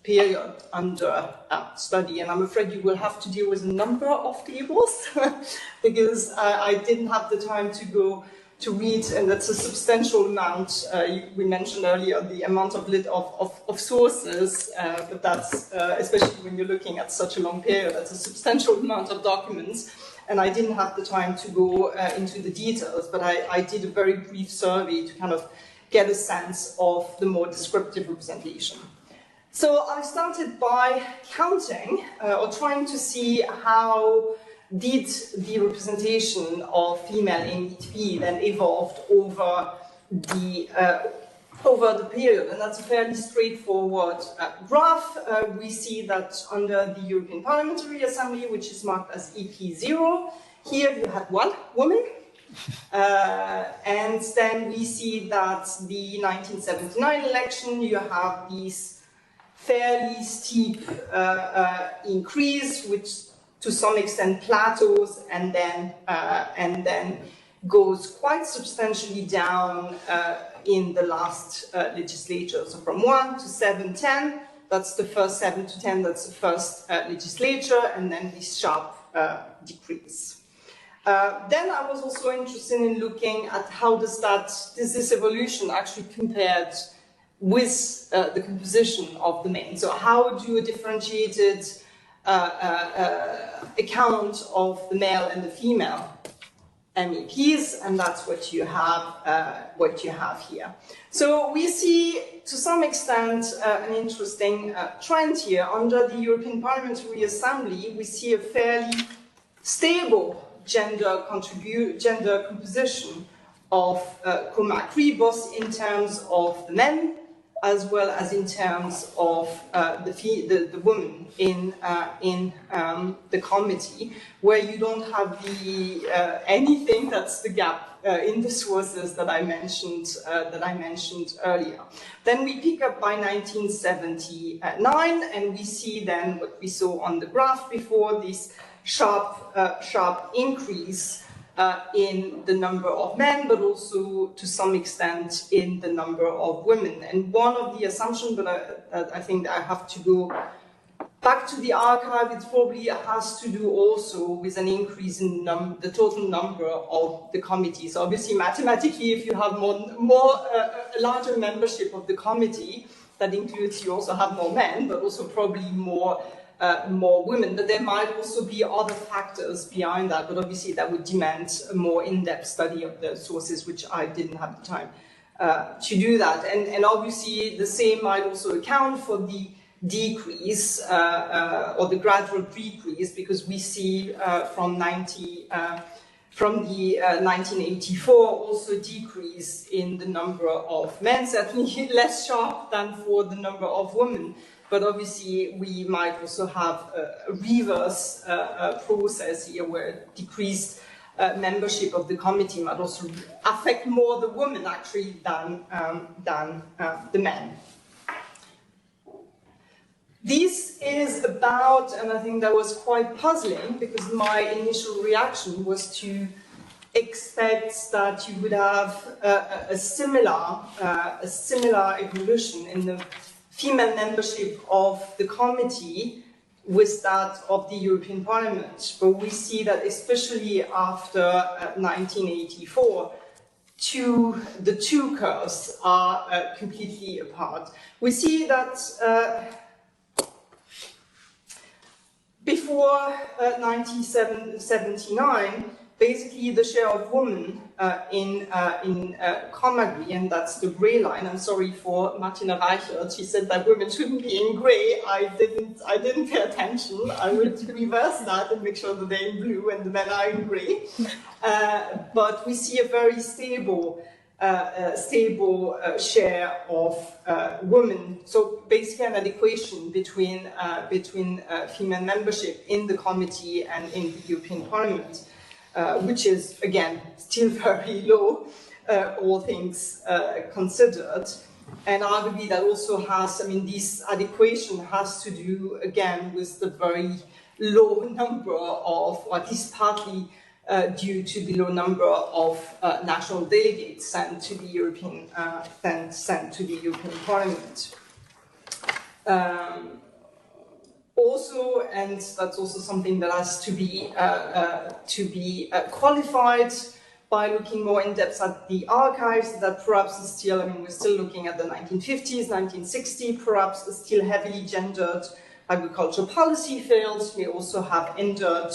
period under study. And I'm afraid you will have to deal with a number of tables because I didn't have the time to go to read, and that's a substantial amount. We mentioned earlier the amount of sources, but that's, especially when you're looking at such a long period, that's a substantial amount of documents. And I didn't have the time to go into the details, but I did a very brief survey to kind of get a sense of the more descriptive representation. So I started by counting, or trying to see how did the representation of female MEP then evolved over the period, and that's a fairly straightforward graph. We see that under the European Parliamentary Assembly, which is marked as EP0, here you had one woman, and then we see that the 1979 election, you have these fairly steep increase, which to some extent plateaus and then goes quite substantially down in the last legislature. So from 1 to 7, 10, that's the first 7 to 10, that's the first legislature, and then this sharp decrease. Then I was also interested in looking at how does this evolution actually compared with the composition of the men. So how do a differentiated account of the male and the female MEPs, and that's what you have here. So we see, to some extent, an interesting trend here. Under the European Parliamentary Assembly, we see a fairly stable gender composition of Comacri, both in terms of the men as well as in terms of the women in the committee, where you don't have anything that's the gap in the sources that I mentioned earlier. Then we pick up by 1979, and we see then what we saw on the graph before, this sharp increase in the number of men, but also to some extent in the number of women. And one of the assumptions, but I think I have to go back to the archive, it probably has to do also with an increase in the total number of the committees. So obviously, mathematically, if you have a larger membership of the committee, that includes you also have more men, but also probably more women, but there might also be other factors behind that, but obviously that would demand a more in-depth study of the sources, which I didn't have the time to do that. And obviously the same might also account for the decrease or the gradual decrease, because we see from the 1984 also decrease in the number of men, certainly less sharp than for the number of women. But obviously, we might also have a reverse process here, where decreased membership of the committee might also affect more the women actually than the men. This is about, and I think that was quite puzzling, because my initial reaction was to expect that you would have a similar evolution in the female membership of the committee with that of the European Parliament. But we see that especially after 1984, the two curves are completely apart. We see that before 1979, basically the share of women in Comagri, and that's the grey line. I'm sorry for Martina Reichert. She said that women shouldn't be in grey. I didn't pay attention. I would reverse that and make sure that they're in blue and the men are in grey. But we see a very stable share of women. So basically an adequation between female membership in the committee and in the European Parliament, which is, again, still very low, all things considered. And arguably that also has, I mean, this adequation has to do, again, with the very low number of, or at least partly due to the low number of national delegates sent to the European Parliament. Also, and that's also something that has to be qualified by looking more in depth at the archives, that perhaps is still, I mean, we're still looking at the 1950s, 1960, perhaps is still heavily gendered agricultural policy failed. We also have hindered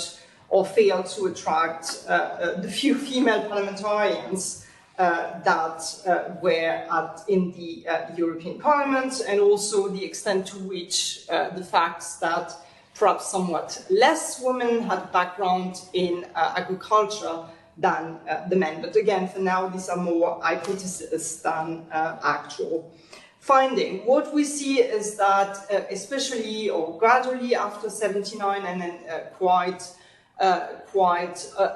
or failed to attract the few female parliamentarians that were in the European Parliament, and also the extent to which the facts that perhaps somewhat less women had background in agriculture than the men. But again, for now, these are more hypotheses than actual finding. What we see is that, especially or gradually after 79, and then quite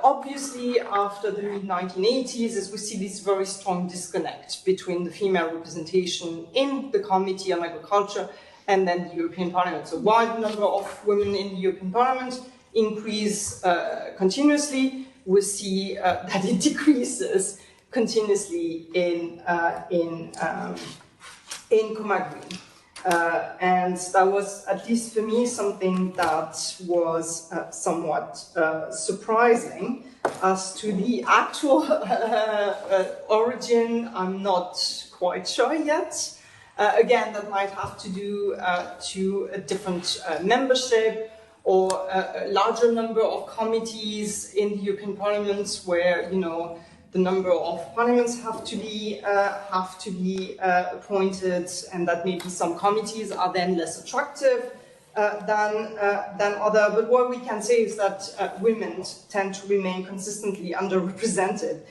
obviously after the mid-1980s, as we see this very strong disconnect between the female representation in the Committee on Agriculture and then the European Parliament. So while the number of women in the European Parliament increase continuously, we see that it decreases continuously in Comagri. And that was, at least for me, something that was somewhat surprising. As to the actual origin, I'm not quite sure yet. Again, that might have to do to a different membership or a larger number of committees in the European Parliament, where, you know, the number of parliaments have to be appointed, and that maybe some committees are then less attractive than other. But what we can say is that women tend to remain consistently underrepresented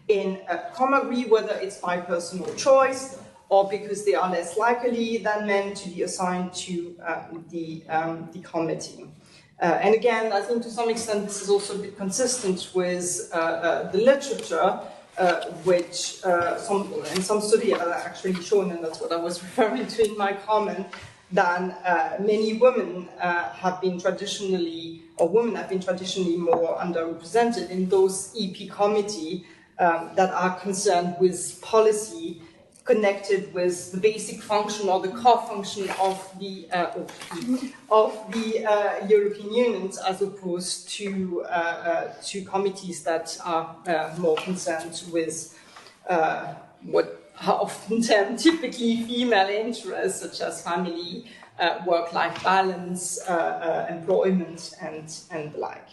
in Comagri, whether it's by personal choice or because they are less likely than men to be assigned to the committee. And again, I think to some extent this is also a bit consistent with the literature, which some study have actually shown, and that's what I was referring to in my comment, that many women have been traditionally, or women have been traditionally more underrepresented in those EP committee that are concerned with policy connected with the basic function or the core function of the European Union, as opposed to committees that are more concerned with what are often termed typically female interests, such as family, work-life balance, employment, and the like.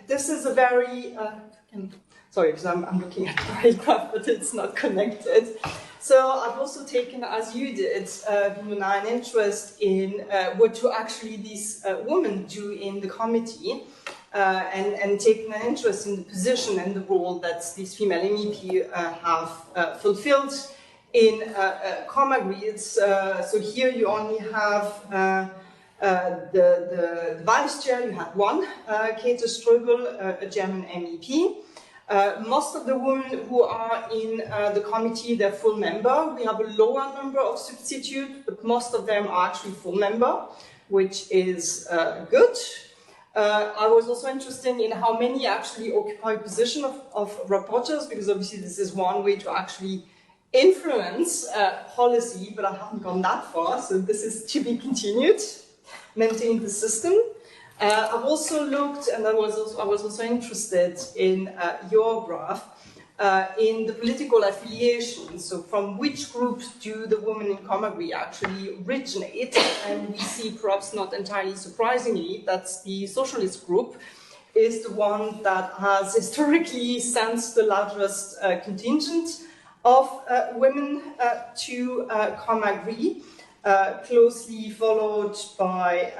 This is a very sorry, because I'm looking at the right graph, but it's not connected. So I've also taken, as you did, an interest in what do actually these women do in the committee, and taken an interest in the position and the role that these female MEP have fulfilled in Comagri. So here you only have the vice chair. You had one, Käthe Ströbel, a German MEP. Most of the women who are in the committee, they're full member. We have a lower number of substitutes, but most of them are actually full member, which is good. I was also interested in how many actually occupy position of rapporteurs, because obviously this is one way to actually influence policy, but I haven't gone that far, so this is to be continued, maintain the system. I've also looked, and I was also interested in your graph, in the political affiliation. So from which groups do the women in Comagri actually originate? And we see, perhaps not entirely surprisingly, that's the socialist group is the one that has historically sent the largest contingent of women to Comagri, closely followed by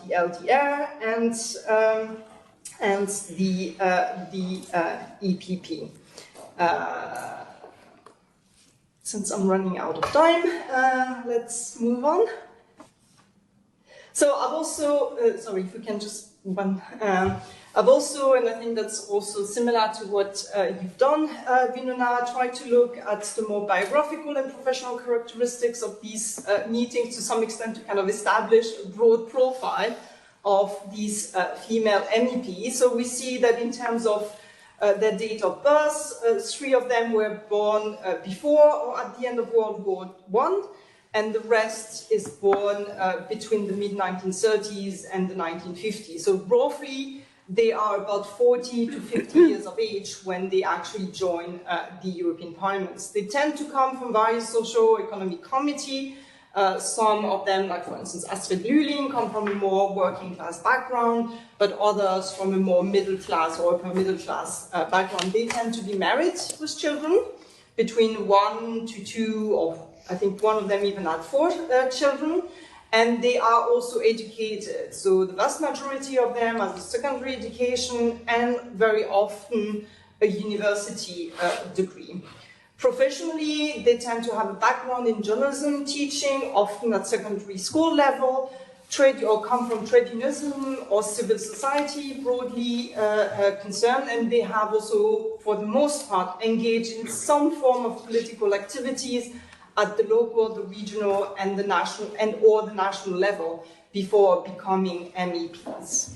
the LDR and the EPP. Since I'm running out of time, let's move on. So I've also, sorry, if we can just one. I've also, and I think that's also similar to what you've done, Winona, tried to look at the more biographical and professional characteristics of these meetings to some extent to kind of establish a broad profile of these female MEPs. So we see that in terms of their date of birth, 3 of them were born before or at the end of World War I, and the rest is born between the mid-1930s and the 1950s. So roughly, they are about 40 to 50 years of age when they actually join the European Parliament. They tend to come from various socio-economic committees. Some of them, like for instance Astrid Lüling, come from a more working class background, but others from a more middle class or upper middle class background. They tend to be married with children, between 1 to 2, or I think one of them even had 4 children. And they are also educated. So the vast majority of them has a secondary education and very often a university degree. Professionally, they tend to have a background in journalism teaching, often at secondary school level, or come from trade unionism or civil society, broadly concerned, and they have also, for the most part, engaged in some form of political activities at the local, the regional, and the national, or the national level before becoming MEPs.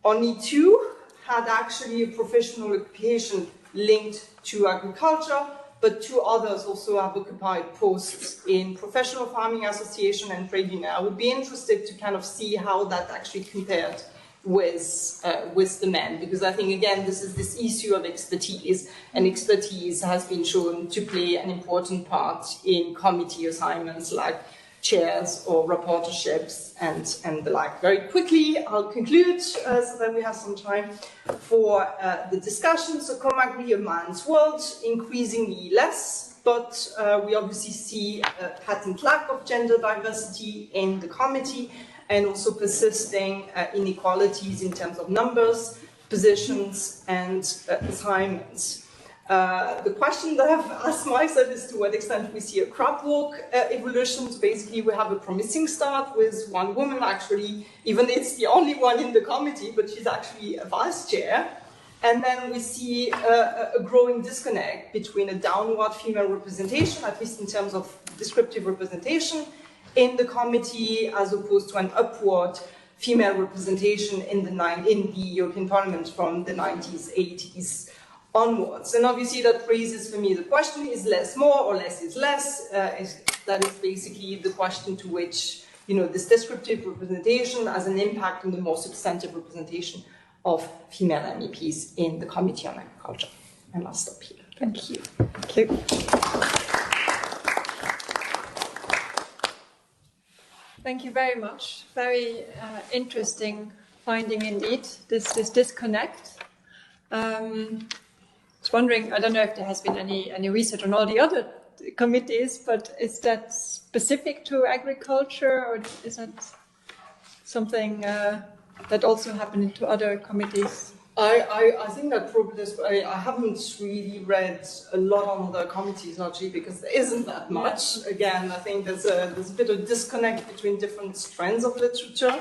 Only 2 had actually a professional occupation linked to agriculture, but 2 others also have occupied posts in professional farming association and trade union. I would be interested to kind of see how that actually compared with the men, because I think, again, this is this issue of expertise, and expertise has been shown to play an important part in committee assignments like chairs or rapporteurships and the like. Very quickly, I'll conclude so that we have some time for the discussion. So Comagri, a man's world, increasingly less, but we obviously see a patent lack of gender diversity in the committee, and also persisting inequalities in terms of numbers, positions, and assignments. The question that I've asked myself is to what extent we see a crab walk evolution. So basically, we have a promising start with one woman, actually, even it's the only one in the committee, but she's actually a vice chair. And then we see a growing disconnect between a downward female representation, at least in terms of descriptive representation, in the committee, as opposed to an upward female representation in the European Parliament from the 90s, 80s onwards. And obviously that raises for me the question, is less more or less is less? That is basically the question to which, this descriptive representation has an impact on the more substantive representation of female MEPs in the Committee on Agriculture. And I'll stop here. Thank you. Thank you. Thank you very much. Very interesting finding indeed, this disconnect. I was wondering, I don't know if there has been any research on all the other committees, but is that specific to agriculture, or is that something that also happened to other committees? I think that probably is, I haven't really read a lot on other committees, largely because there isn't that much. Again, I think there's a bit of disconnect between different strands of literature.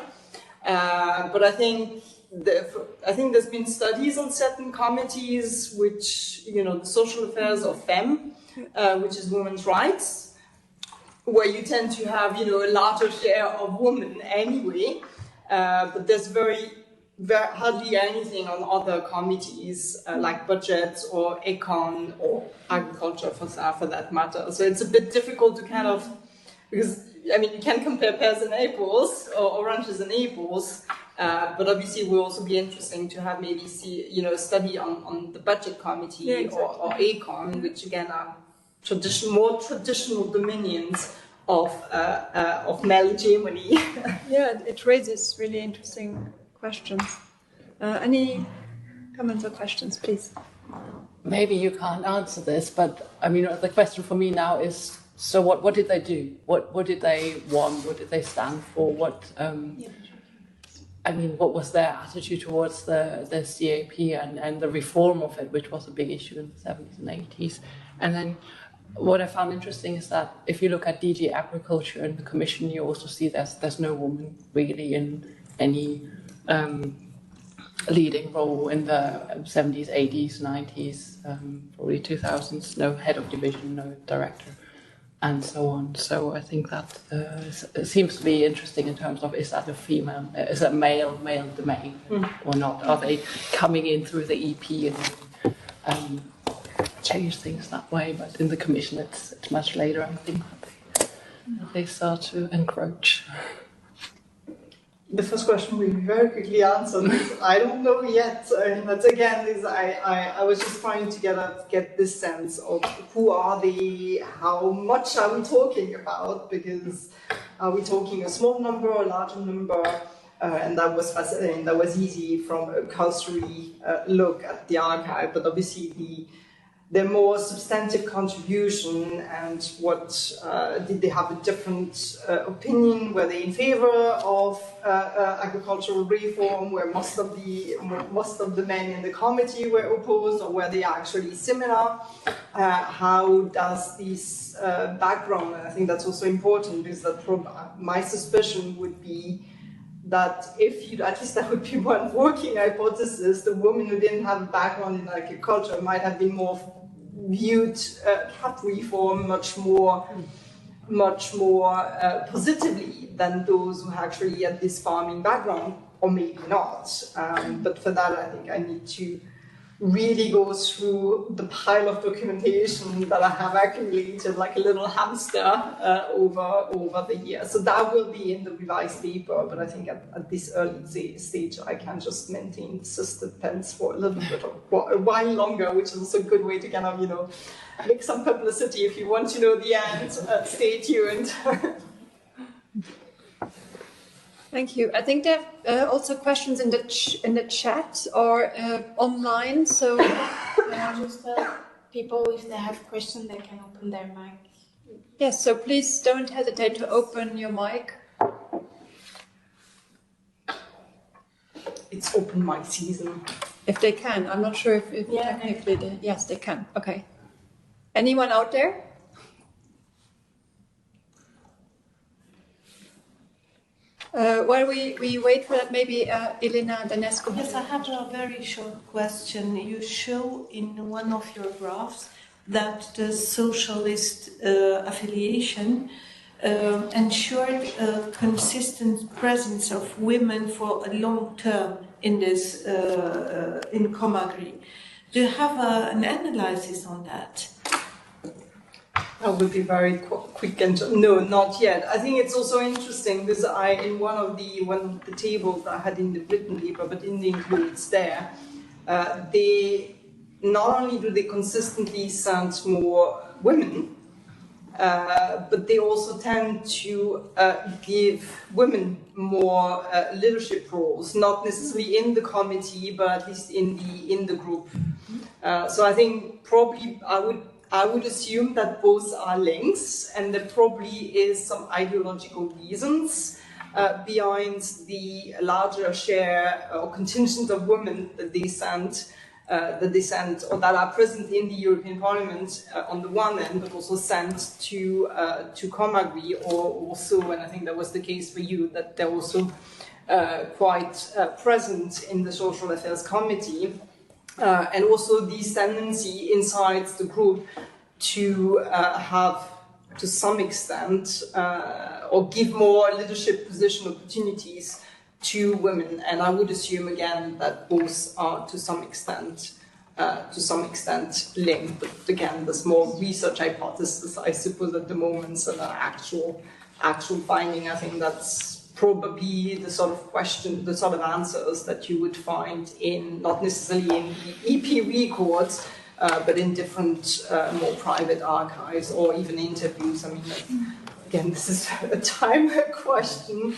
But I think there's been studies on certain committees, which, the social affairs of FEM, which is women's rights, where you tend to have, a larger share of women anyway. But there's hardly anything on other committees like budget or econ or agriculture for that matter. So it's a bit difficult to kind of, because you can compare pears and apples or oranges and apples, but obviously it will also be interesting to have maybe a study on the budget committee or econ, which again are more traditional dominions of male hegemony. Yeah, it raises really interesting questions. Any comments or questions, please? Maybe you can't answer this, but I mean, the question for me now is: so what did they do? What did they want? What did they stand for? I mean, what was their attitude towards the CAP and the reform of it, which was a big issue in the 70s and 80s? And then what I found interesting is that if you look at DG Agriculture in the Commission, you also see there's no woman really in any leading role in the 70s, 80s, 90s, probably 2000s, no head of division, no director, and so on. So I think that it seems to be interesting in terms of, is that a female, is that male domain or not? Are they coming in through the EP and change things that way? But in the Commission it's much later, I think, that they start to encroach. The first question will be very quickly answered. I don't know yet, but again, I was just trying to get this sense of who are they, how much are we talking about, because are we talking a small number or a larger number? And that was fascinating. That was easy from a cursory look at the archive, but obviously the more substantive contribution and what did they have a different opinion? Were they in favor of agricultural reform? Where most of the men in the committee were opposed, or were they actually similar? How does this background? And I think that's also important, because my suspicion would be that if you, at least that would be one working hypothesis, the woman who didn't have a background in agriculture might have been more viewed CAP reform much more positively than those who actually had this farming background, or maybe not. But for that, I think I need to really go through the pile of documentation that I have accumulated like a little hamster over the years. So that will be in the revised paper, but I think at this early stage I can just maintain suspense for a little bit of a while longer, which is also a good way to kind of, make some publicity. If you want to know the end, stay tuned. Thank you. I think there are also questions in the chat or online. So just people, if they have questions, they can open their mic. Yes. So please don't hesitate to open your mic. It's open mic season. If they can, I'm not sure if technically yes, they can. Okay. Anyone out there? While we wait for that, maybe Elena Danescu. Yes, I have a very short question. You show in one of your graphs that the socialist affiliation ensured a consistent presence of women for a long term in this in Comagri. Do you have an analysis on that? I will be very quick and no, not yet. I think it's also interesting because in one of the tables I had in the written paper, but in the includes there, they not only do they consistently send more women, but they also tend to give women more leadership roles, not necessarily in the committee, but at least in the group. So I think probably I would assume that both are links, and there probably is some ideological reasons behind the larger share or contingent of women that they send or that are present in the European Parliament on the one end, but also sent to Comagri, or also, and I think that was the case for you, that they're also quite present in the Social Affairs Committee. And also this tendency inside the group to have, to some extent, or give more leadership position opportunities to women. And I would assume again that both are to some extent linked. But again, there's more research hypothesis, I suppose, at the moment, than an actual finding. I think that's probably the sort of question, the sort of answers that you would find in, not necessarily in the EP records, but in different more private archives or even interviews. I mean, again, this is a time question.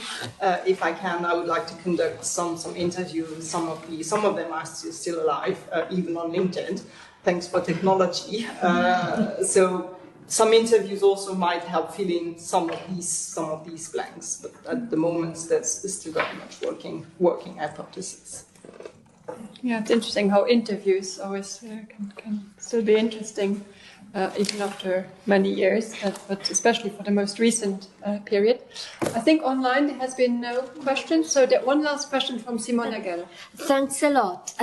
If I can, I would like to conduct some interviews. Some of them are still alive, even on LinkedIn. Thanks for technology. So some interviews also might help fill in some of these blanks. But at the moment, there's still very much working hypothesis. Yeah, it's interesting how interviews always can still be interesting, even after many years, but especially for the most recent period. I think online there has been no questions, so one last question from Simone Gell. Thanks a lot.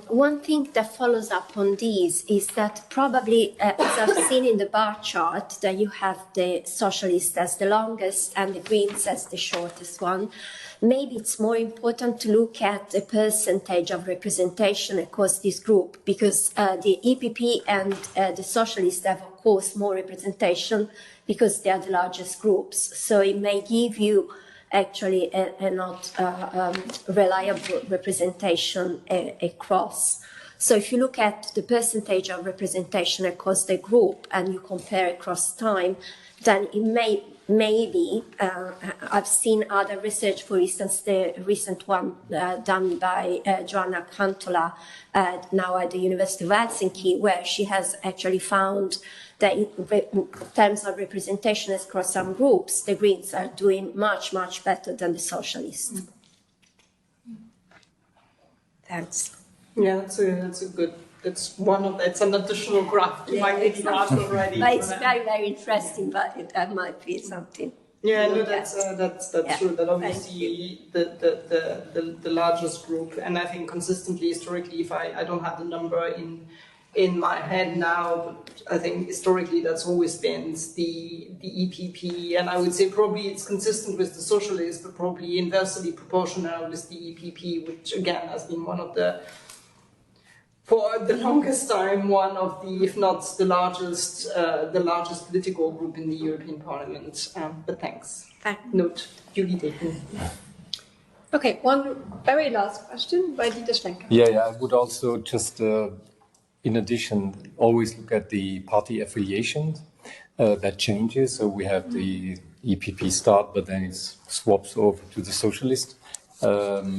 One thing that follows up on these is that probably, as I've seen in the bar chart, that you have the socialists as the longest and the Greens as the shortest one. Maybe it's more important to look at the percentage of representation across this group, because the EPP and the Socialists have, of course, more representation because they are the largest groups. So it may give you actually a not reliable representation across. So if you look at the percentage of representation across the group and you compare across time, then it maybe, I've seen other research, for instance, the recent one done by Joanna Kantola now at the University of Helsinki, where she has actually found that in terms of representation across some groups, the Greens are doing much, much better than the Socialists. Thanks. Yeah, that's a good. It's an additional graph to my mini graph already. But it's very, very interesting, but that might be something. Yeah, no, that's true. That obviously the largest group, and I think consistently historically, if I don't have the number in my head now, but I think historically that's always been the EPP, and I would say probably it's consistent with the Socialists, but probably inversely proportional with the EPP, which again has been one of the, for the longest time, one of the, if not the largest political group in the European Parliament. But thanks. Note duly taken. Okay, one very last question by Dieter Schlenker. Yeah, I would also just, in addition, always look at the party affiliation that changes. So we have the EPP start, but then it swaps over to the Socialist. I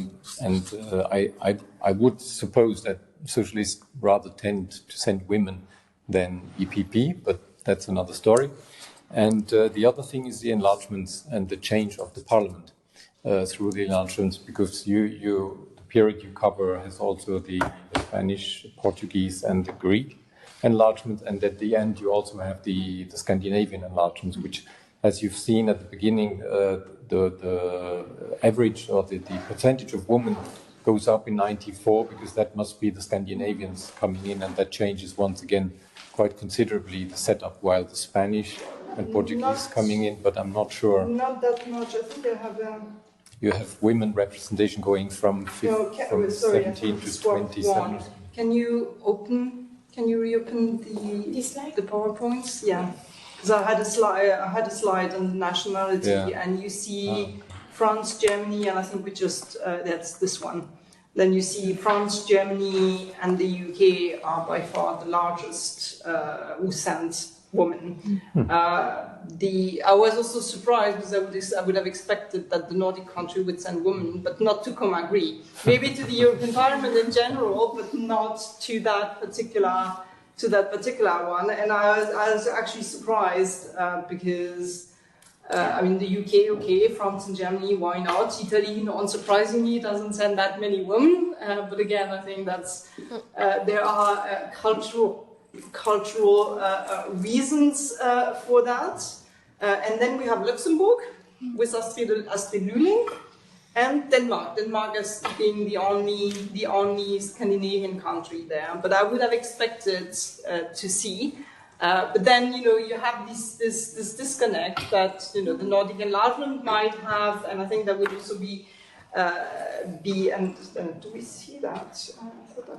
would suppose that Socialists rather tend to send women than EPP, but that's another story. And the other thing is the enlargements and the change of the parliament through the enlargements, because the period you cover has also the Spanish, Portuguese, and the Greek enlargement, and at the end you also have the Scandinavian enlargements, which, as you've seen at the beginning, the average or the percentage of women goes up in 94, because that must be the Scandinavians coming in, and that changes once again quite considerably the setup, while the Spanish and Portuguese coming in, but I'm not sure. Not that much. I think I have. You have women representation going from 17 to 27. Can you reopen the PowerPoints? Yeah, because I had a slide on nationality, and you see France, Germany, and I think we just that's this one. Then you see France, Germany, and the UK are by far the largest who sent women. I was also surprised, because I would have expected that the Nordic country would send women, but not to Comagri. Maybe to the European Parliament in general, but not to that particular one. And I was actually surprised because. The UK, France and Germany, why not? Italy, unsurprisingly, doesn't send that many women. But again, I think that's there are cultural reasons for that. And then we have Luxembourg with Astrid Lulling, and Denmark. Denmark as being the only Scandinavian country there. But I would have expected to see. But then, you have this disconnect that, the Nordic enlargement might have, and I think that would also be and do we see that? I thought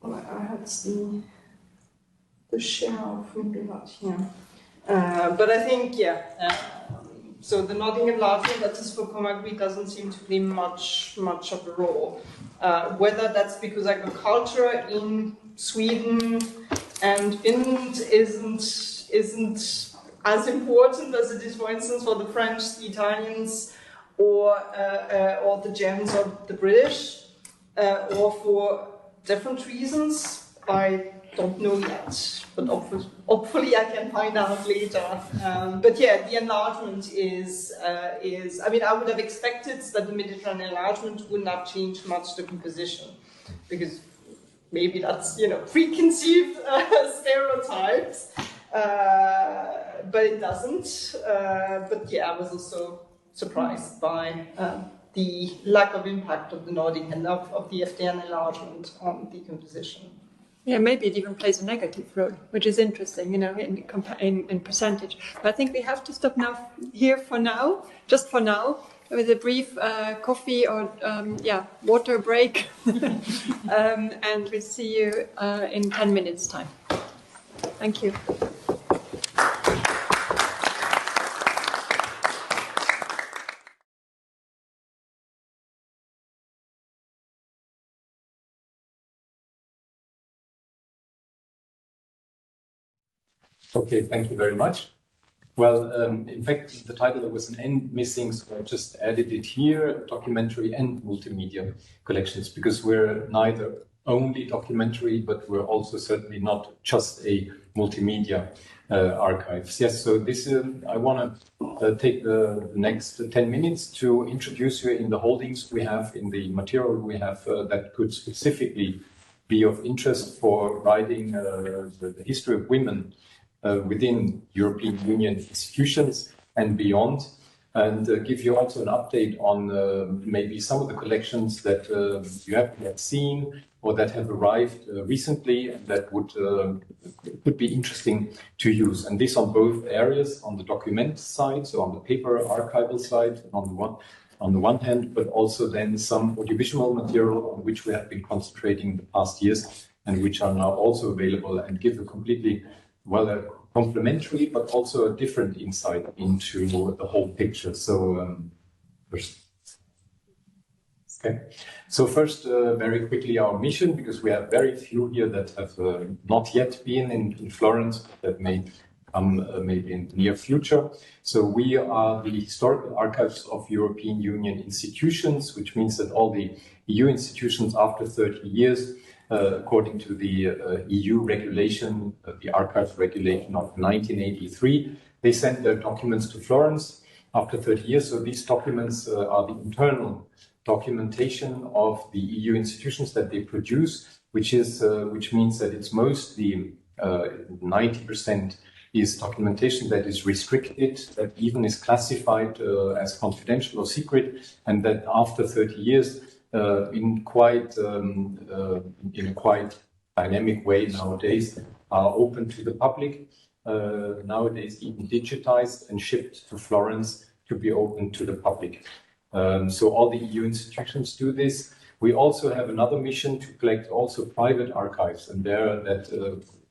I had the share of maybe not here. But I think, so the Nordic enlargement, that is for Comagri, doesn't seem to play much of a role. Whether that's because agriculture in Sweden and Finland isn't as important as it is, for instance, for the French, the Italians, or the Germans or the British, or for different reasons. I don't know yet, but hopefully I can find out later. But yeah, the enlargement is. I mean, I would have expected that the Mediterranean enlargement would not change much the composition, because maybe that's preconceived stereotypes, but it doesn't. But yeah, I was also surprised by the lack of impact of the Nordic and of the FDN enlargement on the composition. Yeah, maybe it even plays a negative role, which is interesting, in percentage. But I think we have to stop here for now, just for now, with a brief coffee or water break, and we'll see you in 10 minutes' time. Thank you. Okay, thank you very much. Well, in fact, the title, there was an N missing, so I just added it here, documentary and multimedia collections, because we're neither only documentary, but we're also certainly not just a multimedia archives. Yes, so this I want to take the next 10 minutes to introduce you in the holdings we have, in the material we have that could specifically be of interest for writing the history of women within European Union institutions and beyond, and give you also an update on maybe some of the collections that you haven't yet seen or that have arrived recently and that would be interesting to use. And this on both areas, on the document side, so on the paper archival side on the one hand, but also then some audiovisual material on which we have been concentrating the past years and which are now also available and give a completely a complementary but also a different insight into the whole picture. So first, very quickly, our mission, because we have very few here that have not yet been in Florence, that may come maybe in the near future. So we are the historical archives of European Union institutions, which means that all the EU institutions after 30 years, according to the EU regulation, the archive regulation of 1983, they sent their documents to Florence after 30 years. So these documents are the internal documentation of the EU institutions that they produce, which means that it's mostly 90% is documentation that is restricted, that even is classified as confidential or secret, and that after 30 years, in a quite dynamic way nowadays, are open to the public. Nowadays, even digitized and shipped to Florence to be open to the public. So all the EU institutions do this. We also have another mission to collect also private archives, and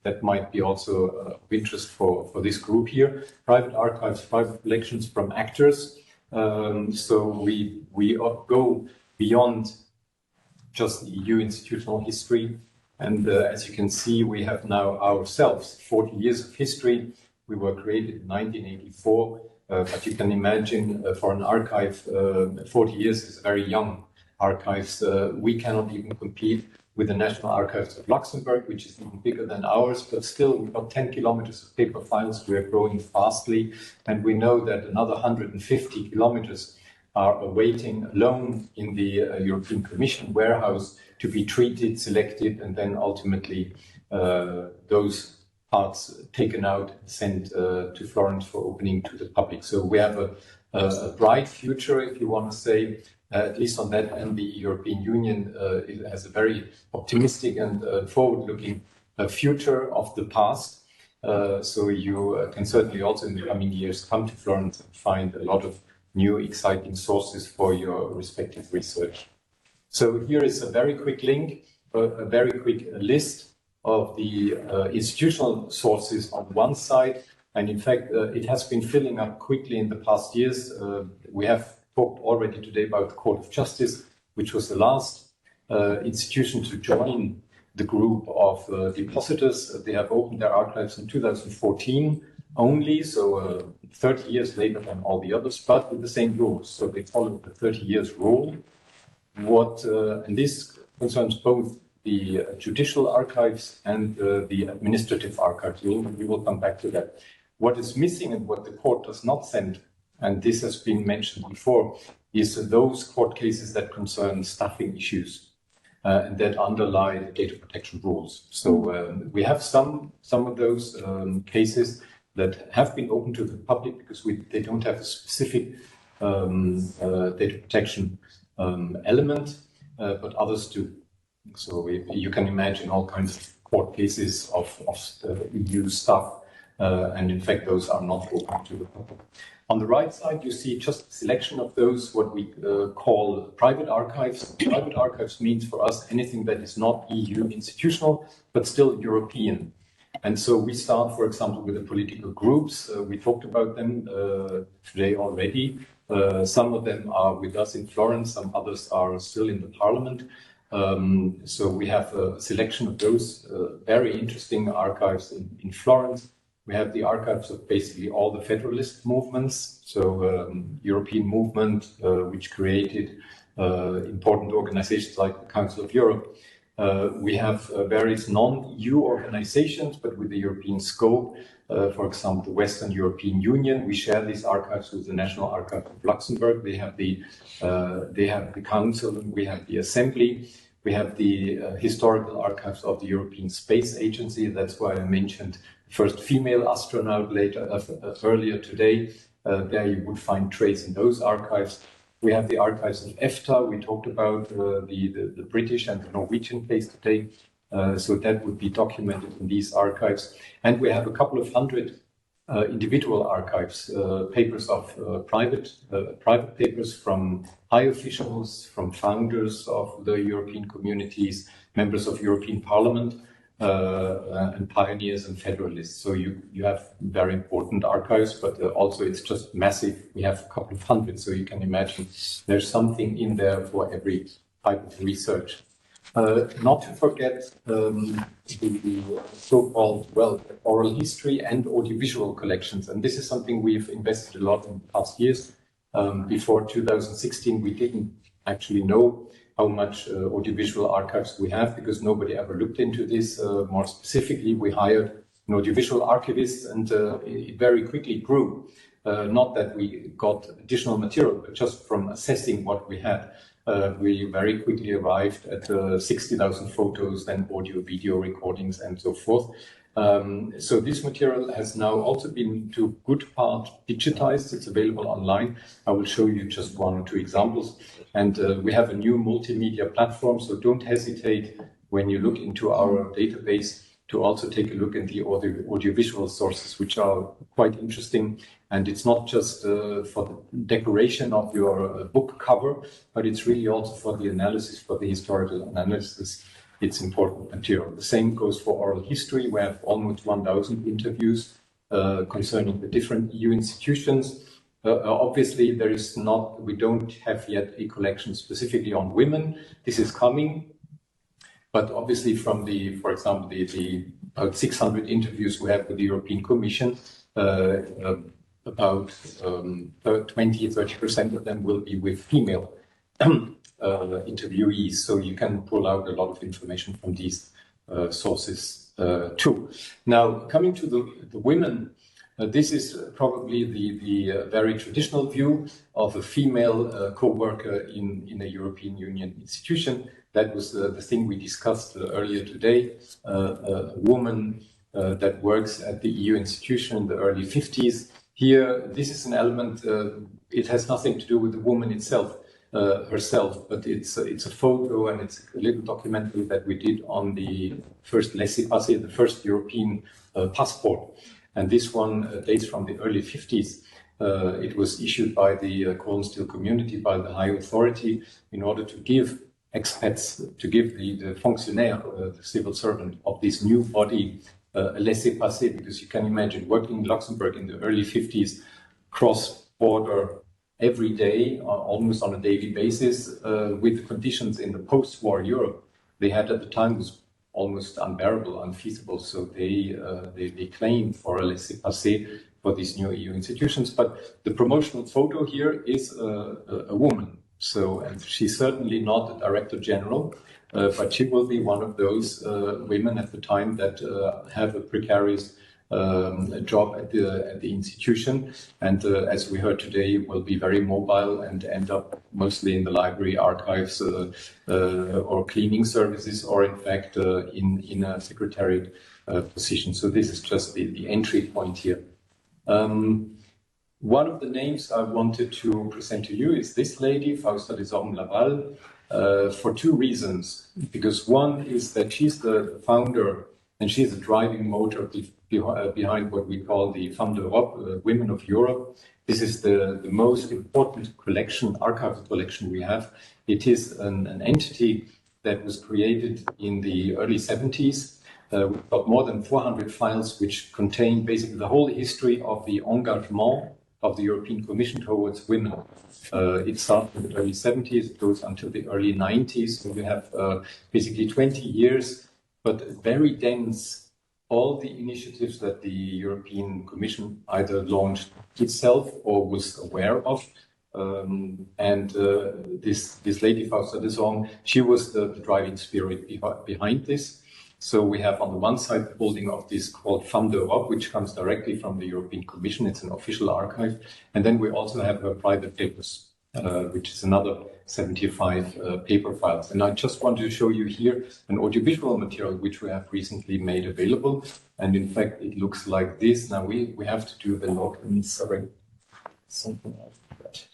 that might be also of interest for this group here. Private archives, private collections from actors. So we go beyond just the EU institutional history. And as you can see, we have now ourselves 40 years of history. We were created in 1984, but you can imagine for an archive, 40 years is a very young archives. We cannot even compete with the National Archives of Luxembourg, which is even bigger than ours, but still we've got 10 kilometers of paper files. We are growing fastly, and we know that another 150 kilometers are awaiting alone in the European Commission warehouse to be treated, selected, and then ultimately those parts taken out, sent to Florence for opening to the public. So we have a bright future, if you want to say, at least on that, and the European Union has a very optimistic and forward-looking future of the past. So you can certainly also in the coming years come to Florence and find a lot of new exciting sources for your respective research. So here is a very quick link, a very quick list of the institutional sources on one side. And in fact, it has been filling up quickly in the past years. We have talked already today about the Court of Justice, which was the last institution to join the group of depositors. They have opened their archives in 2014. only, so 30 years later than all the others, but with the same rules. So they follow the 30 years rule. And this concerns both the judicial archives and the administrative archives. We will come back to that. What is missing and what the court does not send, and this has been mentioned before, is those court cases that concern staffing issues and that underlie the data protection rules. So we have some of those cases that have been open to the public because they don't have a specific data protection element, but others do. So you can imagine all kinds of court cases of EU stuff, and in fact those are not open to the public. On the right side, you see just a selection of those, what we call private archives. Private archives means for us anything that is not EU institutional, but still European. And so we start, for example, with the political groups. We talked about them today already. Some of them are with us in Florence, some others are still in the parliament. So we have a selection of those very interesting archives in Florence. We have the archives of basically all the federalist movements, so European movement, which created important organizations like the Council of Europe. We have various non-EU organizations, but with the European scope. For example, the Western European Union. We share these archives with the National Archive of Luxembourg. They have the Council, we have the Assembly. We have the historical archives of the European Space Agency. That's why I mentioned the first female astronaut earlier today. There you would find trace in those archives. We have the archives of EFTA. We talked about the British and the Norwegian case today. So that would be documented in these archives. And we have a couple of hundred individual archives, papers of private papers from high officials, from founders of the European communities, members of European Parliament, and pioneers and federalists. So you have very important archives, but also it's just massive. We have a couple of hundred, so you can imagine there's something in there for every type of research. Not to forget the so-called, oral history and audiovisual collections. And this is something we've invested a lot in the past years. Before 2016, we didn't actually know how much audiovisual archives we have because nobody ever looked into this. More specifically, we hired an audiovisual archivist and it very quickly grew. Not that we got additional material, but just from assessing what we had. We very quickly arrived at 60,000 photos, then audio, video recordings, and so forth. So this material has now also been to good part digitized. It's available online. I will show you just one or two examples. And we have a new multimedia platform, so don't hesitate when you look into our database to also take a look at the audiovisual sources, which are quite interesting. And it's not just for the decoration of your book cover, but it's really also for the analysis, for the historical analysis. It's important material. The same goes for oral history. We have almost 1,000 interviews concerning the different EU institutions. Obviously, we don't have yet a collection specifically on women. This is coming. But obviously from for example, the about 600 interviews we have with the European Commission, about 20-30% of them will be with female interviewees. So you can pull out a lot of information from these sources too. Now, coming to the women, this is probably the very traditional view of a female co-worker in a European Union institution. That was the thing we discussed earlier today. A woman that works at the EU institution in the early 50s. Here, this is an element, it has nothing to do with the woman herself, but it's a photo and it's a little documentary that we did on the first laissez-passer, the first European passport. And this one dates from the early 50s. It was issued by the coal and steel community, by the high authority, in order to give expats, to give the fonctionnaire, the civil servant of this new body, a laissez-passer, because you can imagine working in Luxembourg in the early 50s, cross-border every day, almost on a daily basis, with the conditions in the post-war Europe they had at the time was almost unbearable, unfeasible. So they claim for a laissez-passer for these new EU institutions. But the promotional photo here is a woman. So, and she's certainly not a director general, but she will be one of those women at the time that have a precarious job at the institution, and as we heard today, will be very mobile and end up mostly in the library, archives, or cleaning services, or in fact in a secretariat position. So this is just the entry point here. One of the names I wanted to present to you is this lady, Fausta Deshormes Laval, for two reasons. Because one is that she's the founder and she's the driving motor behind what we call the Femmes d'Europe, Women of Europe. This is the most important collection, archival collection we have. It is an entity that was created in the early 70s. We've got more than 400 files which contain basically the whole history of the engagement of the European Commission towards women. It started in the early 70s, it goes until the early 90s. So we have basically 20 years, but very dense, all the initiatives that the European Commission either launched itself or was aware of. This lady, Fausta Deshormes, she was the driving spirit behind this. So we have on the one side the holding of this called Femmes d'Europe, which comes directly from the European Commission. It's an official archive. And then we also have her private papers, which is another 75 paper files. And I just want to show you here an audiovisual material which we have recently made available. And in fact, it looks like this. Now we have to do the login, sorry, something like that.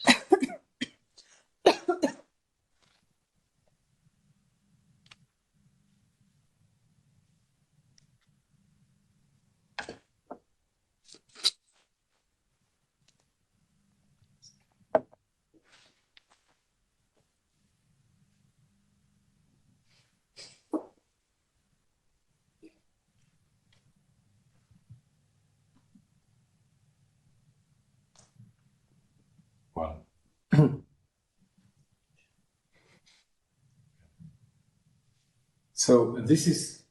So this is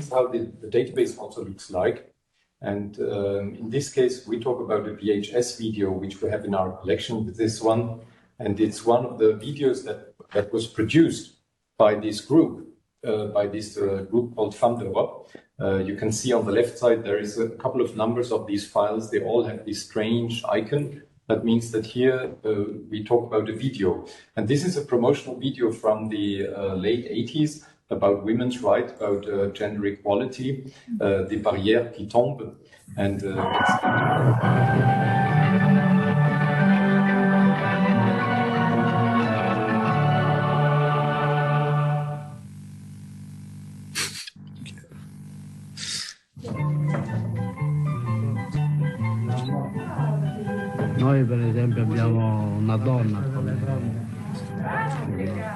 how the database also looks like. And in this case, we talk about a VHS video, which we have in our collection with this one. And it's one of the videos that was produced by this group, group called Femmes d'Europe. You can see on the left side, there is a couple of numbers of these files. They all have this strange icon. That means that here we talk about a video. And this is a promotional video from the late 80s about women's rights, about gender equality, des barrières qui tombent. And Noi per esempio abbiamo una donna.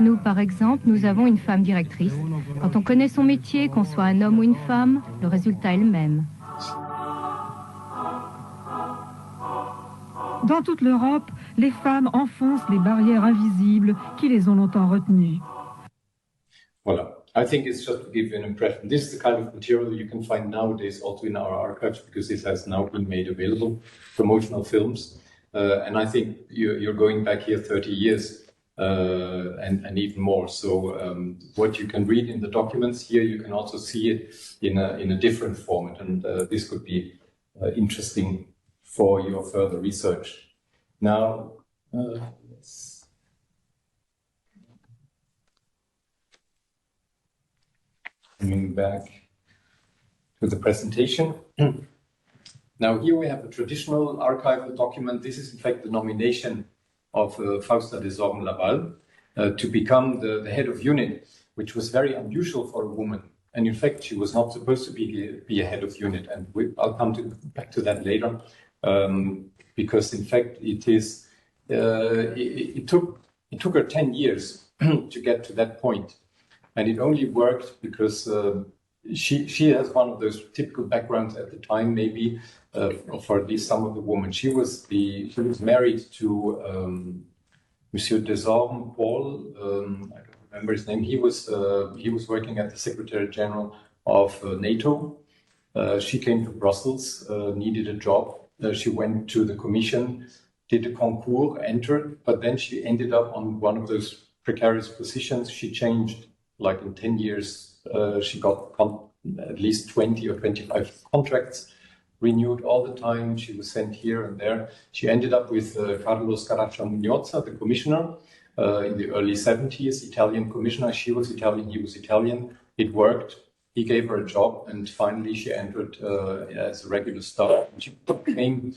Nous, par exemple, nous avons une femme directrice. Quand on connaît son métier, qu'on soit un homme ou une femme, le résultat est le même. Dans toute l'Europe, les femmes enfoncent les barrières invisibles qui les ont longtemps retenues. Voilà. I think it's just to give you an impression. This is the kind of material you can find nowadays also in our archives, because this has now been made available, promotional films. And I think you're going back here 30 years. And even more. So what you can read in the documents here, you can also see it in a different format, and this could be interesting for your further research. Now, coming back to the presentation. Now here we have a traditional archival document. This is in fact the nomination of Fausta Deshormes Laval to become the head of unit, which was very unusual for a woman. And in fact, she was not supposed to be a head of unit. And I'll come back to that later, because in fact, it took her 10 years to get to that point. And it only worked because she has one of those typical backgrounds at the time, maybe, for at least some of the women. She was married to Monsieur Deshormes Paul. I don't remember his name. He was working at the Secretary General of NATO. She came to Brussels, needed a job. She went to the Commission, did a concours, entered, but then she ended up on one of those precarious positions. She changed, like in 10 years, she got at least 20 or 25 contracts renewed all the time. She was sent here and there. She ended up with Carlos Caracha Muñoz, the commissioner, in the early 70s, Italian commissioner. She was Italian, he was Italian. It worked. He gave her a job, and finally she entered as a regular staff. She became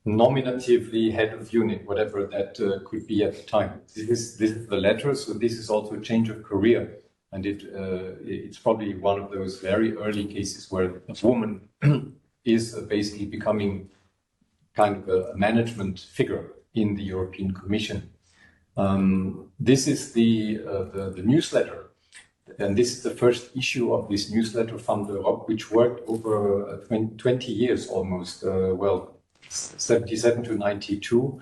nominatively head of unit, whatever that could be at the time. This is the letter, so this is also a change of career. And it's probably one of those very early cases where a woman is basically becoming kind of a management figure in the European Commission. This is the newsletter, and this is the first issue of this newsletter from Europe, which worked over 20 years almost, 77 to 92,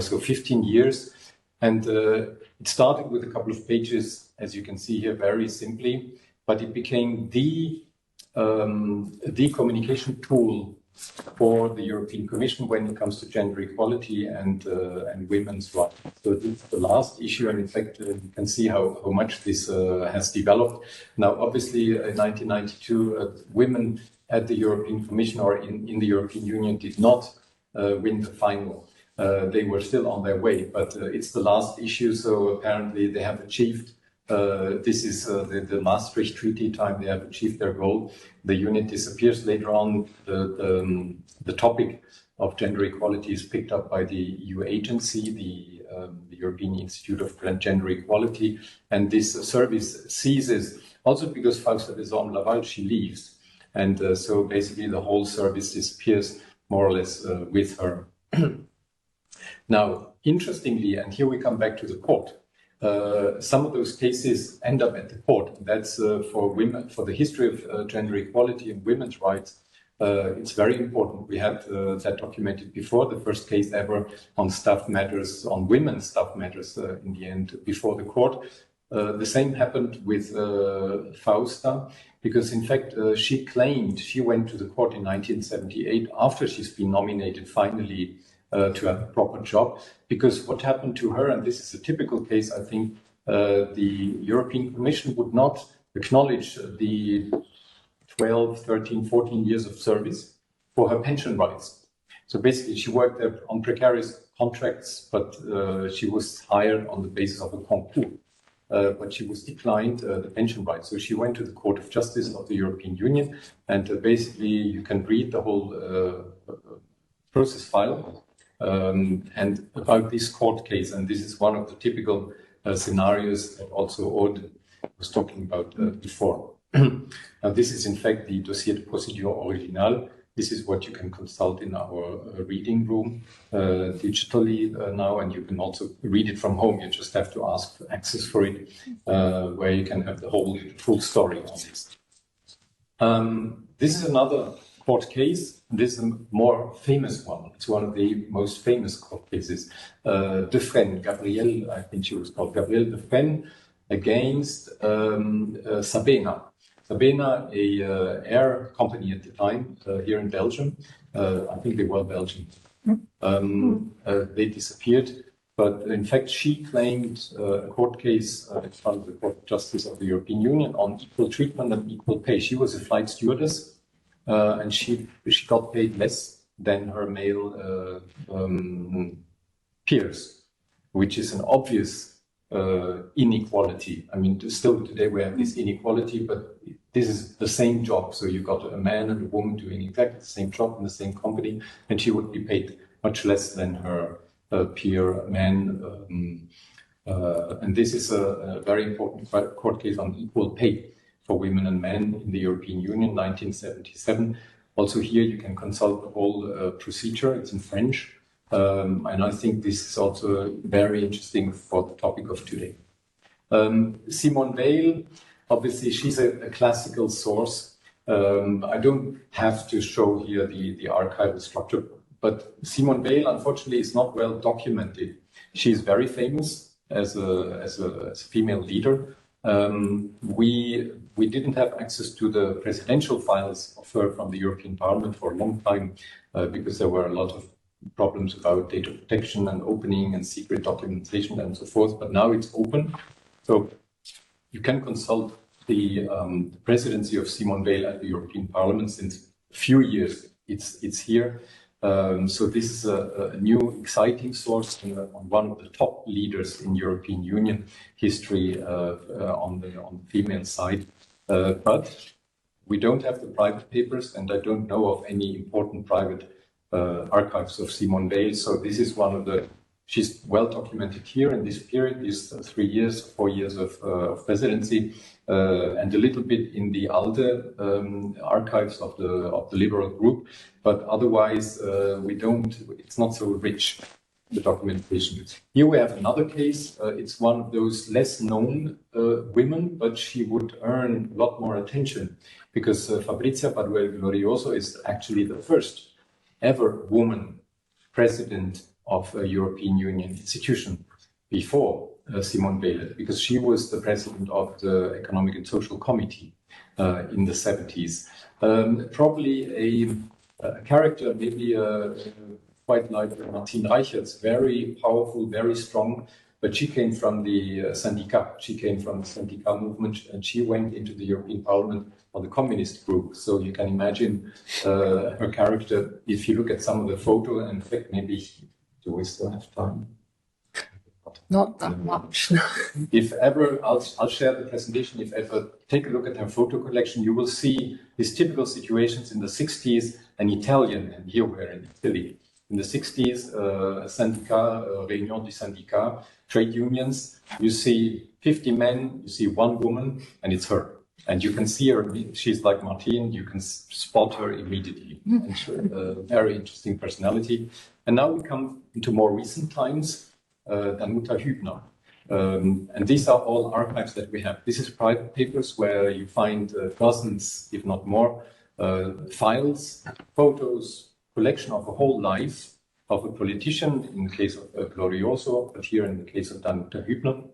so 15 years. And it started with a couple of pages, as you can see here, very simply, but it became the communication tool for the European Commission when it comes to gender equality and women's rights. So this is the last issue, and in fact, you can see how much this has developed. Now, obviously, in 1992, women at the European Commission or in the European Union did not win the final. They were still on their way, but it's the last issue, so apparently they have achieved. This is the Maastricht Treaty time. They have achieved their goal. The unit disappears later on. The topic of gender equality is picked up by the EU agency, the European Institute of Gender Equality, and this service ceases. Also because Fausta Deshormes-Laval, she leaves, and so basically the whole service disappears more or less with her. Now, interestingly, and here we come back to the court. Some of those cases end up at the court. That's for women, for the history of gender equality and women's rights. It's very important. We had that documented before, the first case ever on staff matters, on women's staff matters in the end before the court. The same happened with Fausta, because in fact she claimed, she went to the court in 1978 after she's been nominated finally to have a proper job, because what happened to her, and this is a typical case, I think, the European Commission would not acknowledge the 12, 13, 14 years of service for her pension rights. So basically she worked there on precarious contracts, but she was hired on the basis of a concours. But she was declined the pension rights. So she went to the Court of Justice of the European Union, and basically you can read the whole process file. And about this court case, and this is one of the typical scenarios that also Aude was talking about before. Now, this is in fact the dossier de procédure original. This is what you can consult in our reading room digitally now, and you can also read it from home. You just have to ask for access for it, where you can have the whole full story on this. This is another court case. This is a more famous one. It's one of the most famous court cases. Defresne, Gabrielle, I think she was called Gabrielle Defresne, against Sabena. Sabena, a air company at the time here in Belgium. I think they were Belgian. They disappeared, but in fact she claimed a court case in front of the Court of Justice of the European Union on equal treatment and equal pay. She was a flight stewardess, and she got paid less than her male peers, which is an obvious inequality. I mean, still today we have this inequality, but this is the same job. So you got a man and a woman doing exactly the same job in the same company, and she would be paid much less than her peer man. And this is a very important court case on equal pay for women and men in the European Union, 1977. Also here you can consult the whole procedure. It's in French. And I think this is also very interesting for the topic of today. Simone Weil, obviously she's a classical source. I don't have to show here the archival structure, but Simone Weil, unfortunately, is not well documented. She's very famous. as a female leader. We didn't have access to the presidential files of her from the European Parliament for a long time because there were a lot of problems about data protection and opening and secret documentation and so forth. But now it's open, so you can consult the presidency of Simone Veil at the European Parliament since a few years. It's here. So this is a new exciting source on one of the top leaders in European Union history on the female side. But we don't have the private papers, and I don't know of any important private archives of Simone Veil. So this is one of the, she's well documented here in this period, these 3 years, 4 years of presidency, and a little bit in the ALDE archives of the liberal group. But otherwise, we don't, it's not so rich, the documentation. Here we have another case. It's one of those less known women, but she would earn a lot more attention because Fabrizia Paduel Glorioso is actually the first ever woman president of a European Union institution before Simone Veil, because she was the president of the Economic and Social Committee in the 70s. Probably a character, maybe quite like Martine Reichert's, very powerful, very strong, but she came from the syndicat. She came from the syndicat movement, and she went into the European Parliament on the communist group. So you can imagine her character. If you look at some of the photo, and in fact, maybe do we still have time? Not that much. If ever, I'll share the presentation. If ever, take a look at her photo collection, you will see these typical situations in the 60s, an Italian, and here we're in Italy. In the 60s, syndicat, réunion du syndicat, trade unions, you see 50 men, you see 1 woman, and it's her. And you can see her, she's like Martine, you can spot her immediately. And very interesting personality. And now we come into more recent times, Danuta Hübner. And these are all archives that we have. This is private papers where you find dozens, if not more, files, photos, collection of a whole life of a politician, in the case of Glorioso, but here in the case of Danuta Hübner.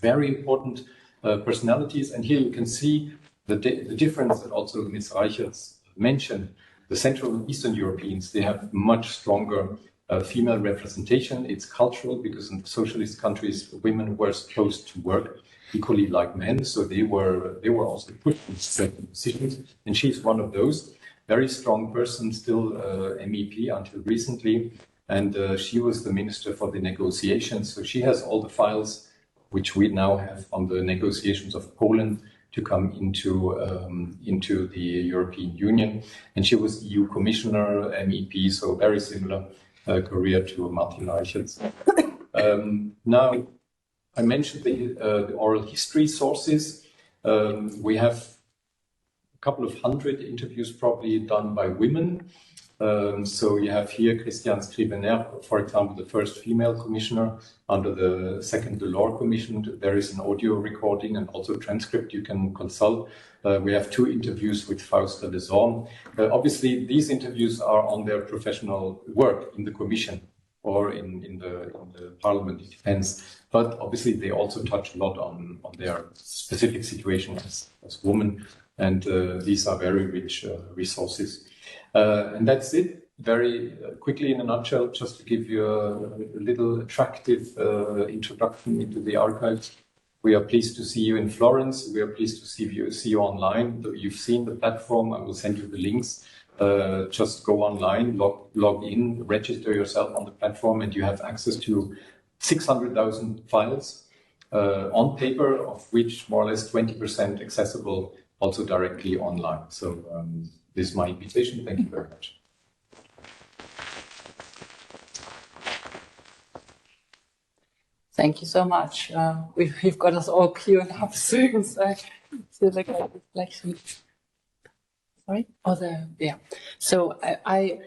Very important personalities, and here you can see the difference that also Ms. Reichert mentioned. The Central and Eastern Europeans, they have much stronger female representation. It's cultural, because in the socialist countries, women were supposed to work equally like men, so they were also put in certain positions, and she's one of those. Very strong person, still MEP until recently, and she was the minister for the negotiations, so she has all the files which we now have on the negotiations of Poland to come into the European Union. And she was EU Commissioner, MEP, so very similar career to Martin Reichert's. Now, I mentioned the oral history sources. We have a couple of hundred interviews probably done by women. So you have here Christiane Scrivener, for example, the first female commissioner under the second Delors Commission. There is an audio recording and also transcript you can consult. We have 2 interviews with Fausta Deshormes. Obviously, these interviews are on their professional work in the commission or in the parliament, it depends. But obviously, they also touch a lot on their specific situation as women. And these are very rich resources. And that's it. Very quickly, in a nutshell, just to give you a little attractive introduction into the archives. We are pleased to see you in Florence. We are pleased to see you online. You've seen the platform. I will send you the links. Just go online, log in, register yourself on the platform, and you have access to 600,000 files on paper, of which more or less 20% accessible also directly online. So this is my invitation. Thank you very much. Thank you so much. We've got us all queuing up soon, so I feel like a reflection. Sorry? Oh, yeah. So I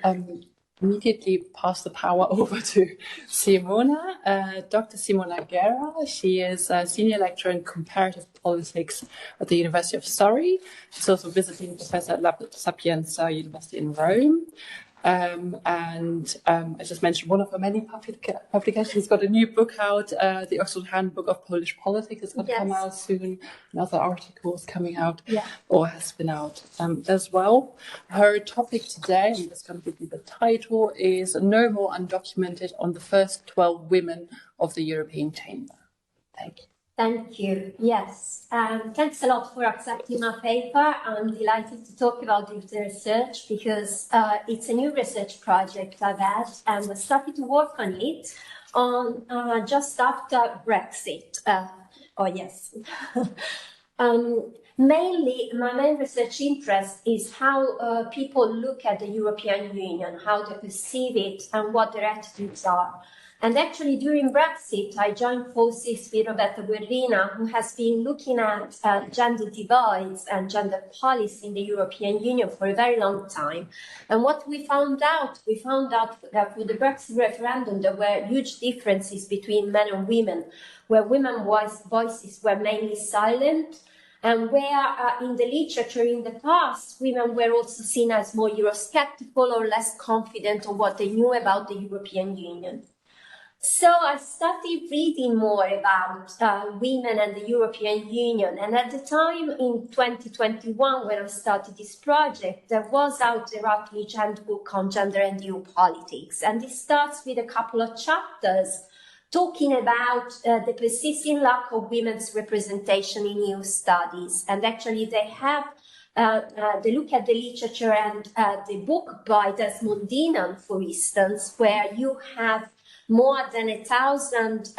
immediately pass the power over to Simona, Dr. Simona Guerra. She is a senior lecturer in comparative politics at the University of Surrey. She's also visiting professor at La Sapienza University in Rome. I just mentioned one of her many publications. She's got a new book out, the Oxford Handbook of Polish Politics is going to come out soon. Another article is coming out, or has been out as well. Her topic today, and that's going to be the title, is No More Undocumented on the First 12 Women of the European Chamber. Thank you. Thank you. Yes. Thanks a lot for accepting my paper. I'm delighted to talk about the research because it's a new research project I've had and I started to work on it just after Brexit. Mainly, my main research interest is how people look at the European Union, how they perceive it and what their attitudes are. And actually, during Brexit, I joined forces with Roberta Guerrina, who has been looking at gender divides and gender policy in the European Union for a very long time. And what we found out that for the Brexit referendum, there were huge differences between men and women, where women's voices were mainly silent, and where in the literature in the past, women were also seen as more Eurosceptical or less confident on what they knew about the European Union. So I started reading more about women and the European Union. And at the time in 2021, when I started this project, there was out the Routledge Handbook on Gender and EU Politics. And it starts with a couple of chapters talking about the persisting lack of women's representation in EU studies. And actually they have they look at the literature and the book by Desmond Denon, for instance, where you have more than 1,000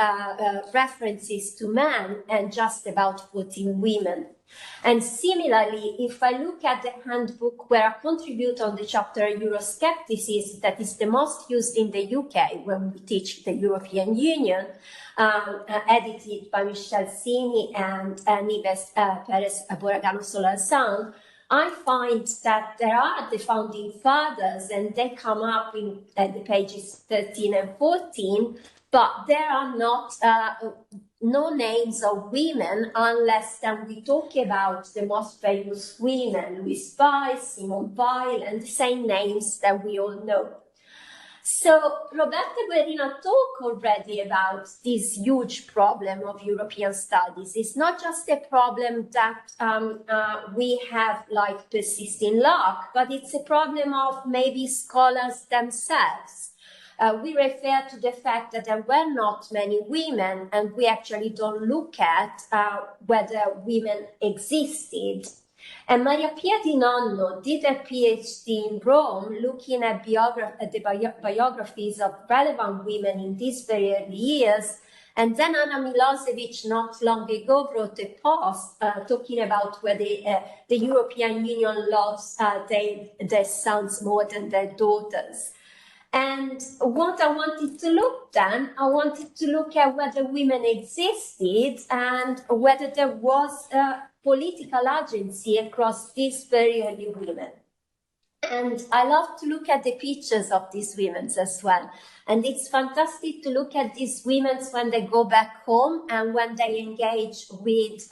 references to men and just about 14 women. And similarly, if I look at the handbook where I contribute on the chapter Euroscepticism, that is the most used in the UK when we teach the European Union, edited by Michel Sini and Nives Perez Boragano Solalzan, I find that there are the founding fathers and they come up in the pages 13 and 14, but there are not no names of women unless then we talk about the most famous women, Louise Weiss, Simone Weil, and the same names that we all know. So Roberta Guerrina talked already about this huge problem of European studies. It's not just a problem that we have like persisting lack, but it's a problem of maybe scholars themselves. We refer to the fact that there were not many women, and we actually don't look at whether women existed. And Maria Pia Di Nonno did a PhD in Rome looking at the biographies of relevant women in these very early years. And then Anna Milosevic not long ago wrote a post talking about whether the European Union loves their sons more than their daughters. And what I wanted to look then, I wanted to look at whether women existed and whether there was political agency across these very early women. And I love to look at the pictures of these women as well. And it's fantastic to look at these women when they go back home and when they engage with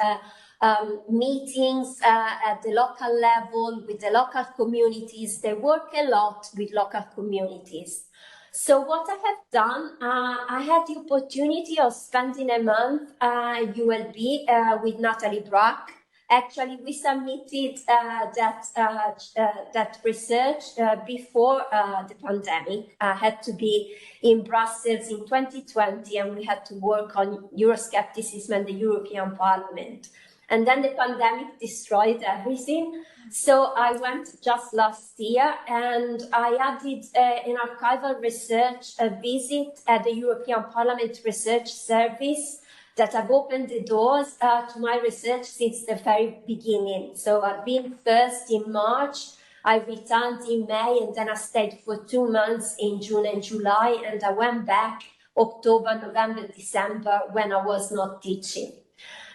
meetings at the local level, with the local communities. They work a lot with local communities. So what I have done, I had the opportunity of spending a month at ULB with Natalie Brack. Actually, we submitted that research before the pandemic. I had to be in Brussels in 2020, and we had to work on Euroscepticism and the European Parliament. And then the pandemic destroyed everything. So I went just last year, and I added an archival research visit at the European Parliament Research Service that have opened the doors to my research since the very beginning. So I've been first in March, I returned in May, and then I stayed for 2 months in June and July, and I went back October, November, December when I was not teaching.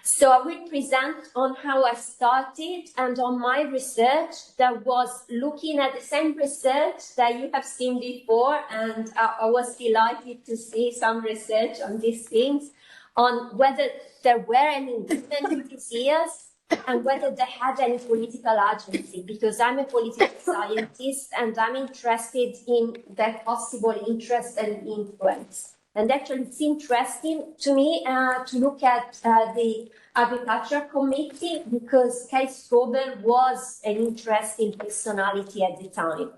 So I will present on how I started and on my research that was looking at the same research that you have seen before, and I was delighted to see some research on these things, on whether there were any women in these years and whether they had any political agency, because I'm a political scientist and I'm interested in their possible interest and influence. And actually, it's interesting to me to look at the Agriculture Committee, because Kay Strobel was an interesting personality at the time.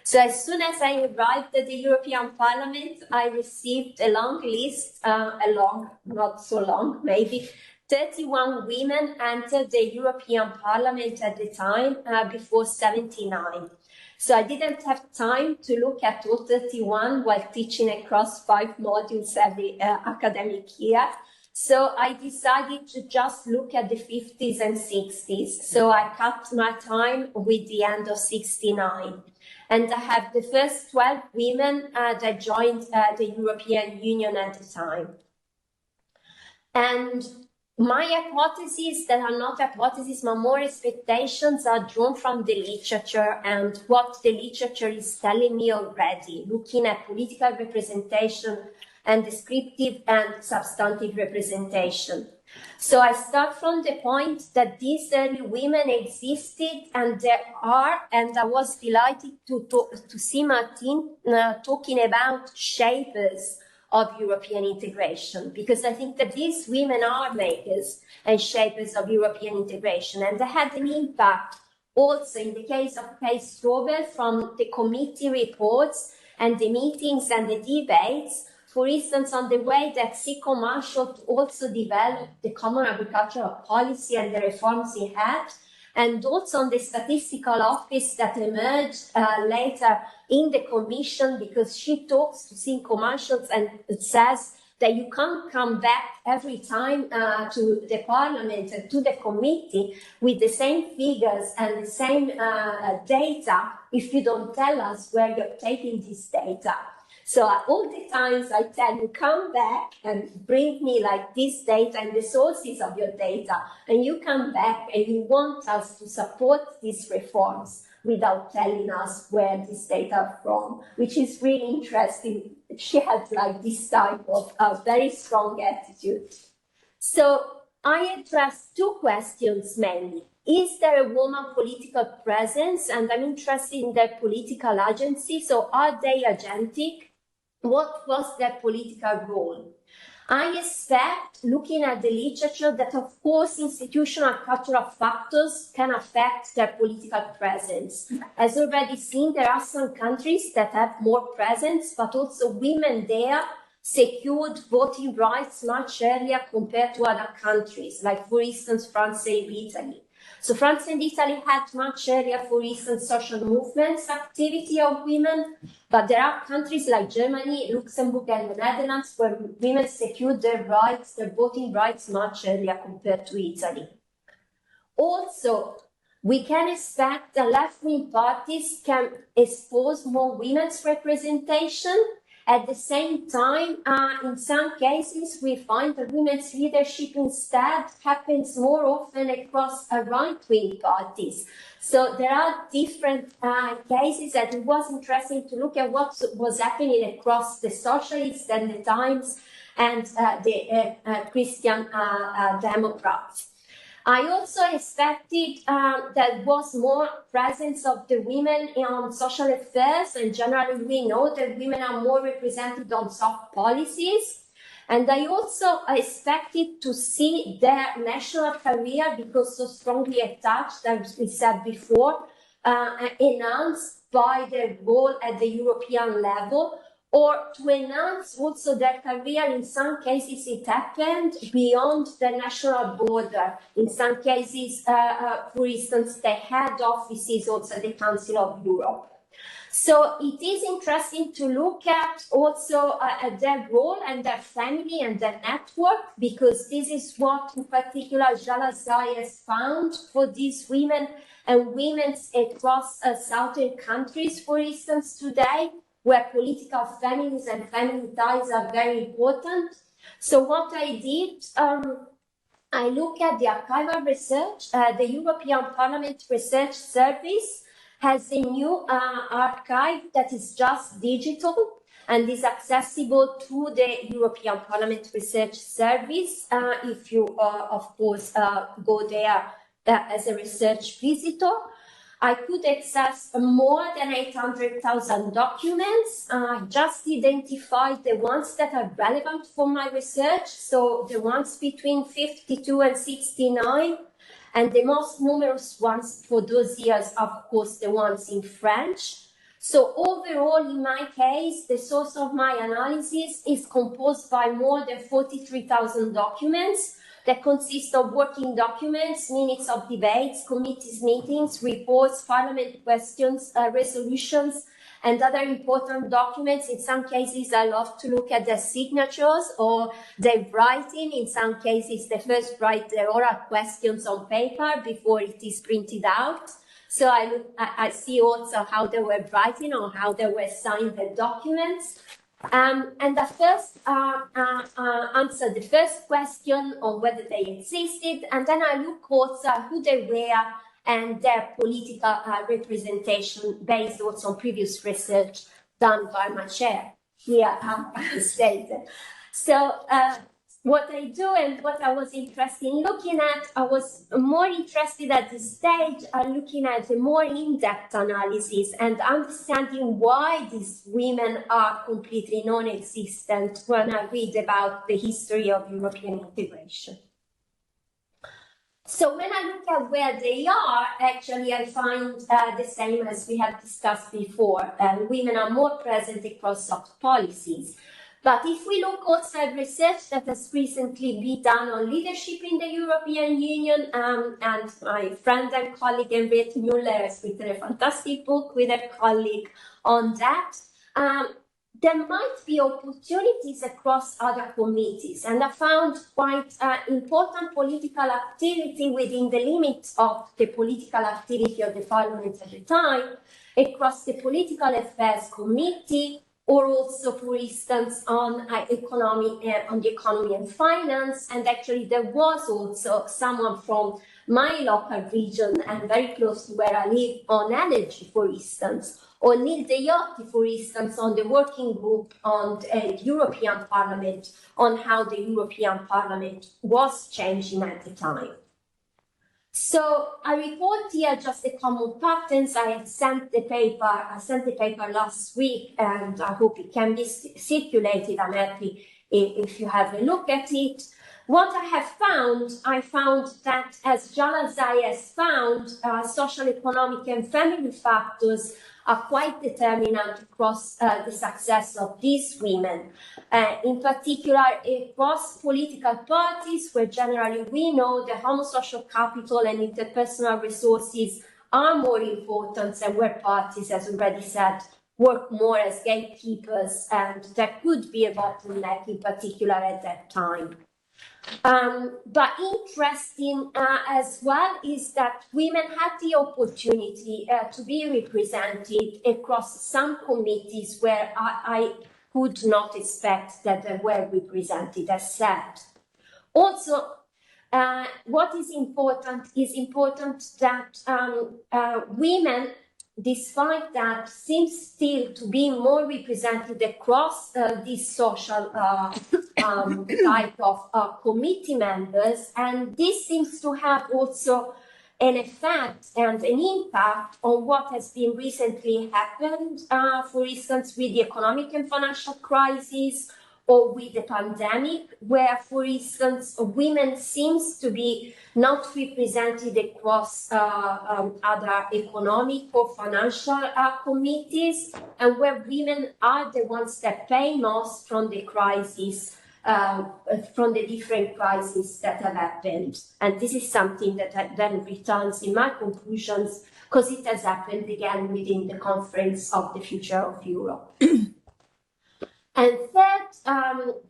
So as soon as I arrived at the European Parliament, I received a long list, not so long, maybe 31 women entered the European Parliament at the time, before 79. So I didn't have time to look at all 31 while teaching across 5 modules every academic year. So I decided to just look at the 50s and 60s. So I cut my time with the end of 69. And I have the first 12 women that joined the European Union at the time. And my hypotheses, that are not hypotheses, but more expectations, are drawn from the literature and what the literature is telling me already, looking at political representation and descriptive and substantive representation. So I start from the point that these early women existed, and there are, and I was delighted to see Martin talking about shapers of European integration, because I think that these women are makers and shapers of European integration, and they had an impact also in the case of Kay Strobel from the committee reports and the meetings and the debates, for instance, on the way that Seco Marshall also developed the common agricultural policy and the reforms he had, and also on the statistical office that emerged later in the commission, because she talks to Seco Marshall and says that you can't come back every time to the parliament and to the committee with the same figures and the same data if you don't tell us where you're taking this data. So all the times I tell you, come back and bring me like this data and the sources of your data, and you come back and you want us to support these reforms without telling us where this data are from, which is really interesting. She had like this type of very strong attitude. So I address 2 questions mainly. Is there a woman political presence? And I'm interested in their political agency. So are they agentic? What was their political role? I expect, looking at the literature, that of course institutional cultural factors can affect their political presence. As already seen, there are some countries that have more presence, but also women there secured voting rights much earlier compared to other countries, like for instance France and Italy. So France and Italy had much earlier, for instance, social movements activity of women, but there are countries like Germany, Luxembourg, and the Netherlands where women secured their rights, their voting rights much earlier compared to Italy. Also, we can expect that left-wing parties can expose more women's representation. At the same time, in some cases, we find that women's leadership instead happens more often across right-wing parties. So there are different cases, and it was interesting to look at what was happening across the Socialists and the Times and the Christian Democrats. I also expected there was more presence of the women on social affairs, and generally we know that women are more represented on soft policies. And I also expected to see their national career, because so strongly attached, as we said before, enhanced by their role at the European level, or to enhance also their career. In some cases, it happened beyond the national border. In some cases, for instance, they had offices also at the Council of Europe. So it is interesting to look at also at their role and their family and their network, because this is what in particular Jalazai has found for these women and women across southern countries, for instance, today, where political families and family ties are very important. So what I did, I look at the archival research. The European Parliament Research Service has a new archive that is just digital and is accessible to the European Parliament Research Service if you, of course, go there as a research visitor. I could access more than 800,000 documents. I just identified the ones that are relevant for my research, so the ones between 52 and 69, and the most numerous ones for those years, of course, the ones in French. So overall, in my case, the source of my analysis is composed by more than 43,000 documents that consist of working documents, minutes of debates, committees meetings, reports, parliament questions, resolutions, and other important documents. In some cases, I love to look at their signatures or their writing. In some cases, they first write their oral questions on paper before it is printed out. So I see also how they were writing or how they were signing the documents. And the first answer the first question on whether they existed, and then I look also who they were and their political representation based also on previous research done by my chair here stated. So what I do and what I was interested in looking at, I was more interested at this stage looking at the more in-depth analysis and understanding why these women are completely non-existent when I read about the history of European integration. So when I look at where they are, actually I find the same as we have discussed before. Women are more present across soft policies. But if we look also at research that has recently been done on leadership in the European Union, and my friend and colleague Henriette Müller has written a fantastic book with a colleague on that, there might be opportunities across other committees. And I found quite important political activity within the limits of the political activity of the Parliament at the time, across the Political Affairs Committee, or also, for instance, on the economy and finance. And actually, there was also someone from my local region and very close to where I live on energy, for instance, or Neil Deyotti, for instance, on the working group on the European Parliament, on how the European Parliament was changing at the time. So I report here just the common patterns. I sent the paper last week, and I hope it can be circulated. I'm happy if you have a look at it. What I found that, as Jalal Zayas found, social, economic, and family factors are quite determinant across the success of these women. In particular, across political parties, where generally we know the homosocial capital and interpersonal resources are more important, and where parties, as already said, work more as gatekeepers, and there could be a bottleneck in particular at that time. But interesting as well is that women had the opportunity to be represented across some committees where I could not expect that they were represented, as said. Also, what is important that women, despite that, seem still to be more represented across this social type of committee members, and this seems to have also an effect and an impact on what has been recently happened, for instance, with the economic and financial crisis, or with the pandemic, where, for instance, women seems to be not represented across other economic or financial committees, and where women are the ones that pay most from the crisis, from the different crises that have happened. And this is something that then returns in my conclusions, because it has happened again within the Conference of the Future of Europe. And third,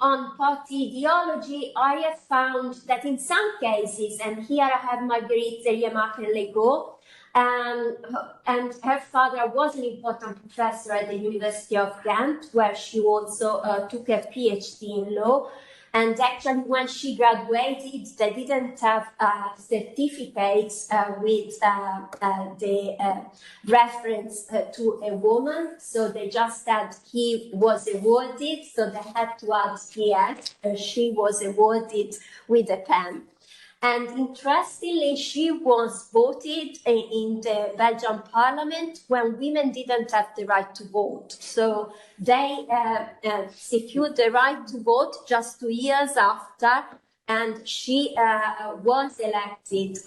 on party ideology, I have found that in some cases, and here I have Marguerite Zerrier-Martin-Legault, and her father was an important professor at the University of Ghent, where she also took a PhD in law. And actually, when she graduated, they didn't have certificates with the reference to a woman. So they just had he was awarded. So they had to add PS. She was awarded with a pen. And interestingly, she was voted in the Belgian parliament when women didn't have the right to vote. So they secured the right to vote just 2 years after, and she was elected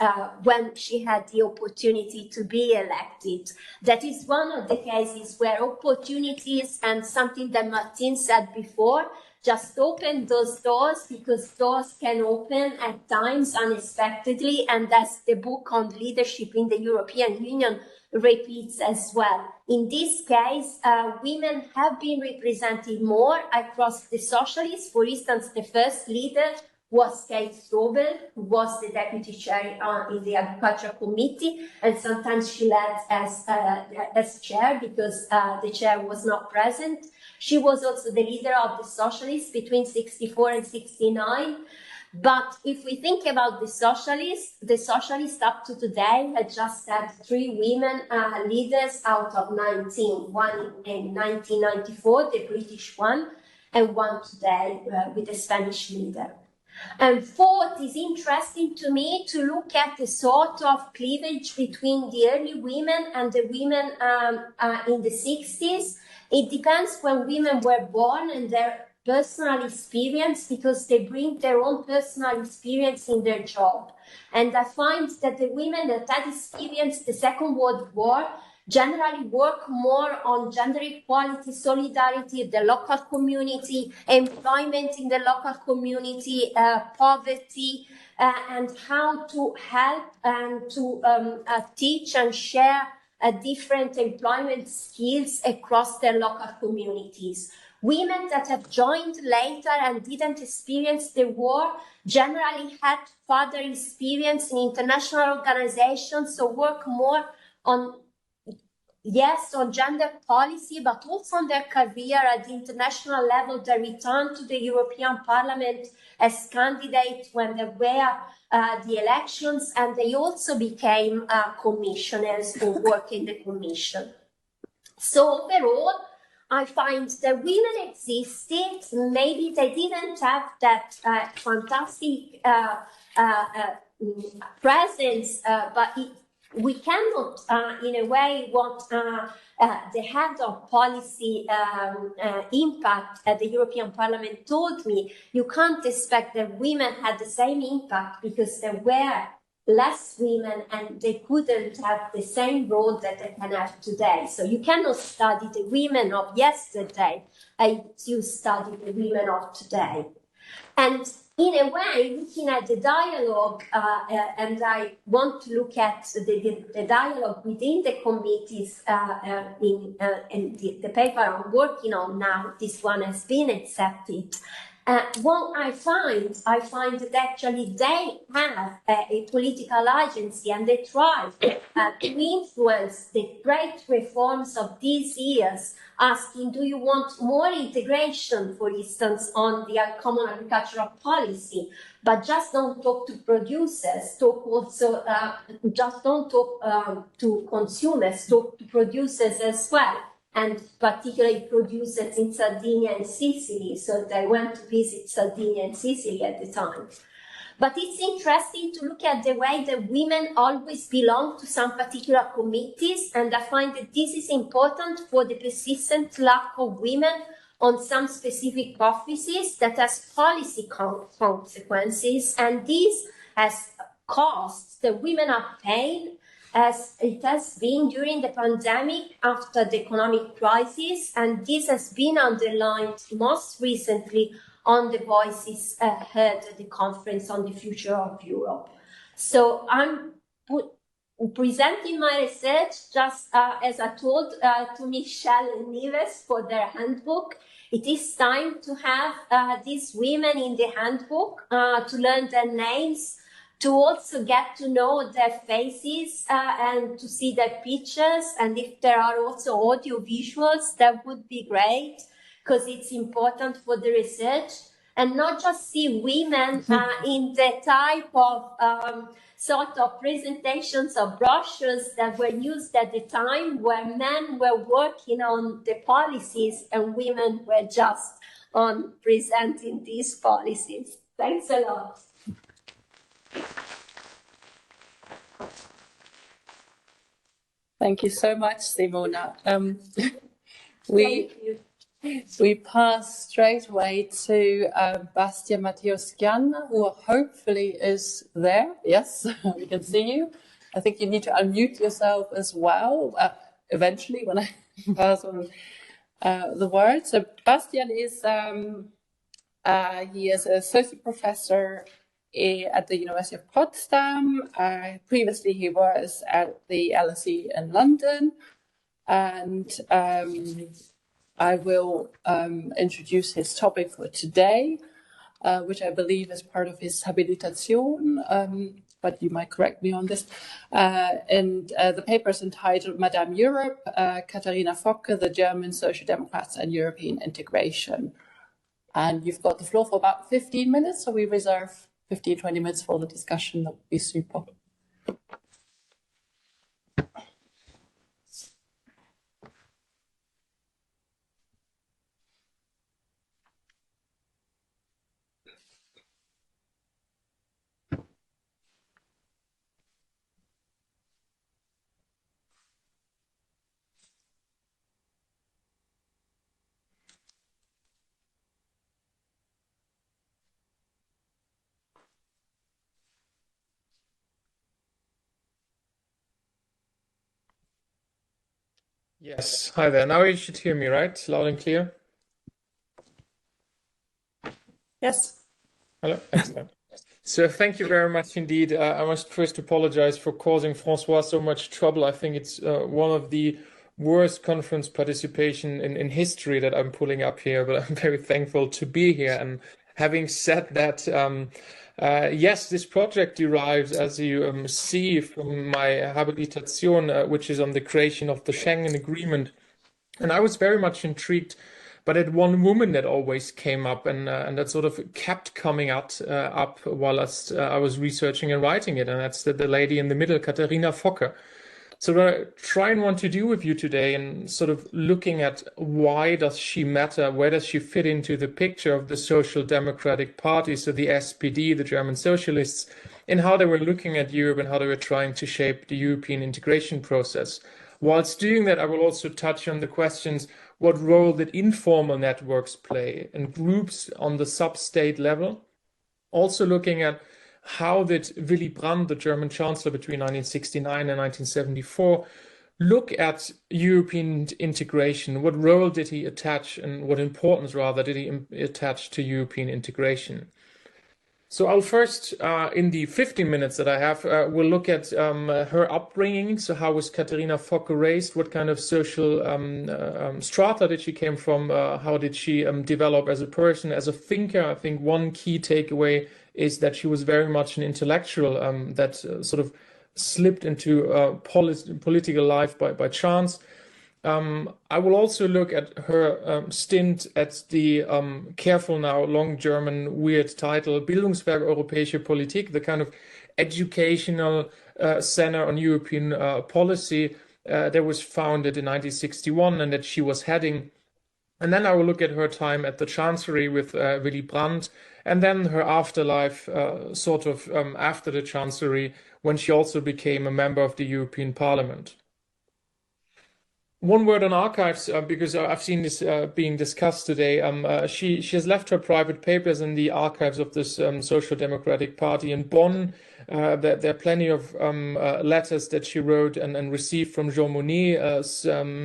when she had the opportunity to be elected. That is one of the cases where opportunities, and something that Martin said before, just open those doors, because doors can open at times unexpectedly, and as the book on leadership in the European Union repeats as well. In this case, women have been represented more across the socialists. For instance, the first leader was Kate Strobel, who was the deputy chair in the Agriculture Committee, and sometimes she led as chair because the chair was not present. She was also the leader of the socialists between 64 and 69. But if we think about the socialists up to today had just had 3 women leaders out of 19, one in 1994, the British one, and one today with the Spanish leader. And fourth, is interesting to me to look at the sort of cleavage between the early women and the women in the 60s. It depends when women were born and their personal experience, because they bring their own personal experience in their job. And I find that the women that had experienced the Second World War generally work more on gender equality, solidarity, the local community, employment in the local community, poverty, and how to help and to teach and share different employment skills across their local communities. Women that have joined later and didn't experience the war generally had further experience in international organizations, so work more on gender policy, but also on their career at the international level. They returned to the European Parliament as candidates when there were the elections, and they also became commissioners who work in the Commission. So overall, I find that women existed. Maybe they didn't have that fantastic presence, but we cannot, in a way, what the head of policy impact at the European Parliament told me. You can't expect that women had the same impact because there were less women and they couldn't have the same role that they can have today. So you cannot study the women of yesterday as you study the women of today. And in a way, looking at the dialogue, and I want to look at the dialogue within the committees in the paper I'm working on now, this one has been accepted. What I find that actually they have a political agency and they try to influence the great reforms of these years, asking, do you want more integration, for instance, on the common agricultural policy? But just don't talk to producers, talk also, just don't talk to consumers, talk to producers as well. And particularly producers in Sardinia and Sicily. So they went to visit Sardinia and Sicily at the time. But it's interesting to look at the way that women always belong to some particular committees. And I find that this is important for the persistent lack of women on some specific offices that has policy consequences. And this has costs that women are paying, as it has been during the pandemic after the economic crisis, and this has been underlined most recently on the voices heard at the conference on the future of Europe. So I'm presenting my research just as I told to Michelle and Nives for their handbook. It is time to have these women in the handbook, to learn their names, to also get to know their faces and to see their pictures. And if there are also audio visuals, that would be great, because it's important for the research. And not just see women in the type of sort of presentations or brochures that were used at the time, where men were working on the policies and women were just on presenting these policies. Thanks a lot. Thank you so much, Simona. We pass straight away to Bastia Matthews-Gianna, who hopefully is there. Yes, we can see you. I think you need to unmute yourself as well, eventually when I pass on the word. So Bastian is, he is an associate professor at the University of Potsdam. Previously he was at the LSE in London, and I will introduce his topic for today, which I believe is part of his habilitation, but you might correct me on this. And the paper is entitled Madame Europe, Katharina Focke, the German Social Democrats and European Integration. And you've got the floor for about 15 minutes, so we reserve 15, 20 minutes for the discussion. That would be super. Yes, hi there. Now you should hear me, right? Loud and clear? Yes. Hello? Excellent. So thank you very much indeed. I must first apologize for causing Francois so much trouble. I think it's one of the worst conference participation in history that I'm pulling up here, but I'm very thankful to be here. And having said that, yes, this project derives, as you see, from my habilitation, which is on the creation of the Schengen Agreement. And I was very much intrigued by that one woman that always came up and that sort of kept coming up while I was researching and writing it. And that's the lady in the middle, Katharina Focke. So what I try and want to do with you today, and sort of looking at why does she matter, where does she fit into the picture of the Social Democratic Party, so the SPD, the German Socialists, and how they were looking at Europe and how they were trying to shape the European integration process. Whilst doing that, I will also touch on the questions, what role did informal networks play and groups on the sub-state level? Also looking at how did Willy Brandt, the German Chancellor between 1969 and 1974, look at European integration? What role did he attach, and what importance, rather, did he attach to European integration? So I'll first, in the 15 minutes that I have, we'll look at her upbringing. So how was Katharina Focke raised? What kind of social strata did she came from? How did she develop as a person, as a thinker? I think one key takeaway is that she was very much an intellectual that sort of slipped into political life by chance. I will also look at her stint at the, careful now, long German weird title, Bildungswerk Europäische Politik, the kind of educational center on European policy that was founded in 1961 and that she was heading. And then I will look at her time at the Chancellery with Willy Brandt, and then her afterlife, sort of after the Chancellery, when she also became a member of the European Parliament. One word on archives, because I've seen this being discussed today. She has left her private papers in the archives of this Social Democratic Party in Bonn. There are plenty of letters that she wrote and received from Jean Monnet.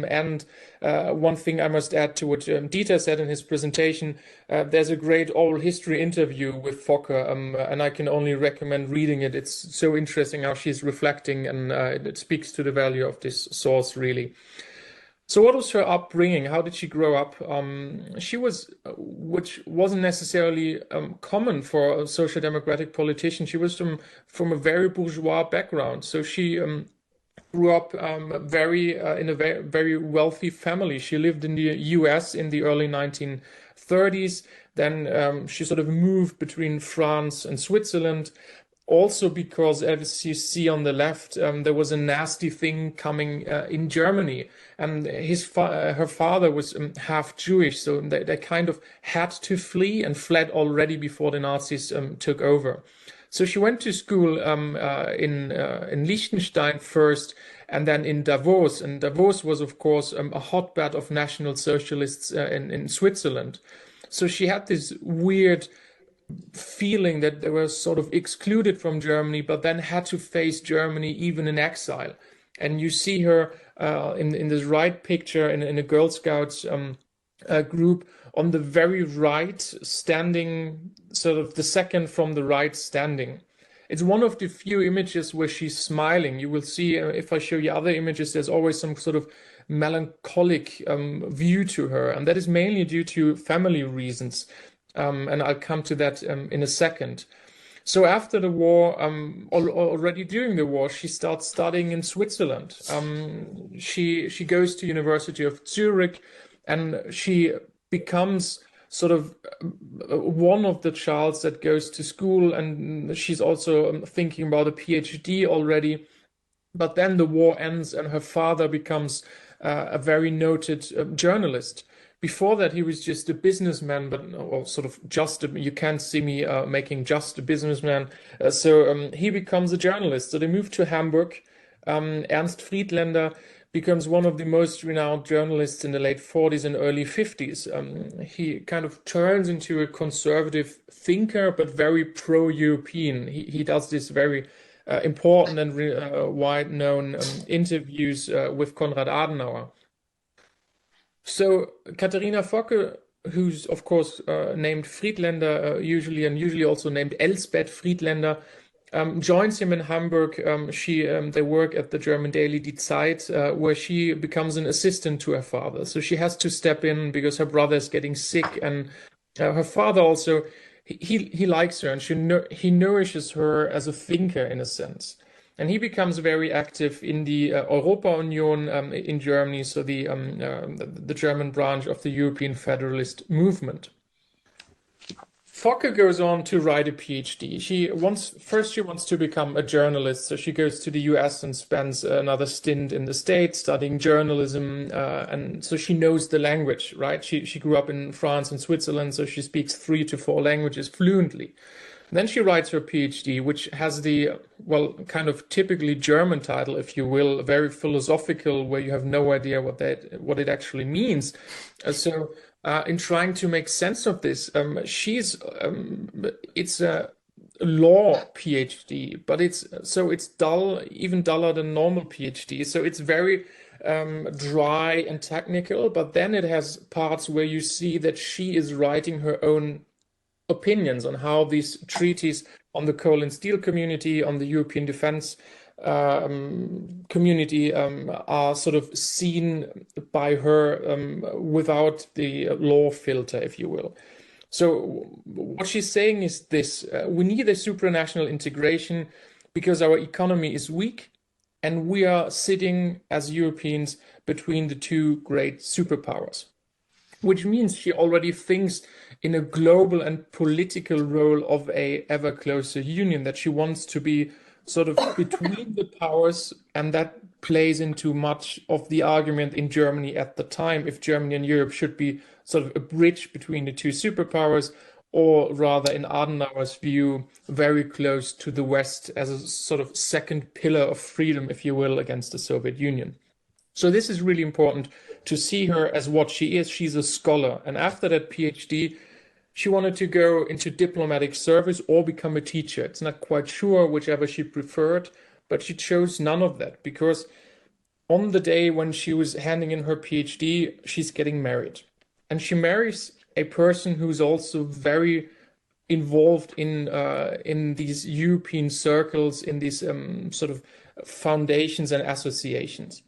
And one thing I must add to what Dieter said in his presentation, there's a great oral history interview with Focke, and I can only recommend reading it. It's so interesting how she's reflecting, and it speaks to the value of this source, really. So what was her upbringing? How did she grow up? She was, which wasn't necessarily common for a social democratic politician, she was from a very bourgeois background. So she grew up in a very wealthy family. She lived in the US in the early 1930s. Then she sort of moved between France and Switzerland. Also because, as you see on the left, there was a nasty thing coming in Germany, and her father was half Jewish, so they kind of had to flee and fled already before the Nazis took over. So she went to school in Liechtenstein first, and then in Davos. And Davos was, of course, a hotbed of National Socialists in Switzerland. So she had this weird feeling that they were sort of excluded from Germany, but then had to face Germany even in exile. And you see her in this right picture in a Girl Scouts group on the very right, standing, sort of the second from the right standing. It's one of the few images where she's smiling. You will see, if I show you other images, there's always some sort of melancholic view to her. And that is mainly due to family reasons. And I'll come to that in a second. So after the war, already during the war, she starts studying in Switzerland. She goes to University of Zurich, and she becomes sort of one of the childs that goes to school, and she's also thinking about a PhD already. But then the war ends, and her father becomes a very noted journalist. Before that, he was just a businessman, or sort of you can't see me making just a businessman. So he becomes a journalist. So they move to Hamburg. Ernst Friedländer becomes one of the most renowned journalists in the late 40s and early 50s. He kind of turns into a conservative thinker, but very pro-European. He does this very important and wide-known interviews with Konrad Adenauer. So Katharina Focke, who's of course named Friedländer usually also named Elsbeth Friedländer, joins him in Hamburg. They work at the German daily Die Zeit, where she becomes an assistant to her father. So she has to step in because her brother is getting sick, and her father also he likes her, and he nourishes her as a thinker in a sense. And he becomes very active in the Europa Union in Germany, so the German branch of the European Federalist movement. Focke goes on to write a PhD. She wants to become a journalist, so she goes to the US and spends another stint in the States studying journalism, and so she knows the language, right? She grew up in France and Switzerland, so she speaks 3 to 4 languages fluently. Then she writes her PhD, which has the, kind of typically German title, if you will, very philosophical, where you have no idea what it actually means. In trying to make sense of this, it's a law PhD, but it's dull, even duller than normal PhD. So it's very dry and technical, but then it has parts where you see that she is writing her own opinions on how these treaties on the coal and steel community, on the European defense community are sort of seen by her without the law filter, if you will. So what she's saying is this: we need a supranational integration because our economy is weak, and we are sitting as Europeans between the 2 great superpowers, which means she already thinks in a global and political role of a ever closer union, that she wants to be sort of between the powers, and that plays into much of the argument in Germany at the time, if Germany and Europe should be sort of a bridge between the 2 superpowers, or rather, in Adenauer's view, very close to the West as a sort of second pillar of freedom, if you will, against the Soviet Union. So this is really important to see her as what she is. She's a scholar, and after that PhD, she wanted to go into diplomatic service or become a teacher. It's not quite sure whichever she preferred, but she chose none of that, because on the day when she was handing in her PhD, she's getting married. And she marries a person who's also very involved in these European circles, in these sort of foundations and associations.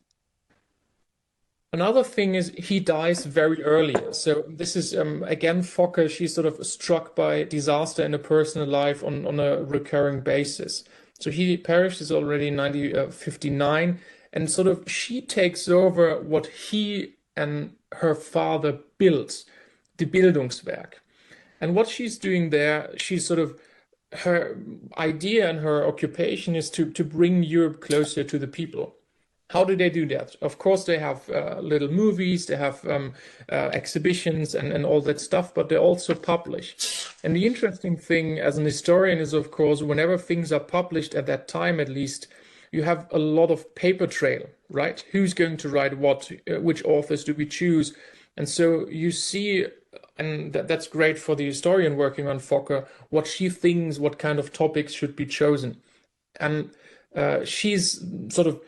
Another thing is he dies very early. So this is, again, Focke, she's sort of struck by disaster in her personal life on a recurring basis. So he perishes already in 1959, and sort of she takes over what he and her father built, the Bildungswerk. And what she's doing there, she's sort of, her idea and her occupation is to bring Europe closer to the people. How do they do that? Of course, they have little movies, they have exhibitions and all that stuff, but they also publish. And the interesting thing as an historian is, of course, whenever things are published at that time, at least, you have a lot of paper trail, right? Who's going to write what? Which authors do we choose? And so you see, and that's great for the historian working on Fokker, what she thinks, what kind of topics should be chosen. And she's sort of,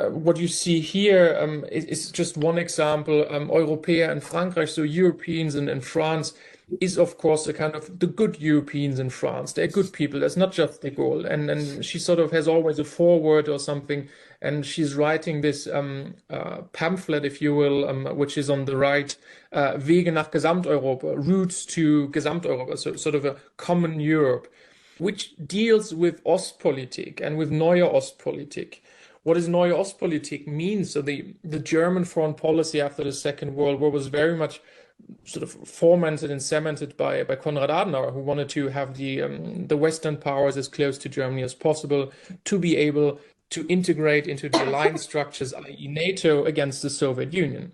what you see here is just one example. Europäer in Frankreich, so Europeans in France, is of course a kind of the good Europeans in France. They're good people. That's not just de Gaulle. And she sort of has always a foreword or something, and she's writing this pamphlet, if you will, which is on the right, Wege nach Gesamteuropa, routes to Gesamteuropa, so sort of a common Europe, which deals with Ostpolitik and with Neue Ostpolitik. What does Neue Ostpolitik mean? So the German foreign policy after the Second World War was very much sort of fomented and cemented by Konrad Adenauer, who wanted to have the Western powers as close to Germany as possible to be able to integrate into the alliance structures, i.e. NATO, against the Soviet Union.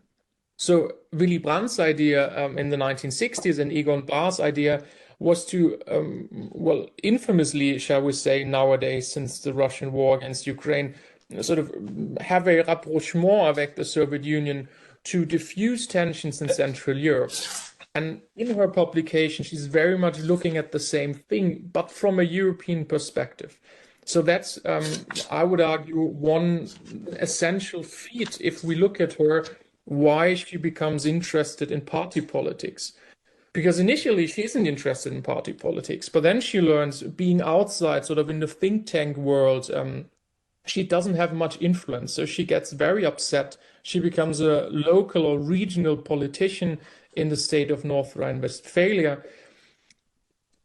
So Willy Brandt's idea in the 1960s and Egon Bahr's idea was to, well, infamously, shall we say, nowadays, since the Russian war against Ukraine, sort of have a rapprochement avec the Soviet Union to diffuse tensions in Central Europe. And in her publication, she's very much looking at the same thing, but from a European perspective. So that's, I would argue, one essential feat, if we look at her, why she becomes interested in party politics. Because initially she isn't interested in party politics, but then she learns, being outside, sort of in the think tank world, she doesn't have much influence. So she gets very upset. She becomes a local or regional politician in the state of North Rhine-Westphalia.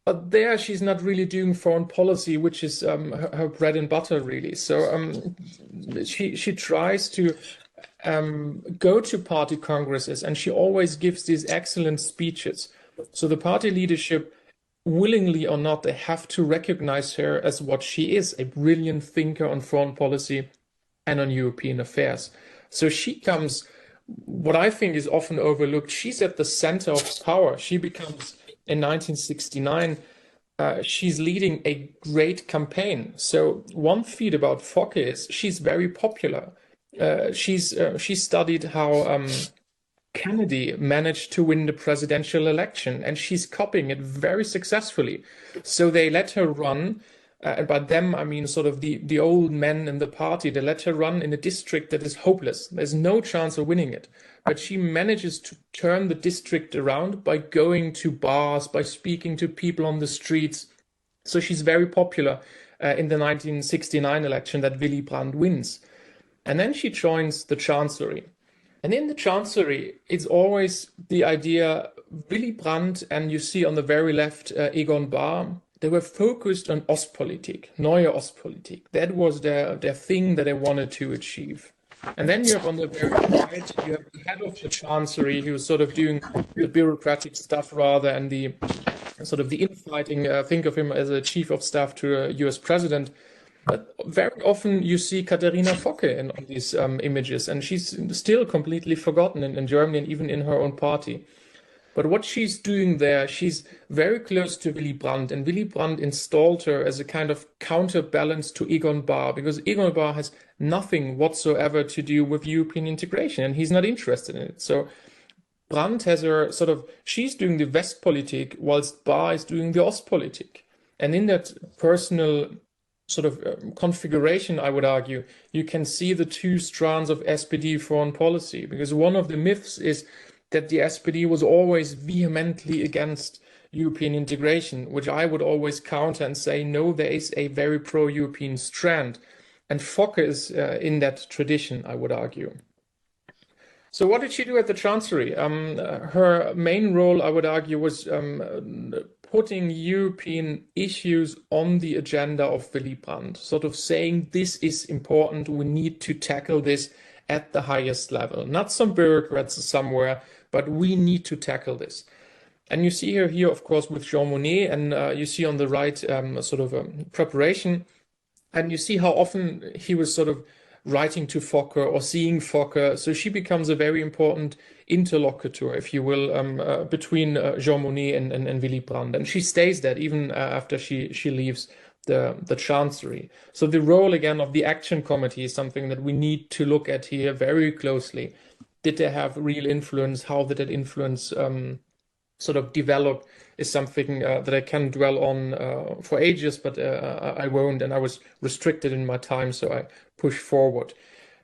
But there she's not really doing foreign policy, which is her bread and butter, really. So she tries to go to party congresses, and she always gives these excellent speeches. So the party leadership, willingly or not, they have to recognize her as what she is, a brilliant thinker on foreign policy and on European affairs. So she comes, what I think is often overlooked, she's at the center of power. She becomes, in 1969, she's leading a great campaign. So one feat about Fokker is she's very popular. She studied how Kennedy managed to win the presidential election, and she's copying it very successfully. So they let her run, and by them I mean sort of the old men in the party. They let her run in a district that is hopeless. There's no chance of winning it. But she manages to turn the district around by going to bars, by speaking to people on the streets. So she's very popular in the 1969 election that Willy Brandt wins. And then she joins the Chancellery. And in the Chancellery, it's always the idea, Willy Brandt, and you see on the very left, Egon Bahr, they were focused on Ostpolitik, Neue Ostpolitik. That was their thing that they wanted to achieve. And then you have on the very right, you have the head of the Chancellery, who was sort of doing the bureaucratic stuff rather, and the sort of the infighting, think of him as a chief of staff to a US president. But very often you see Katharina Fokker on these images, and she's still completely forgotten in Germany and even in her own party. But what she's doing there, she's very close to Willy Brandt, and Willy Brandt installed her as a kind of counterbalance to Egon Bahr, because Egon Bahr has nothing whatsoever to do with European integration, and he's not interested in it. So Brandt has her sort of, she's doing the Westpolitik, whilst Bahr is doing the Ostpolitik. And in that personal sort of configuration, I would argue, you can see the two strands of SPD foreign policy, because one of the myths is that the SPD was always vehemently against European integration, which I would always counter and say, no, there is a very pro-European strand. And Fokker is in that tradition, I would argue. So what did she do at the Chancellery? Her main role, I would argue, was putting European issues on the agenda of Willy Brandt, sort of saying this is important, we need to tackle this at the highest level. Not some bureaucrats somewhere, but we need to tackle this. And you see her here, of course, with Jean Monnet, and you see on the right sort of preparation, and you see how often he was sort of writing to Fokker or seeing Fokker. So she becomes a very important interlocutor, if you will, between Jean Monnet and Willy Brandt. And she stays there even after she leaves the Chancery. So the role again of the Action Committee is something that we need to look at here very closely. Did they have real influence? How did that influence sort of develop? Is something that I can dwell on for ages, but I won't, and I was restricted in my time, so I push forward.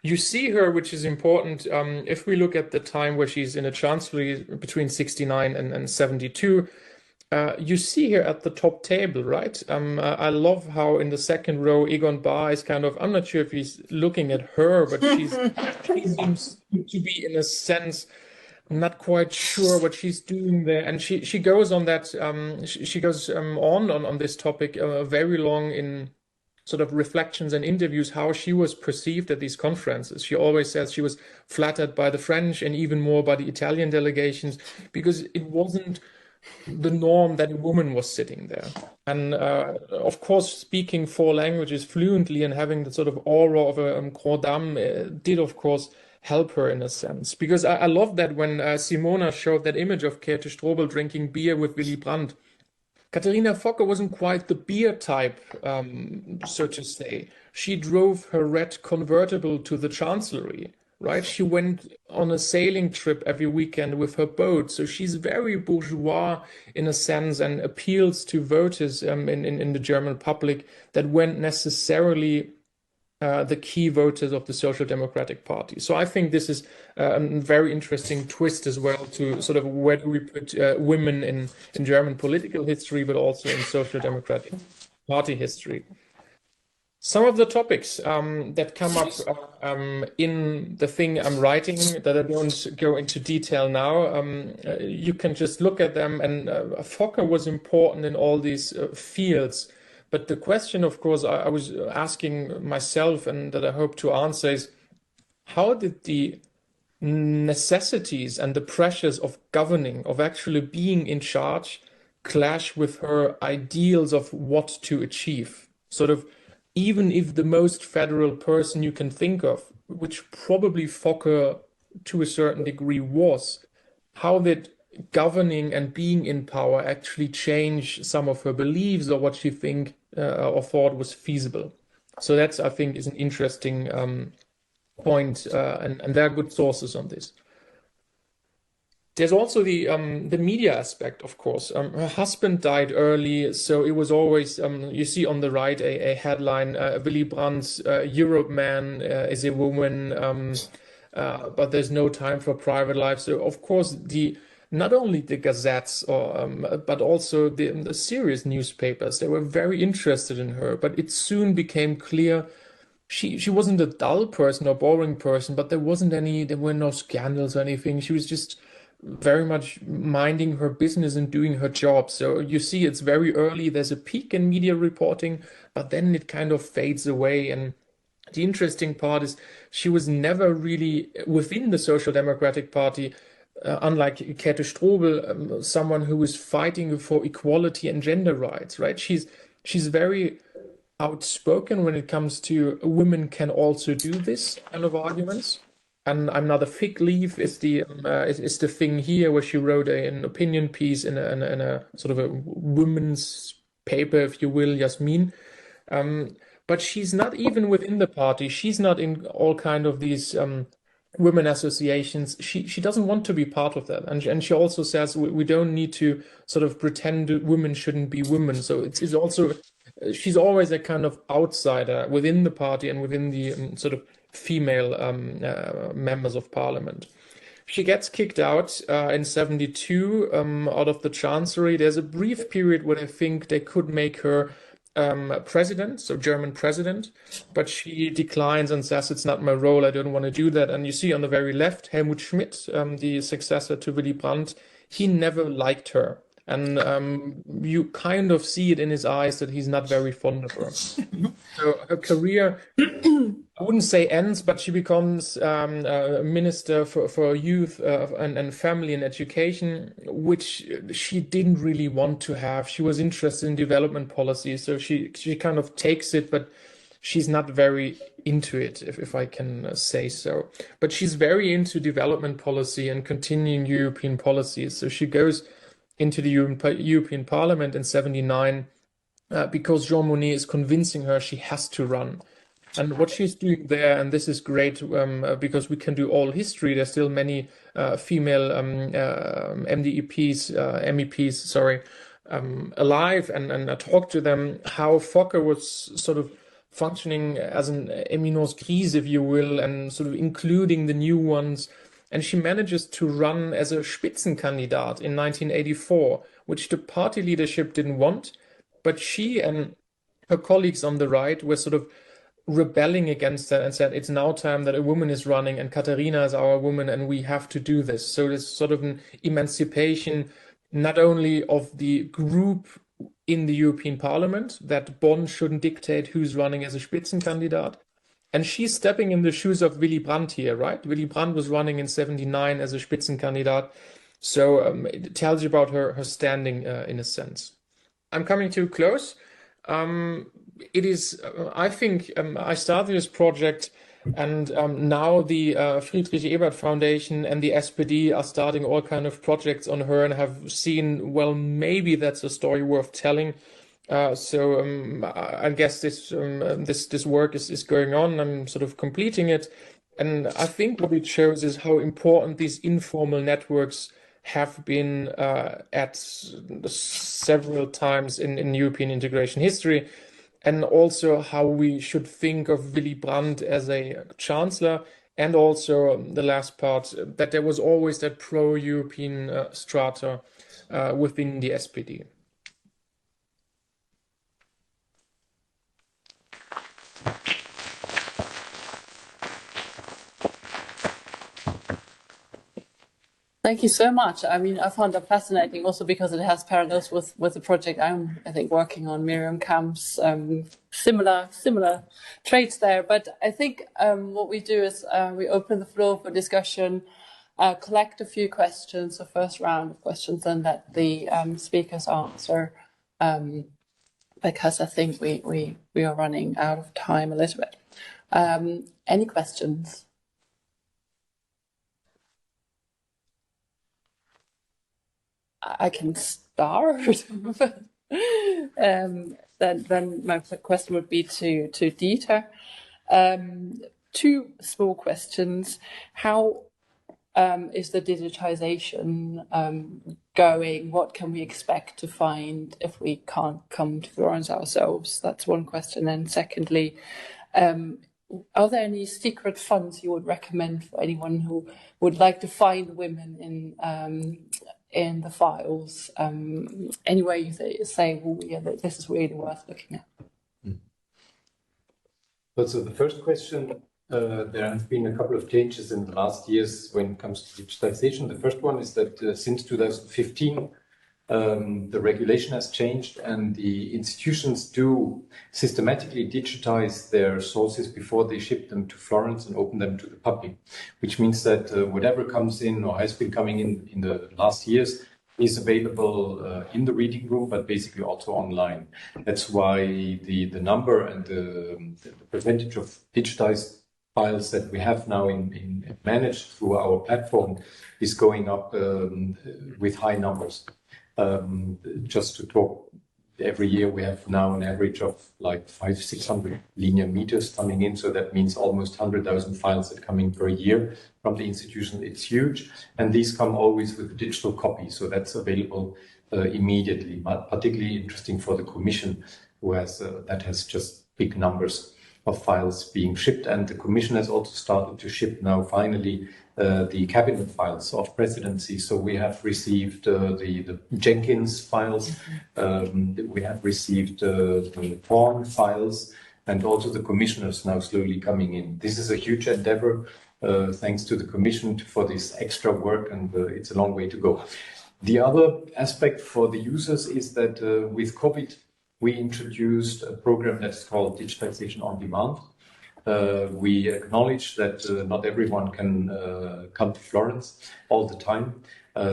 You see her, which is important, if we look at the time where she's in a chancellery between 69 and 72, you see her at the top table, right? I love how in the second row, Egon Bahr is kind of, I'm not sure if he's looking at her, but she seems to be, in a sense, I'm not quite sure what she's doing there. And she goes on that, she goes on this topic very long in sort of reflections and interviews, how she was perceived at these conferences. She always says she was flattered by the French and even more by the Italian delegations, because it wasn't the norm that a woman was sitting there. And of course, speaking 4 languages fluently and having the sort of aura of a grande dame did, of course, help her in a sense. Because I love that when Simona showed that image of Käthe Strobel drinking beer with Willy Brandt. Katharina Fokker wasn't quite the beer type, so to say. She drove her red convertible to the Chancellery, right? She went on a sailing trip every weekend with her boat. So she's very bourgeois in a sense and appeals to voters in the German public that weren't necessarily the key voters of the Social Democratic Party. So I think this is a very interesting twist as well to sort of where do we put women in German political history, but also in Social Democratic Party history. Some of the topics that come up in the thing I'm writing that I don't go into detail now, you can just look at them, and Fokker was important in all these fields. But the question, of course, I was asking myself and that I hope to answer is, how did the necessities and the pressures of governing, of actually being in charge, clash with her ideals of what to achieve? Sort of, even if the most federal person you can think of, which probably Fokker to a certain degree was, how did governing and being in power actually change some of her beliefs or what she think or thought was feasible? So that's, I think, is an interesting point, and there are good sources on this. There's also the media aspect, of course. Her husband died early, so it was always, you see on the right a headline, Willy Brandt's Europe man is a woman, but there's no time for private life. So, of course, not only the gazettes, but also the serious newspapers, they were very interested in her. But it soon became clear she wasn't a dull person or boring person, but there were no scandals or anything. She was just very much minding her business and doing her job. So you see, it's very early. There's a peak in media reporting, but then it kind of fades away. And the interesting part is she was never really within the Social Democratic Party. Unlike Käthe Strobel, someone who is fighting for equality and gender rights, right? She's very outspoken when it comes to women can also do this kind of arguments. And I'm not a fig leaf is the thing here where she wrote an opinion piece in a sort of a women's paper, if you will, Yasmin. But she's not even within the party. She's not in all kind of these women associations. She doesn't want to be part of that, and she also says we don't need to sort of pretend women shouldn't be women. So it's also, she's always a kind of outsider within the party and within the sort of female members of parliament. She gets kicked out in 72 out of the chancery. There's a brief period where I think they could make her president, so German president, but she declines and says it's not my role, I don't want to do that. And you see on the very left, Helmut Schmidt, the successor to Willy Brandt, he never liked her. And you kind of see it in his eyes that he's not very fond of her. So her career, I wouldn't say ends, but she becomes a minister for youth and family and education, which she didn't really want to have. She was interested in development policy, so she kind of takes it, but she's not very into it, if I can say so. But she's very into development policy and continuing European policies. So she goes into the European Parliament in 79 because Jean Monnet is convincing her she has to run. And what she's doing there, and this is great because we can do all history, there's still many female MEPs, alive, and I talked to them how Fokker was sort of functioning as an éminence grise, if you will, and sort of including the new ones. And she manages to run as a Spitzenkandidat in 1984, which the party leadership didn't want, but she and her colleagues on the right were sort of rebelling against that and said, it's now time that a woman is running and Katharina is our woman and we have to do this. So there's sort of an emancipation, not only of the group in the European Parliament, that Bonn shouldn't dictate who's running as a Spitzenkandidat. And she's stepping in the shoes of Willy Brandt here, right? Willy Brandt was running in 79 as a Spitzenkandidat. So it tells you about her standing in a sense. I'm coming to a close. It is, I think, I started this project, and now the Friedrich Ebert Foundation and the SPD are starting all kind of projects on her and have seen, well, maybe that's a story worth telling. So I guess this work is going on. I'm sort of completing it, and I think what it shows is how important these informal networks have been at several times in European integration history, and also how we should think of Willy Brandt as a chancellor, and also the last part, that there was always that pro-European strata within the SPD. Thank you so much. I mean, I found that fascinating also because it has parallels with the project I'm, I think, working on, Miriam Kamp's, similar traits there. But I think what we do is we open the floor for discussion, collect a few questions, the first round of questions, and let the speakers answer, because I think we are running out of time a little bit. Any questions? I can start. Then my question would be to Dieter. Two small questions. How is the digitization going? What can we expect to find if we can't come to Florence ourselves? That's one question. And secondly, are there any secret funds you would recommend for anyone who would like to find women in the files? Any way you say, well, yeah, this is really worth looking at. Well, so the first question, there have been a couple of changes in the last years when it comes to digitization. The first one is that since 2015, the regulation has changed and the institutions do systematically digitize their sources before they ship them to Florence and open them to the public, which means that whatever comes in or has been coming in the last years is available in the reading room, but basically also online. That's why the number and the percentage of digitized files that we have now in managed through our platform is going up with high numbers. Just to talk, every year we have now an average of like 500-600 linear meters coming in, so that means almost 100,000 files that come in per year from the institution. It's huge, and these come always with a digital copy, so that's available immediately. But particularly interesting for the Commission, who has that has just big numbers of files being shipped, and the Commission has also started to ship now finally the cabinet files of presidency. So we have received the Jenkins files, we have received the Horn files, and also the commissioners now slowly coming in. This is a huge endeavor, thanks to the Commission for this extra work, and it's a long way to go. The other aspect for the users is that with COVID, we introduced a program that's called Digitization on Demand. We acknowledge that not everyone can come to Florence all the time,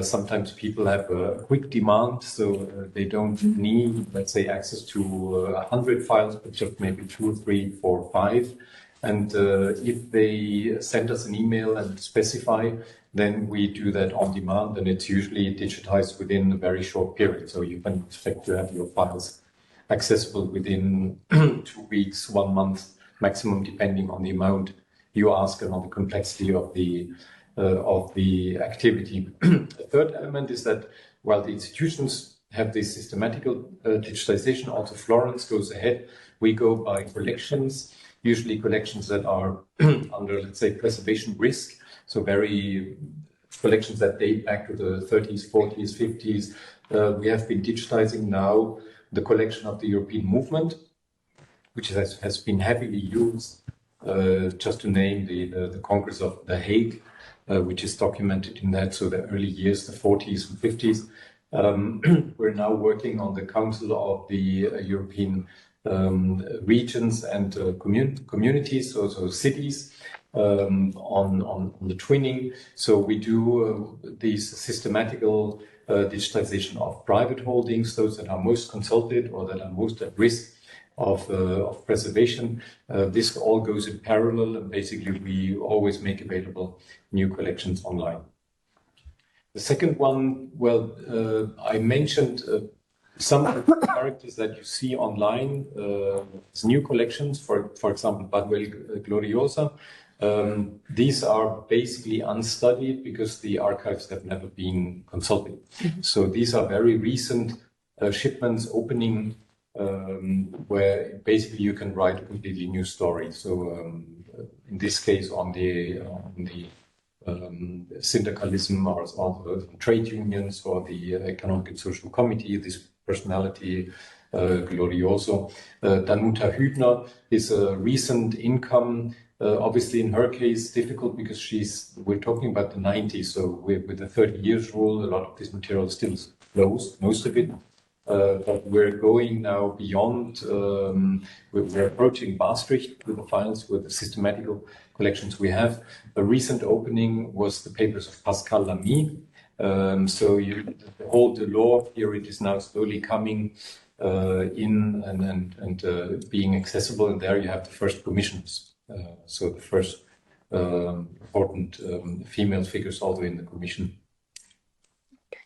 Sometimes people have a quick demand, so they don't need, let's say, access to 100 files, but just maybe 2, 3, 4, 5. And if they send us an email and specify, then we do that on demand, and it's usually digitized within a very short period. So you can expect to have your files accessible within 2 weeks, 1 month maximum, depending on the amount you ask and on the complexity of the activity. The third element is that while the institutions have this systematical digitization, also Florence goes ahead. We go by collections, usually collections that are under, let's say, preservation risk. So very collections that date back to the 30s, 40s, 50s. We have been digitizing now the collection of the European movement, which has been heavily used, just to name the Congress of The Hague, which is documented in that, so the early years, the 40s and 50s. We're now working on the Council of the European regions and communities, so cities, on the twinning. So we do these systematical digitization of private holdings, those that are most consulted or that are most at risk of preservation. This all goes in parallel, and basically we always make available new collections online. The second one, well, I mentioned some of the characters that you see online, new collections, for example, Badel Gloriosa. These are basically unstudied because the archives have never been consulted. So these are very recent shipments opening, where basically you can write a completely new story. So in this case, on the syndicalism or the trade unions or the Economic and Social Committee, this personality, Glorioso. Danuta Hübner is a recent income. Obviously, in her case, difficult because we're talking about the 90s, so with the 30 years rule, a lot of this material is still closed, most of it. But we're going now beyond, we're approaching Maastricht with the files, with the systematical collections we have. A recent opening was the papers of Pascal Lamy. So the whole Delors period is now slowly coming in and being accessible, and there you have the first commissions. So the first important female figures also in the commission. Okay.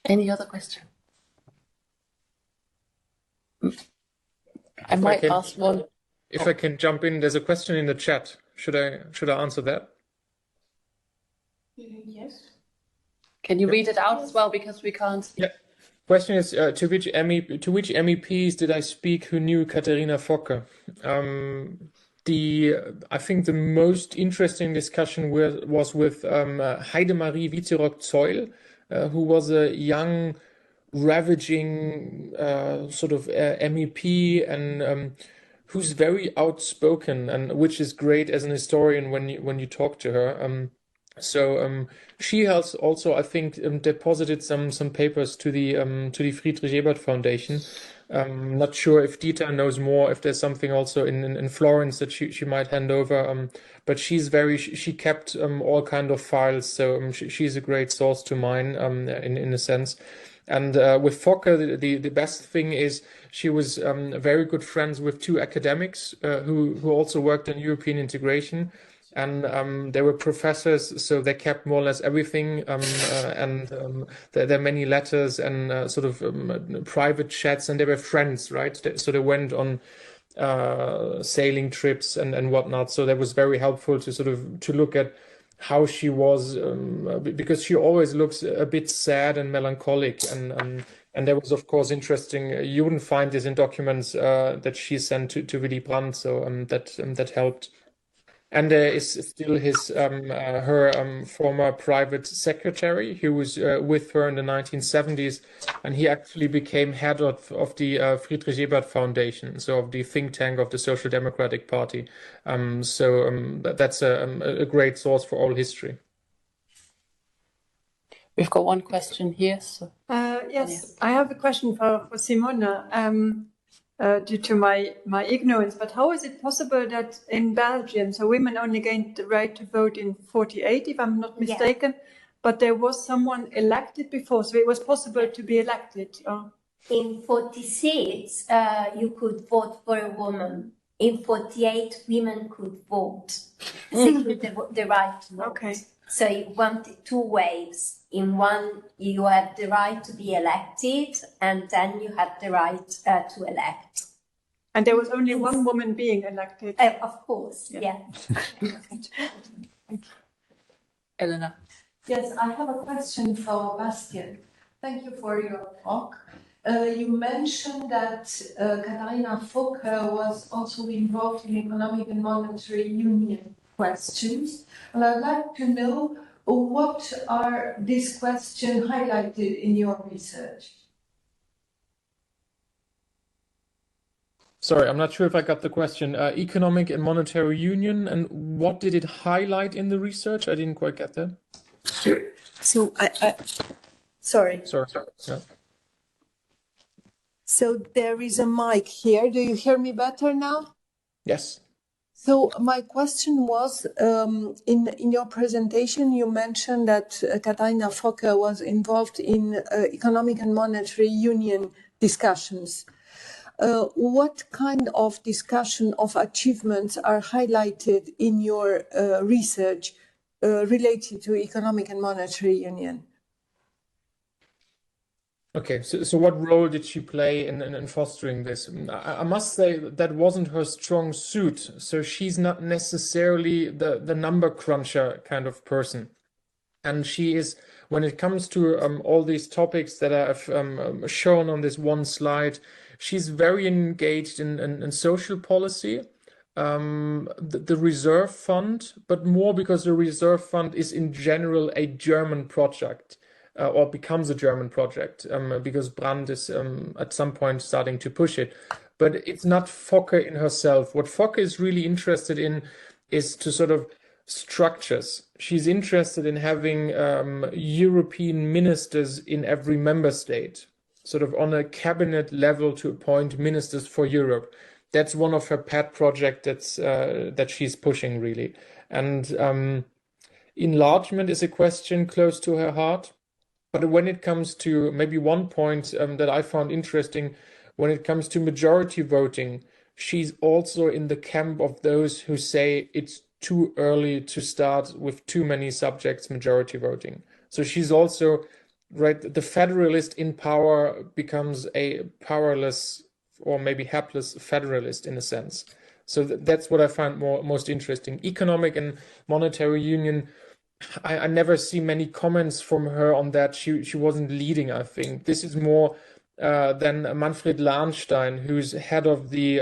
Any other question? I might ask one. If I can jump in, there's a question in the chat. Should I answer that? Yes. Can you read it out as well, because we can't? Yeah. Question is to which MEPs did I speak who knew Katharina Focke? I think the most interesting discussion was with Heidemarie Witterock-Zeul, who was a young, ravaging sort of MEP and who's very outspoken, and which is great as an historian when you talk to her. So she has also, I think, deposited some papers to the Friedrich Ebert Foundation. Not sure if Dieter knows more, if there's something also in Florence that she might hand over. But she kept all kind of files, so she's a great source to mine in a sense. And with Focke, the best thing is she was very good friends with two academics who also worked on European integration. And they were professors, so they kept more or less everything. And there are many letters and sort of private chats, and they were friends, right? So they went on sailing trips and whatnot. So that was very helpful to look at how she was, because she always looks a bit sad and melancholic. And that was, of course, interesting. You wouldn't find this in documents that she sent to Willy Brandt, so that helped. And there is still her former private secretary who was with her in the 1970s, and he actually became head of the Friedrich Ebert Foundation, so of the think tank of the Social Democratic Party. That's a great source for all history. We've got one question here. So. Yes, I have a question for Simona. Due to my ignorance, but how is it possible that in Belgium, so women only gained the right to vote in 48, if I'm not mistaken, but there was someone elected before, so it was possible to be elected. In 46, you could vote for a woman. In 48, women could vote. The right to vote. Okay. So you wanted two waves. In one, you have the right to be elected, and then you have the right to elect. And there was only one woman being elected. Of course, yeah. Elena. Yes, I have a question for Bastian. Thank you for your talk. You mentioned that Katharina Fokker was also involved in economic and monetary union questions. And I'd like to know what are these questions highlighted in your research? Sorry, I'm not sure if I got the question. Economic and monetary union, and what did it highlight in the research? I didn't quite get that. So sorry. Sorry. Yeah. So there is a mic here. Do you hear me better now? Yes. So my question was, in your presentation, you mentioned that Katharina Fokker was involved in economic and monetary union discussions. What kind of discussion of achievements are highlighted in your research related to economic and monetary union? Okay, so what role did she play in fostering this? I must say that wasn't her strong suit. So she's not necessarily the number cruncher kind of person. And she is, when it comes to all these topics that I've shown on this one slide, she's very engaged in social policy, the reserve fund, but more because the reserve fund is in general a German project. Or becomes a German project because Brandt is at some point starting to push it. But it's not Fokker in herself. What Fokker is really interested in is to sort of structures. She's interested in having European ministers in every member state, sort of on a cabinet level to appoint ministers for Europe. That's one of her pet projects that she's pushing really. And enlargement is a question close to her heart. But when it comes to maybe one point that I found interesting, when it comes to majority voting, she's also in the camp of those who say it's too early to start with too many subjects majority voting. So she's also, right, the federalist in power becomes a powerless or maybe hapless federalist in a sense. So that's what I find most interesting. Economic and monetary union, I never see many comments from her on that. She wasn't leading, I think. This is more than Manfred Lahnstein, who's head of the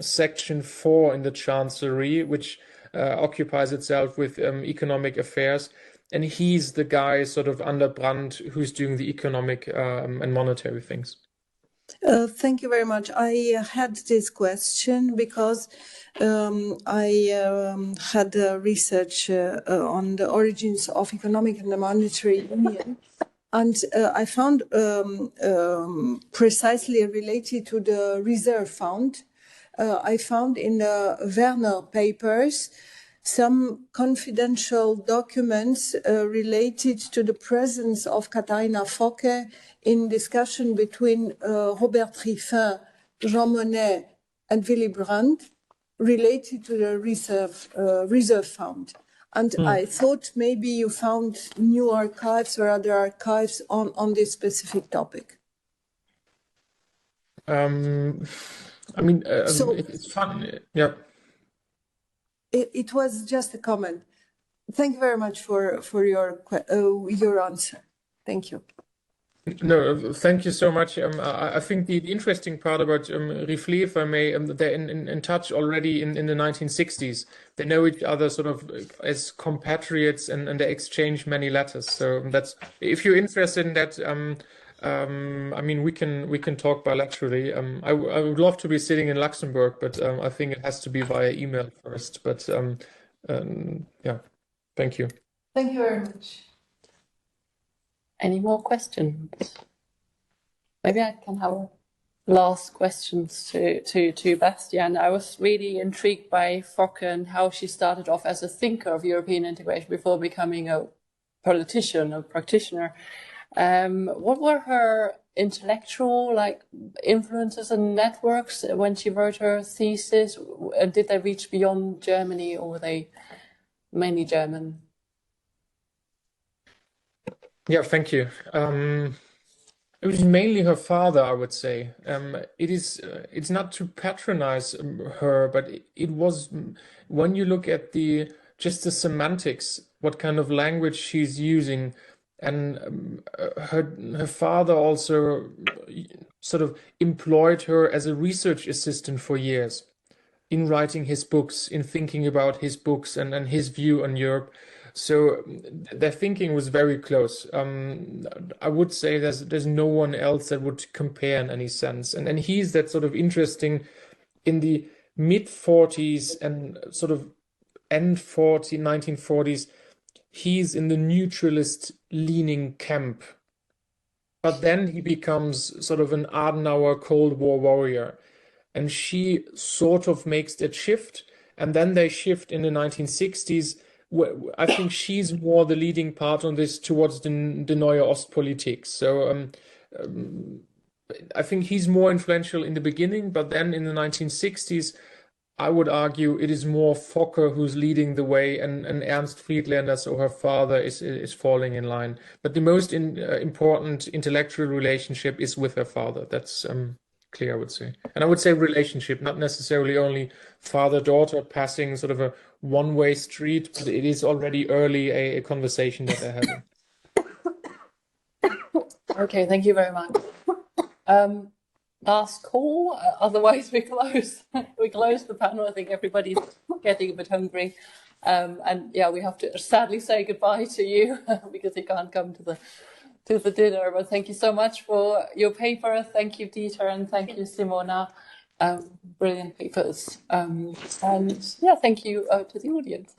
Section 4 in the Chancellery, which occupies itself with economic affairs. And he's the guy sort of under Brandt who's doing the economic and monetary things. Thank you very much. I had this question because I had research on the origins of economic and monetary union, and I found precisely related to the reserve fund. I found in the Hertner papers some confidential documents related to the presence of Katharina Fokker in discussion between Robert Triffin, Jean Monnet, and Willy Brandt related to the reserve fund. And I thought maybe you found new archives or other archives on this specific topic. I mean, it's fun. Yeah. It was just a comment. Thank you very much for your answer. Thank you. No, thank you so much. I think the interesting part about Rieveillard, if I may, they're in touch already in the 1960s. They know each other sort of as compatriots, and they exchange many letters. So that's, if you're interested in that, I mean, we can talk bilaterally. I would love to be sitting in Luxembourg, but I think it has to be via email first. But yeah, thank you. Thank you very much. Any more questions? Maybe I can have last questions to Bastian. I was really intrigued by Fokker and how she started off as a thinker of European integration before becoming a politician, a practitioner. What were her intellectual influences and networks when she wrote her thesis? Did they reach beyond Germany, or were they mainly German? Yeah, thank you. It was mainly her father, I would say. It's not to patronize her, but it was, when you look at just the semantics, what kind of language she's using, and her father also sort of employed her as a research assistant for years in writing his books, in thinking about his books and his view on Europe. So their thinking was very close. I would say there's no one else that would compare in any sense. And he's that sort of interesting in the mid-40s and sort of end 1940s. He's in the neutralist leaning camp. But then he becomes sort of an Adenauer Cold War warrior. And she sort of makes that shift. And then they shift in the 1960s. I think she's more the leading part on this towards the Neue Ostpolitik. So I think he's more influential in the beginning, but then in the 1960s, I would argue it is more Fokker who's leading the way, and Ernst Friedländer, so her father, is falling in line. But the most important intellectual relationship is with her father. That's clear, I would say. And I would say relationship, not necessarily only father-daughter passing sort of a one-way street, but it is already early a conversation that they're having. Okay, thank you very much. Last call, otherwise we close. We close the panel. I think everybody's getting a bit hungry. And yeah, we have to sadly say goodbye to you because you can't come to the dinner. But thank you so much for your paper. Thank you, Dieter, and thank you, Simona. Brilliant papers. And yeah, thank you to the audience.